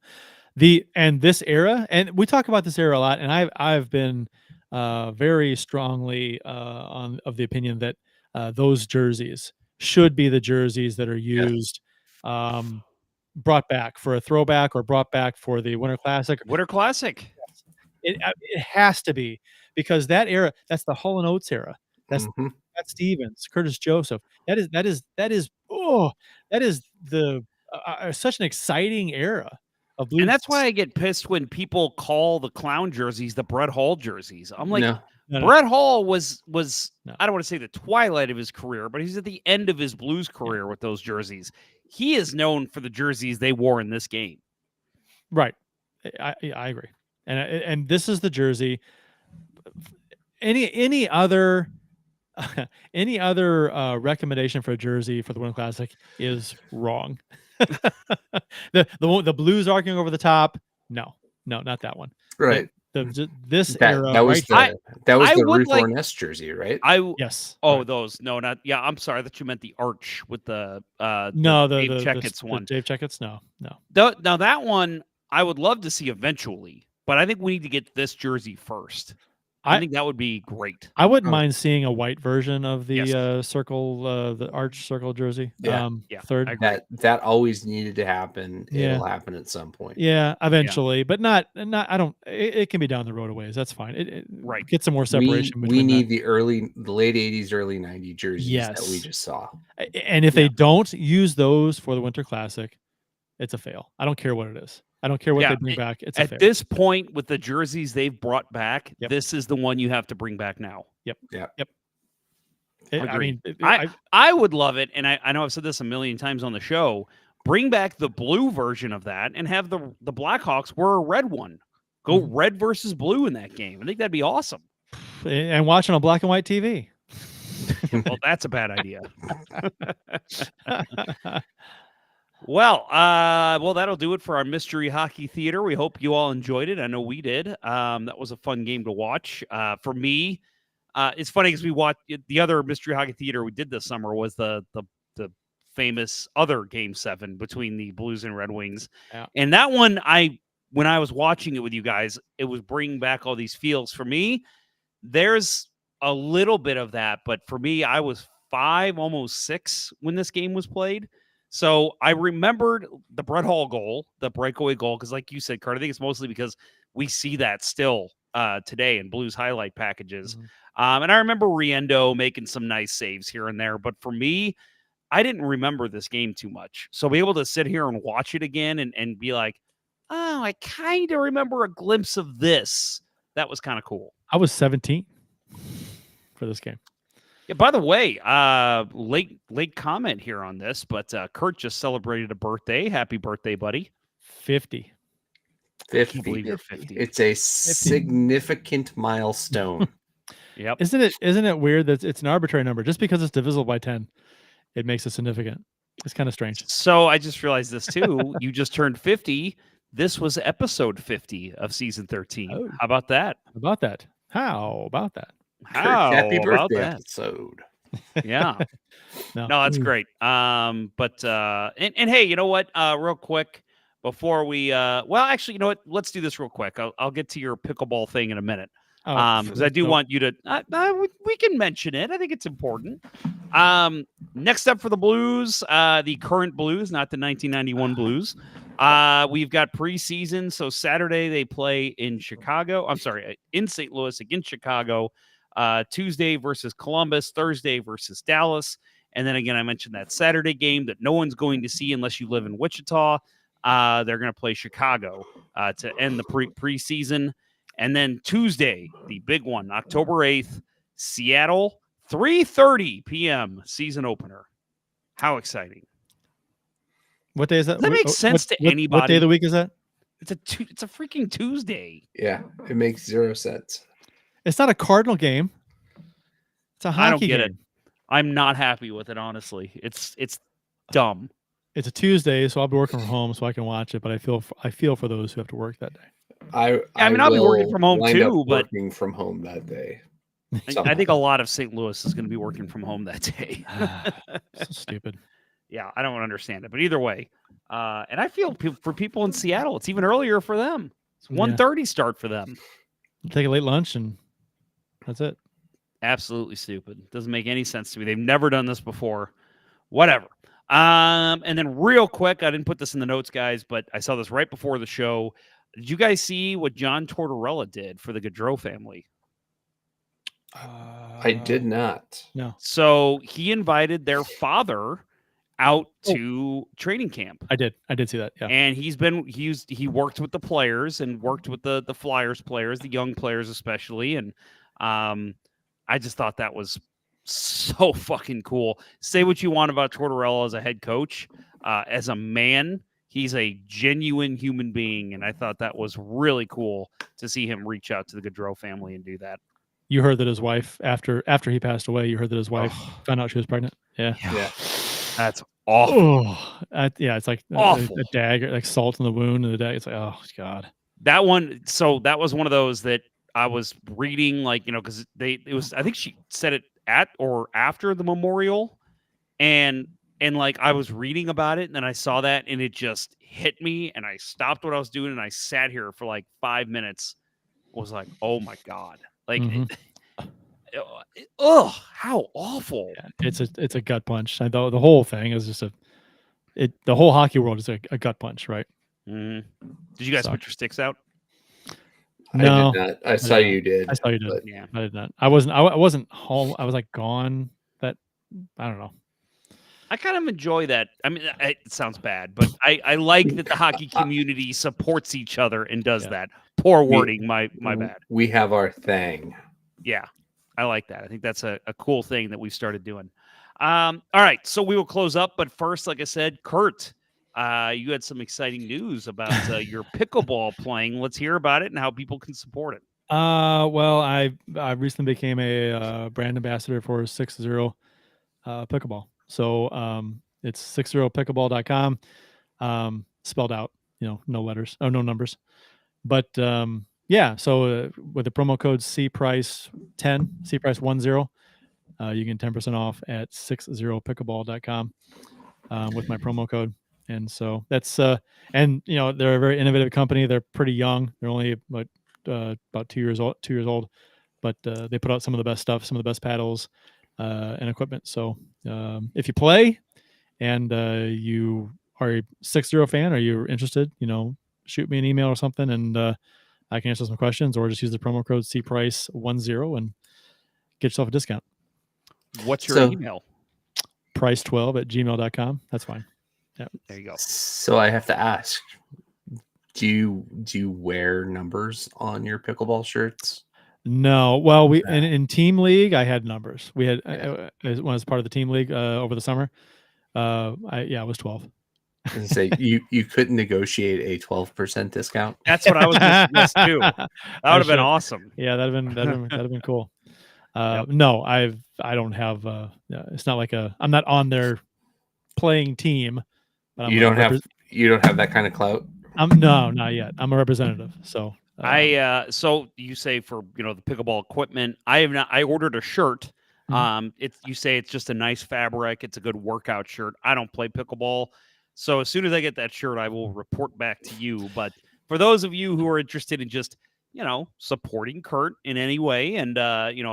S2: This era, and we talk about this era a lot, and I've been very strongly of the opinion that those jerseys should be the jerseys that are used, brought back for a throwback or brought back for the Winter Classic.
S3: Winter Classic.
S2: It has to be, because that era, that's the Hull and Oates era. That's Stevens, Curtis Joseph. That is the such an exciting era of Blues.
S3: And that's why I get pissed when people call the clown jerseys the Brett Hall jerseys. I'm like, Brett Hall was I don't want to say the twilight of his career, but he's at the end of his Blues career with those jerseys. He is known for the jerseys they wore in this game.
S2: Right. I agree. And this is the jersey. Any other recommendation for a jersey for the Winter Classic is wrong. the Blues arguing over the top. No, not that one.
S5: Right.
S2: This era.
S5: That was
S2: right?
S5: the Ruth Ornest jersey, right?
S2: Yes.
S3: Oh,
S2: right.
S3: those. No, not. Yeah, I'm sorry that you meant the arch with the
S2: Dave
S3: Checketts one.
S2: Dave Checketts. No.
S3: Now that one I would love to see eventually, but I think we need to get this jersey first. I think that would be great.
S2: I wouldn't mind seeing a white version of the circle, the arch circle jersey.
S5: Yeah.
S2: Third.
S5: That always needed to happen.
S2: Yeah.
S5: It'll happen at some point.
S2: Yeah, eventually, but not. I don't. It can be down the road a ways. That's fine.
S3: Right.
S2: Get some more separation.
S5: We need the late '80s, early '90s jerseys that we
S2: Yes.
S5: just saw.
S2: And if they don't use those for the Winter Classic, it's a fail. I don't care what it is. I don't care what they bring back. It's a fail.
S3: At this point, with the jerseys they've brought back, this is the one you have to bring back now.
S2: Yep.
S5: Yep.
S2: I mean,
S3: I would love it, and I know I've said this a million times on the show. Bring back the blue version of that and have the Blackhawks wear a red one. Go red versus blue in that game. I think that'd be awesome.
S2: And watching on black and white TV.
S3: Well, that's a bad idea. Well, that'll do it for our Mystery Hockey Theater. We hope you all enjoyed it. I know we did. That was a fun game to watch. For me, it's funny because we watched the other Mystery Hockey Theater we did this summer was the famous other Game 7 between the Blues and Red Wings.
S2: Yeah.
S3: And that one, when I was watching it with you guys, it was bringing back all these feels. For me, there's a little bit of that, but for me, I was 5, almost 6 when this game was played. So I remembered the Brett Hall goal, the breakaway goal, because like you said, Kurt, I think it's mostly because we see that still today in Blues highlight packages. And I remember Riendo making some nice saves here and there. But for me, I didn't remember this game too much. So be able to sit here and watch it again and be like, oh, I kind of remember a glimpse of this. That was kind of cool.
S2: I was 17 for this game.
S3: Yeah, by the way, late comment here on this, but Kurt just celebrated a birthday. Happy birthday, buddy.
S2: 50.
S5: 50.
S3: I can't believe you're 50.
S5: It's a significant milestone.
S3: Yep.
S2: Isn't it weird that it's an arbitrary number? Just because it's divisible by 10, it makes it significant. It's kind of strange.
S3: So I just realized this too. You just turned 50. This was episode 50 of season 13.
S2: Oh.
S3: How about that?
S2: How about that?
S5: Happy
S3: about
S5: birthday
S3: that?
S5: episode.
S3: Yeah.
S2: No.
S3: No, that's great. And hey, you know what? Real quick before we actually, you know what? Let's do this real quick. I'll get to your pickleball thing in a minute. Because I do want you to we can mention it. I think it's important. Next up for the Blues, the current Blues, not the 1991 Blues. We've got preseason. So Saturday they play in Chicago. I'm sorry, in St. Louis against Chicago. Tuesday versus Columbus, Thursday versus Dallas. And then again, I mentioned that Saturday game that no one's going to see unless you live in Wichita. They're going to play Chicago to end the preseason. And then Tuesday, the big one, October 8th, Seattle, 3:30 p.m. season opener. How exciting.
S2: What day is that?
S3: Does that make sense to anybody?
S2: What day of the week is that?
S3: It's a freaking Tuesday.
S5: Yeah, it makes zero sense.
S2: It's not a Cardinal game. It's a hockey game.
S3: I don't get it. I'm not happy with it, honestly. It's dumb.
S2: It's a Tuesday, so I'll be working from home so I can watch it, but I feel for those who have to work that day.
S3: I'll be working from home too, but
S5: working from home that day.
S3: I think a lot of St. Louis is going to be working from home that day.
S2: So stupid.
S3: Yeah, I don't understand it, but either way, and I feel for people in Seattle, it's even earlier for them. It's 1:30 start for them.
S2: Take a late lunch and that's it.
S3: Absolutely stupid. Doesn't make any sense to me. They've never done this before. Whatever. And then real quick, I didn't put this in the notes, guys, but I saw this right before the show. Did you guys see what John Tortorella did for the Gaudreau family?
S5: I did not.
S2: No.
S3: So he invited their father out to training camp.
S2: I did see that. Yeah.
S3: And he worked with the players and worked with the Flyers players, the young players especially. And I just thought that was so fucking cool. Say what you want about Tortorella as a head coach. As a man, he's a genuine human being. And I thought that was really cool to see him reach out to the Gaudreau family and do that.
S2: You heard that his wife, after he passed away, you heard that his wife found out she was pregnant. Yeah.
S3: That's awful.
S2: It's like
S3: awful.
S2: A dagger, like salt in the wound, and the dagger. It's like, oh God.
S3: That one. So that was one of those that I was reading, like, because it was. I think she said it at or after the memorial, and like I was reading about it, and then I saw that, and it just hit me, and I stopped what I was doing, and I sat here for like 5 minutes. Was like, oh my God. Like,
S2: Mhm.
S3: how awful!
S2: It's a gut punch. The whole thing is just the whole hockey world is a gut punch, right?
S3: Did you guys put your sticks out?
S2: No,
S5: I did not. I saw you did.
S2: I saw you did.
S5: but-
S3: Yeah.
S2: I did not. I wasn't home. I was like gone. I don't know.
S3: I kind of enjoy that. I mean, it sounds bad, but I like that the hockey community supports each other and does that. Poor wording, my bad.
S5: We have our thing.
S3: Yeah, I like that. I think that's a cool thing that we've started doing. All right, so we will close up, but first, like I said, Kurt, you had some exciting news about your pickleball playing. Let's hear about it and how people can support it.
S2: Well, I recently became a brand ambassador for 60 pickleball. So it's 60pickleball.com, spelled out, no letters, no numbers. But yeah, so with the promo code CPrice10, CPrice10, you get 10% off at 60pickleball.com with my promo code. And so that's and they're a very innovative company. They're pretty young. They're only about 2 years old, but they put out some of the best stuff, some of the best paddles and equipment. So if you play and you are a 60 fan or you're interested, shoot me an email or something, and I can answer some questions, or just use the promo code CPrice10 and get yourself a discount.
S3: What's your email?
S2: Price12@gmail.com. That's fine. Yeah.
S3: There you go.
S5: So I have to ask, do you wear numbers on your pickleball shirts?
S2: No. Well, we in team league, I had numbers. We had when I was part of the team league over the summer. I was 12.
S5: And say you couldn't negotiate a 12% discount.
S3: That's what I was going to suggest too. That would have been awesome.
S2: Yeah, that'd have been cool. No, I don't have. It's not like I'm not on their playing team.
S5: You don't have that kind of clout.
S2: No, not yet. I'm a representative. So
S3: so you say for the pickleball equipment, I ordered a shirt. You say it's just a nice fabric. It's a good workout shirt. I don't play pickleball. So as soon as I get that shirt, I will report back to you. But for those of you who are interested in just, supporting Kurt in any way, and,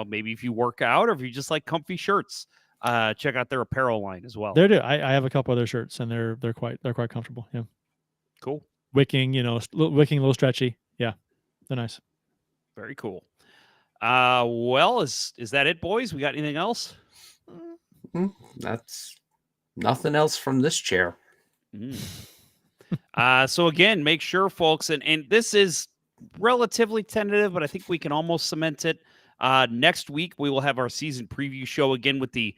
S3: maybe if you work out or if you just like comfy shirts, check out their apparel line as well.
S2: They do. I have a couple other shirts, and they're quite comfortable. Yeah.
S3: Cool.
S2: Wicking, wicking, a little stretchy. Yeah. They're nice.
S3: Very cool. Well, is that it, boys? We got anything else?
S5: That's nothing else from this chair.
S3: So again, make sure, folks, and this is relatively tentative, but I think we can almost cement it. Next week, we will have our season preview show again with the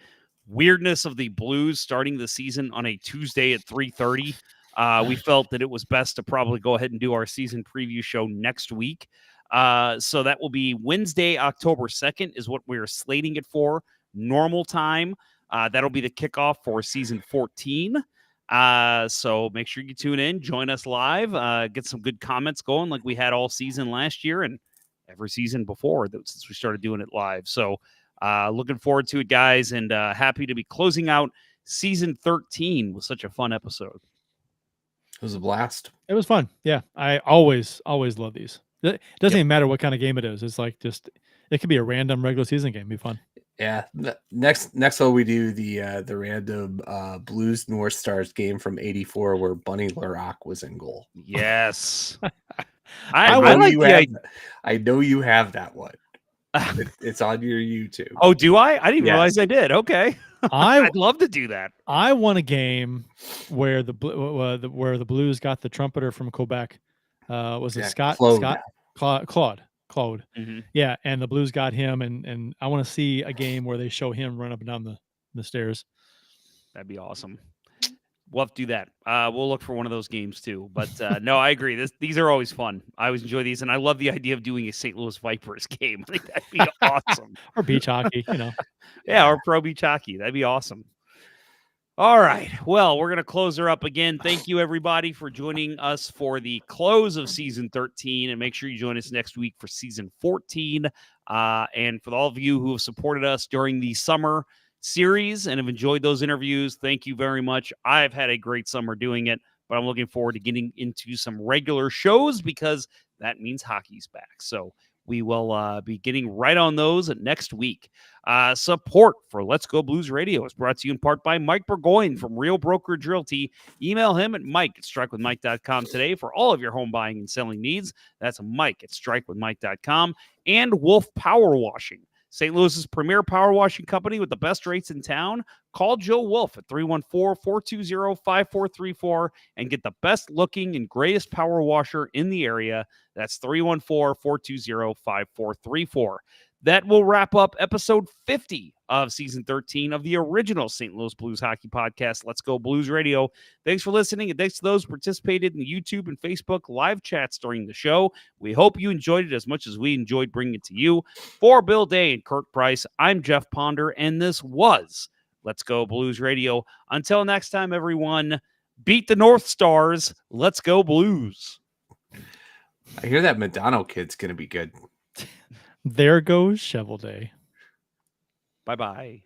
S3: weirdness of the Blues starting the season on a Tuesday at 3:30. We felt that it was best to probably go ahead and do our season preview show next week. So that will be Wednesday, October 2nd is what we're slating it for. Normal time. That'll be the kickoff for season 14. So make sure you tune in, join us live, get some good comments going like we had all season last year and every season before since we started doing it live. So looking forward to it, guys, and happy to be closing out season 13 with such a fun episode.
S5: It was a blast.
S2: It was fun. Yeah. I always love these. It doesn't even matter what kind of game it is. It's like it could be a random regular season game. It'd be fun.
S5: Yeah. Next will we do the random Blues North Stars game from '84 where Bunny Larock was in goal.
S3: Yes.
S5: I know you have that one. It's on your YouTube.
S3: Oh, do I? I didn't realize I did. Okay. I'd love to do that.
S2: I won a game where the Blues got the trumpeter from Quebec. Was it Scott? Claude.
S3: Mm-hmm.
S2: Yeah, and the Blues got him, and I want to see a game where they show him run up and down the stairs.
S3: That'd be awesome. We'll have to do that. We'll look for one of those games too. But no, I agree. These are always fun. I always enjoy these, and I love the idea of doing a St. Louis Vipers game. I think that'd be awesome.
S2: Or beach hockey,
S3: Yeah, or pro beach hockey. That'd be awesome. All right. Well, we're going to close her up again. Thank you, everybody, for joining us for the close of season 13. And make sure you join us next week for season 14. And for all of you who have supported us during the summer series and have enjoyed those interviews, thank you very much. I've had a great summer doing it, but I'm looking forward to getting into some regular shows because that means hockey's back. So We will be getting right on those next week. Support for Let's Go Blues Radio is brought to you in part by Mike Burgoyne from Real Brokerage Realty. Email him at mike@strikewithmike.com today for all of your home buying and selling needs. That's mike@strikewithmike.com. And Wolf Power Washing, St. Louis's premier power washing company with the best rates in town. Call Joe Wolf at 314-420-5434 and get the best looking and greatest power washer in the area. That's 314-420-5434. That will wrap up episode 50 of season 13 of the original St. Louis Blues hockey podcast, Let's Go Blues Radio. Thanks for listening, and thanks to those who participated in the YouTube and Facebook live chats during the show. We hope you enjoyed it as much as we enjoyed bringing it to you. For Bill Day and Kirk Price, I'm Jeff Ponder, and this was Let's Go Blues Radio. Until next time, everyone, beat the North Stars. Let's go Blues.
S5: I hear that Madonna kid's going to be good.
S2: There goes Shovel Day.
S3: Bye-bye.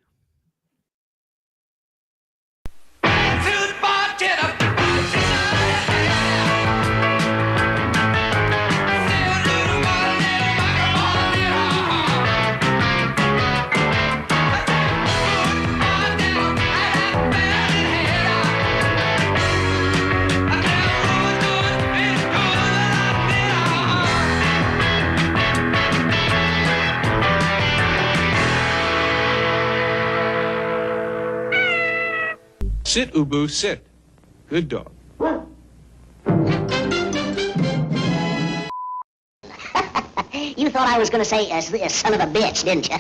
S14: Sit, Ubu, sit. Good dog.
S15: You thought I was going to say, son of a bitch, didn't you?